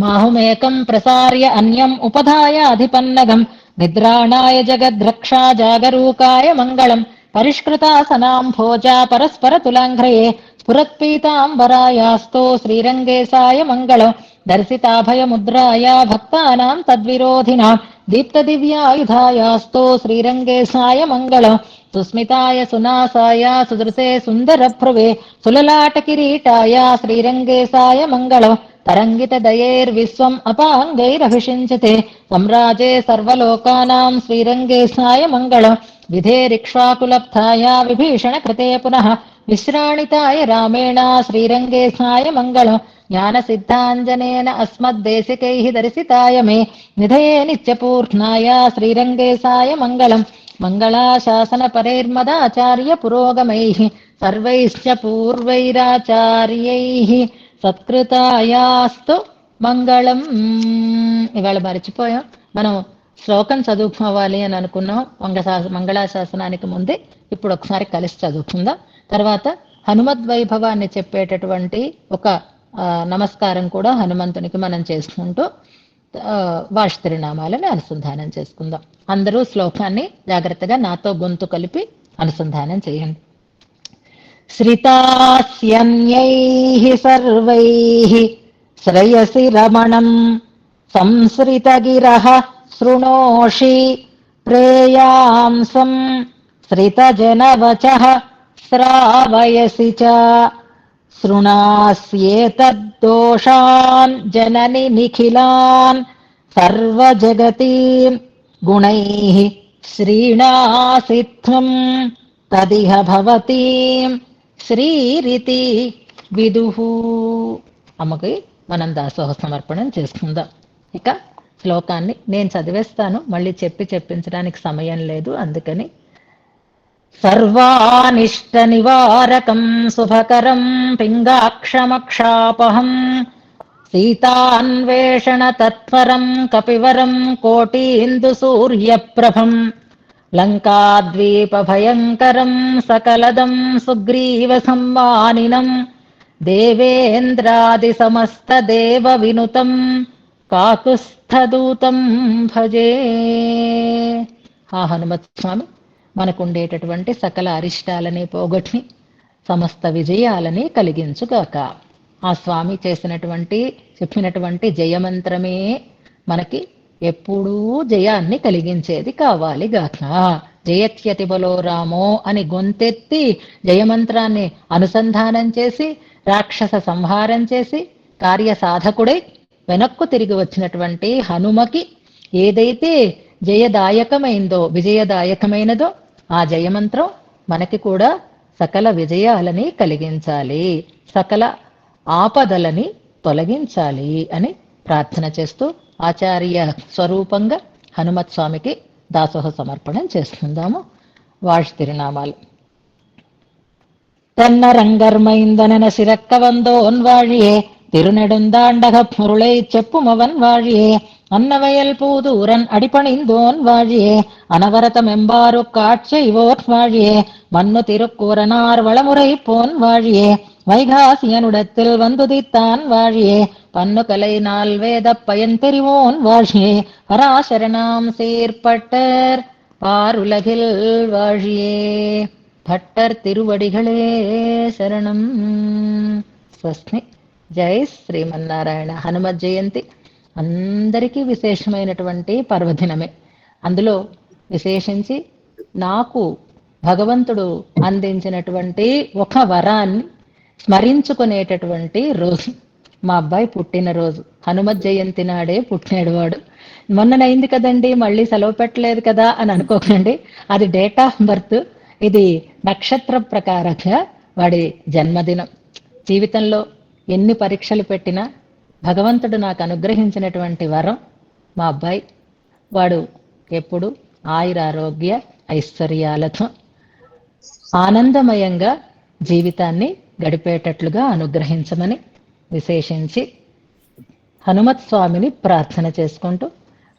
మాహుమేకం ప్రసార్య అన్యం ఉపధాయ అధిపన్నగం నిద్రాణాయ జగద్రక్షా జాగరూకాయ మంగళం. పరిష్కృతాసనాం భోజా పరస్పర తులాంఘ్రయే స్ఫురత్పీతాంబరాయాస్తో శ్రీరంగేశాయ మంగళం. దర్శితాభయముద్రాయ భక్తానాం తద్విరోధినాం దీప్తదివ్యాయుధాయాస్తో శ్రీరంగేశాయ మంగళం. సుస్మితాయ సునాసాయ సుదృశే సుందరభ్రువే సులలాటకిరీటాయ శ్రీరంగేశాయ మంగళం. తరంగిత దయైర్విశ్వం అపాంగైరభిషించతే సంరాజే సర్వలోకానాం శ్రీరంగేశాయ మంగళం. విధేరిక్ష్వాకులబ్ధాయ విభీషణ కృతే పునః విశ్రాణితాయ రామేణ శ్రీరంగేశాయ మంగళం. జ్ఞానసిద్ధాంజనేన అస్మద్దేశికైః దర్శితాయ మే నిధయే నిత్యపూర్ణాయ శ్రీరంగేశాయ మంగళం. మంగళాశాసన పరైర్మదాచార్య పురోగమైః సర్వైశ్చ పూర్వైరాచార్యైః సత్కృతాయాస్తు మంగళం. ఇవాళ మర్చిపోయాం, మనం శ్లోకం చదువుకోవాలి అని అనుకున్నాం మంగళాశాసనానికి ముందే. ఇప్పుడు ఒకసారి కలిసి చదువుకుందాం. తర్వాత హనుమద్వైభవాన్ని చెప్పేటటువంటి ఒక నమస్కారం కూడా హనుమంతునికి మనం చేసుకుంటూ వాష్ తిరునామాలని అనుసంధానం చేసుకుందాం. అందరూ శ్లోకాన్ని జాగ్రత్తగా నాతో గొంతు కలిపి అనుసంధానం చేయండి. శ్రితాస్యన్యైః సర్వైః శ్రేయసి రమణం సంశ్రితగిరః శృణోషి ప్రేయాంసం శ్రితజనవచః శ్రావయసి చ శృణాస్యేతద్దోషాన్ జనని నిఖిలాన్ సర్వజగతీం గుణైః శ్రీణాసి త్వం తదిహ భవతీం శ్రీరితి విదుః. అమ్మకి మనం దాసోహ సమర్పణం చేసుకుందాం. ఇక శ్లోకాన్ని నేను చదివేస్తాను, మళ్ళీ చెప్పించడానికి సమయం లేదు, అందుకని. సర్వానిష్ట నివారకం శుభకరం పింగాక్షమక్షాపహం సీతాన్వేషణ తత్పరం కపివరం కోటీందు సూర్యప్రభం లంకాద్వీప భయంకరం సకలదం సుగ్రీవ సమ్మానినం దేవేంద్రాది సమస్త దేవ వినుతం కాకుస్థదూతం భజే. ఆ హనుమత్ స్వామి మనకుండేటటువంటి సకల అరిష్టాలని పోగొట్టి సమస్త విజయాలని కలిగించుగాక. ఆ స్వామి చెప్పినటువంటి జయమంత్రమే మనకి ఎప్పుడూ జయాన్ని కలిగించేది కావాలి గాక. జయత్యతి బలో రామో అని గొంతెత్తి జయమంత్రాన్ని అనుసంధానం చేసి రాక్షస సంహారం చేసి కార్యసాధకుడై వెనక్కు తిరిగి వచ్చినటువంటి హనుమకి ఏదైతే విజయదాయకమైనదో ఆ జయమంత్రం మనకి కూడా సకల విజయాలని కలిగించాలి, సకల ఆపదలని తొలగించాలి అని ప్రార్థన చేస్తూ ఆచార్య స్వరూపంగా హనుమత్ స్వామికి దాసోహ సమర్పణం చేసుకుందాము. వాష్ తిరునామాలు. தென்னரங்கர்மைந்தன சிறக்கவந்தோன் வாழியே திருநெடுந்தாண்டகப் முருளை செப்புமவன் வாழியே அன்னவயல் பூதூரன் அடிபணிந்தோன் வாழியே அனவரதமெம்பாரு காட்செய்வோன் வாழியே மன்னு திருக்கூரனார் வளமுறை போன் வாழியே வைகாசியனுடத்தில் வந்துதித்தான் வாழியே பன்னு கலை நாள் வேத பயன் தெரிவோன் வாழியே பராசரணாம் சீர்பட்டர் பாருலகில் வாழியே. భట్టర్ తిరువడిగళే శరణం. స్వస్తి. జై శ్రీమన్నారాయణ. హనుమత్ జయంతి అందరికీ విశేషమైనటువంటి పర్వదినమే. అందులో విశేషించి నాకు భగవంతుడు అందించినటువంటి ఒక వరాన్ని స్మరించుకునేటటువంటి రోజు మా అబ్బాయి పుట్టినరోజు. హనుమత్ జయంతి నాడే పుట్టినాడు వాడు. మొన్ననైంది కదండి, మళ్ళీ సెలవు పెట్టలేదు కదా అని అనుకోకండి. అది డేట్ ఆఫ్ బర్త్, ఇది నక్షత్ర ప్రకారంగా వాడి జన్మదినం. జీవితంలో ఎన్ని పరీక్షలు పెట్టినా భగవంతుడు నాకు అనుగ్రహించినటువంటి వరం మా అబ్బాయి. వాడు ఎప్పుడు ఆయురారోగ్య ఐశ్వర్యాలతో ఆనందమయంగా జీవితాన్ని గడిపేటట్లుగా అనుగ్రహించమని విశేషించి హనుమత్ స్వామిని ప్రార్థన చేసుకుంటూ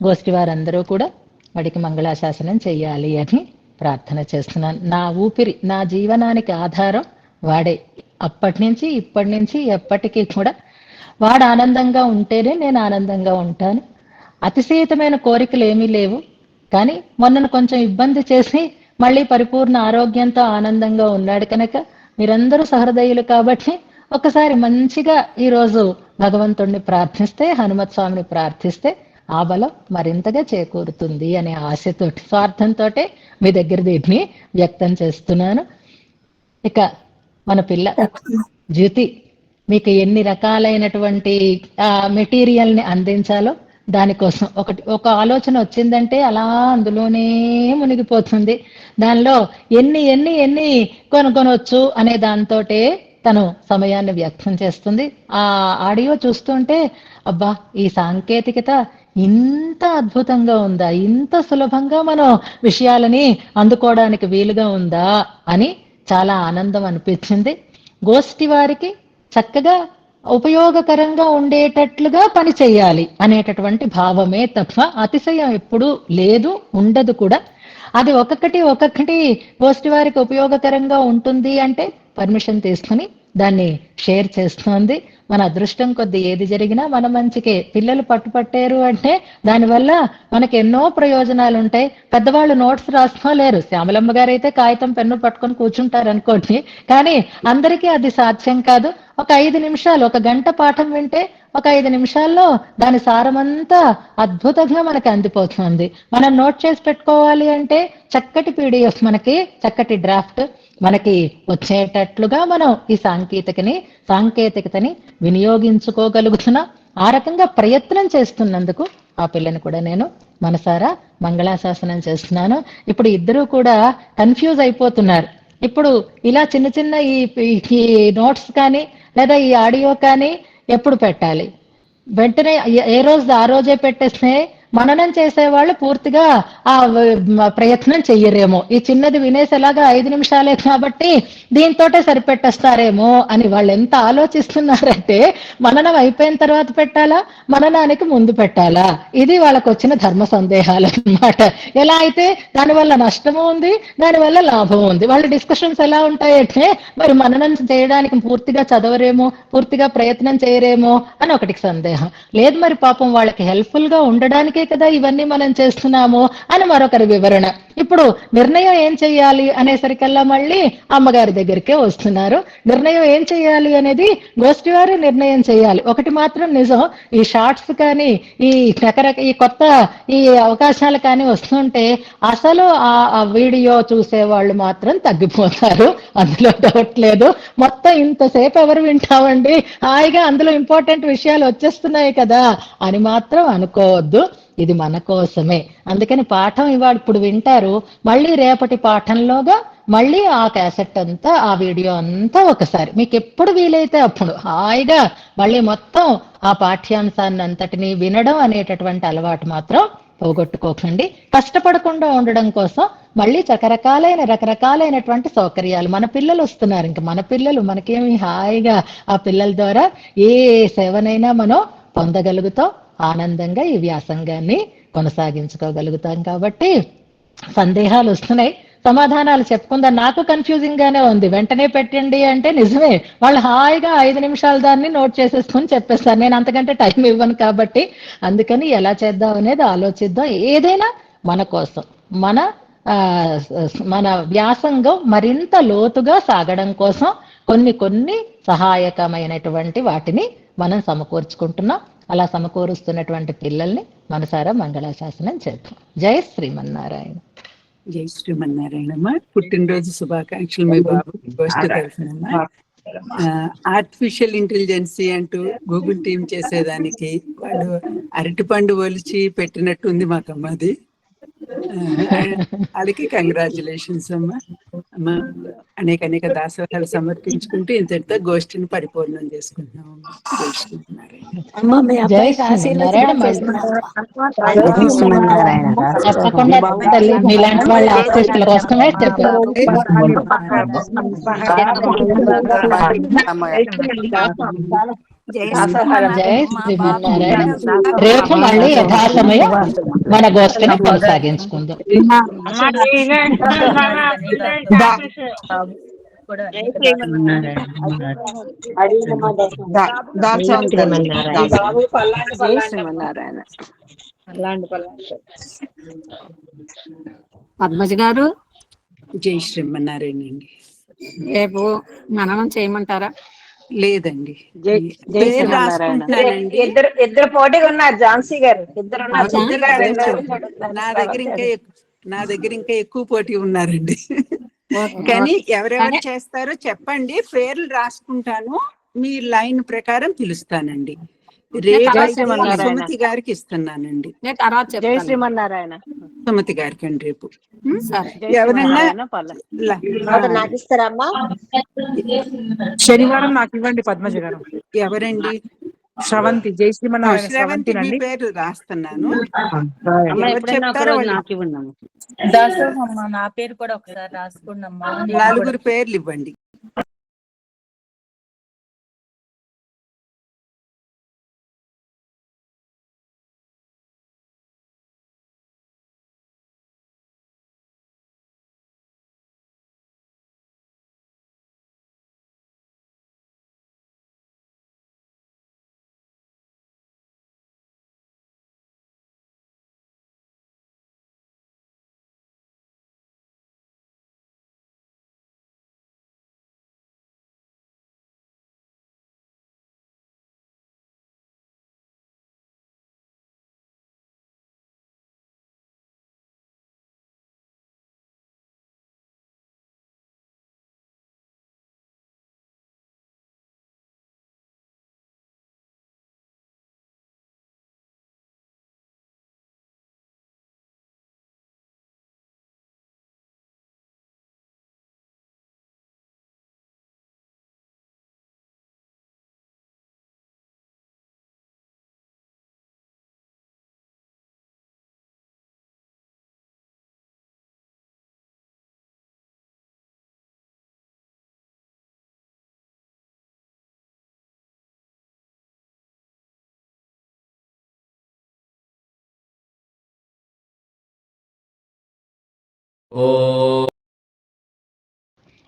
గోష్ఠి వారందరూ కూడా వాడికి మంగళాశాసనం చెయ్యాలి అని ప్రార్థన చేస్తున్నాను. నా ఊపిరి, నా జీవనానికి ఆధారం వాడే. అప్పటి నుంచి ఇప్పటి నుంచి ఎప్పటికీ కూడా వాడు ఆనందంగా ఉంటేనే నేను ఆనందంగా ఉంటాను. అతిశయితమైన కోరికలు ఏమీ లేవు, కానీ మొన్నను కొంచెం ఇబ్బంది చేసి మళ్ళీ పరిపూర్ణ ఆరోగ్యంతో ఆనందంగా ఉన్నాడు కనుక మీరందరూ సహృదయులు కాబట్టి ఒకసారి మంచిగా ఈరోజు భగవంతుడిని ప్రార్థిస్తే, హనుమత్ స్వామిని ప్రార్థిస్తే ఆ బలం మరింతగా చేకూరుతుంది అనే ఆశతోటి, స్వార్థంతో మీ దగ్గర దీన్ని వ్యక్తం చేస్తున్నాను. ఇక మన పిల్ల జ్యోతి మీకు ఎన్ని రకాలైనటువంటి మెటీరియల్ని అందించాలో దానికోసం ఒక ఆలోచన వచ్చిందంటే అలా అందులోనే మునిగిపోతుంది. దానిలో ఎన్ని ఎన్ని ఎన్ని కొనుక్కొనవచ్చు అనే దాంతోటే తను సమయాన్ని వ్యక్తం చేస్తుంది. ఆ ఆడియో చూస్తుంటే అబ్బా ఈ సాంకేతికత ఇంత అద్భుతంగా ఉందా, ఇంత సులభంగా మనం విషయాలని అందుకోవడానికి వీలుగా ఉందా అని చాలా ఆనందం అనిపించింది. గోష్ఠి వారికి చక్కగా ఉపయోగకరంగా ఉండేటట్లుగా పని చేయాలి అనేటటువంటి భావమే తప్ప అతిశయం ఎప్పుడూ లేదు, ఉండదు కూడా. అది ఒక్కొక్కటి గోష్ఠి వారికి ఉపయోగకరంగా ఉంటుంది అంటే పర్మిషన్ తీసుకుని దాన్ని షేర్ చేస్తోంది. మన అదృష్టం కొద్ది ఏది జరిగినా మన మంచికే. పిల్లలు పట్టుపట్టారు అంటే దానివల్ల మనకి ఎన్నో ప్రయోజనాలు ఉంటాయి. పెద్దవాళ్ళు నోట్స్ రాసుకోలేరు. శ్యామలమ్మ గారు అయితే కాగితం పెన్ను పట్టుకొని కూర్చుంటారు అనుకోండి. కానీ అందరికీ అది సాధ్యం కాదు. ఒక 5 నిమిషాలు, ఒక గంట పాఠం వింటే ఒక 5 నిమిషాల్లో దాని సారమంతా అద్భుతంగా మనకి అందిపోతుంది. మనం నోట్ చేసి పెట్టుకోవాలి అంటే చక్కటి పీడిఎఫ్, మనకి చక్కటి డ్రాఫ్ట్ మనకి వచ్చేటట్లుగా మనం ఈ సాంకేతికతని వినియోగించుకోగలుగుతున్నాం. ఆ రకంగా ప్రయత్నం చేస్తున్నందుకు ఆ పిల్లని కూడా నేను మనసారా మంగళాశాసనం చేస్తున్నాను. ఇప్పుడు ఇద్దరూ కూడా కన్ఫ్యూజ్ అయిపోతున్నారు. ఇప్పుడు ఇలా చిన్న చిన్న ఈ నోట్స్ కానీ లేదా ఈ ఆడియో కానీ ఎప్పుడు పెట్టాలి? వెంటనే ఏ రోజు ఆ రోజే పెట్టేస్తే మననం చేసేవాళ్ళు పూర్తిగా ప్రయత్నం చెయ్యరేమో. ఈ చిన్నది వినేసేలాగా 5 నిమిషాలే కాబట్టి దీంతోటే సరిపెట్టేస్తారేమో అని వాళ్ళు ఎంత ఆలోచిస్తున్నారంటే, మననం అయిపోయిన తర్వాత పెట్టాలా, మననానికి ముందు పెట్టాలా, ఇది వాళ్ళకు వచ్చిన ధర్మ సందేహాలు అన్నమాట. ఎలా అయితే దానివల్ల నష్టము ఉంది, దానివల్ల లాభం ఉంది. వాళ్ళ డిస్కషన్స్ ఎలా ఉంటాయంటే, మరి మననం చేయడానికి పూర్తిగా చదవరేమో, పూర్తిగా ప్రయత్నం చేయరేమో అని ఒకటికి సందేహం లేదు. మరి పాపం వాళ్ళకి హెల్ప్ఫుల్ గా ఉండడానికే కదా ఇవన్నీ మనం చేస్తున్నాము అని మరొకరి వివరణ. ఇప్పుడు నిర్ణయం ఏం చెయ్యాలి అనేసరికల్లా మళ్ళీ అమ్మగారి దగ్గరికే వస్తున్నారు. నిర్ణయం ఏం చెయ్యాలి అనేది గోష్ఠి వారు నిర్ణయం చేయాలి. ఒకటి మాత్రం నిజం, ఈ షార్ట్స్ కానీ ఈ కొత్త ఈ అవకాశాలు కానీ వస్తుంటే అసలు ఆ వీడియో చూసే వాళ్ళు మాత్రం తగ్గిపోతారు, అందులో డౌట్ లేదు. మొత్తం ఇంతసేపు ఎవరు వింటామండి, హాయిగా అందులో ఇంపార్టెంట్ విషయాలు వచ్చేస్తున్నాయి కదా అని మాత్రం అనుకోవద్దు. ఇది మన కోసమే. అందుకని పాఠం ఇవాళ ఇప్పుడు వింటారు, మళ్ళీ రేపటి పాఠంలోగా మళ్ళీ ఆ క్యాసెట్ అంతా, ఆ వీడియో అంతా ఒకసారి మీకు ఎప్పుడు వీలైతే అప్పుడు హాయిగా మళ్ళీ మొత్తం ఆ పాఠ్యాంశాన్ని అంతటినీ వినడం అనేటటువంటి అలవాటు మాత్రం పోగొట్టుకోకండి. కష్టపడకుండా ఉండడం కోసం మళ్ళీ రకరకాలైనటువంటి సౌకర్యాలు, మన పిల్లలు వస్తున్నారు, ఇంకా మన పిల్లలు మనకేమి హాయిగా ఆ పిల్లల ద్వారా ఏ సేవనైనా మనం పొందగలుగుతాం. ఆనందంగా ఈ వ్యాసంగాన్ని కొనసాగించుకోగలుగుతాం. కాబట్టి సందేహాలు వస్తున్నాయి, సమాధానాలు చెప్పుకుందాం. నాకు కన్ఫ్యూజింగ్ గానే ఉంది. వెంటనే పెట్టండి అంటే నిజమే, వాళ్ళు హాయిగా 5 నిమిషాల దాన్ని నోట్ చేసేసుకుని చెప్పేస్తారు. నేను అంతకంటే టైం ఇవ్వను కాబట్టి అందుకని ఎలా చేద్దాం అనేది ఆలోచిద్దాం. ఏదైనా మన కోసం, మన వ్యాసంగం మరింత లోతుగా సాగడం కోసం కొన్ని సహాయకమైనటువంటి వాటిని మనం సమకూర్చుకుంటున్నాం. అలా సమకూరుస్తున్నటువంటి పిల్లల్ని మనసారా మంగళాశాసనం చేద్దాం. జై శ్రీమన్నారాయణ. జై శ్రీమన్నారాయణమ్మ. పుట్టినరోజు శుభాకాంక్షలు మీ బాబు గోష్ఠి తరఫునమ్మా. ఆర్టిఫిషియల్ ఇంటెలిజెన్సీ అంటూ గూగుల్ టీం చేసేదానికి వాళ్ళు అరటిపండు ఒలిచి పెట్టినట్టుంది మాకమ్మది. వాళ్ళకి కంగ్రాచులేషన్స్ అమ్మా. అమ్మా అనేక దాసోహాలు సమర్పించుకుంటూ ఇంతటితో గోష్ఠిని పరిపూర్ణం చేసుకుంటున్నాం. జై శ్రీమన్నారాయణ. తప్పకుండా తల్లి, మీలాంటి వాళ్ళ ఆశీస్సుల కోసమే చెప్పారు. జై శ్రీమన్నారాయణ. రేపు మళ్ళీ యథాసమయం మన గోష్ఠిని కొనసాగించుకుందాం. పద్మజ గారు, జై శ్రీమన్నారాయణ అండి. రేపు మననం చేయమంటారా? లేదండి, పేరు రాసుకుంటున్నానండి. ఇద్దరు పోటీగా ఉన్నారు, ఝాన్సీ గారు ఇద్దరు నా దగ్గర ఇంకా ఎక్కువ పోటీ ఉన్నారండి. కానీ ఎవరెవరు చేస్తారో చెప్పండి, పేర్లు రాసుకుంటాను, మీ లైన్ ప్రకారం పిలుస్తానండి. రేపు సుమతి గారికి ఇస్తున్నానండి. జై శ్రీమన్నారాయణ. సుమతి గారికి అండి రేపు. ఎవరన్నా నాకు ఇస్తారమ్మా? శనివారం నాకు ఇవ్వండి పద్మజ గారు. ఎవరండి? శ్రవంతి. జై శ్రీమన్నారాయణ. శ్రవంతి మీ పేరు రాస్తున్నాను. నా పేరు కూడా ఒకసారి రాసుకున్నమ్మా. 4 పేర్లు ఇవ్వండి.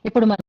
ఇప్పుడు మనం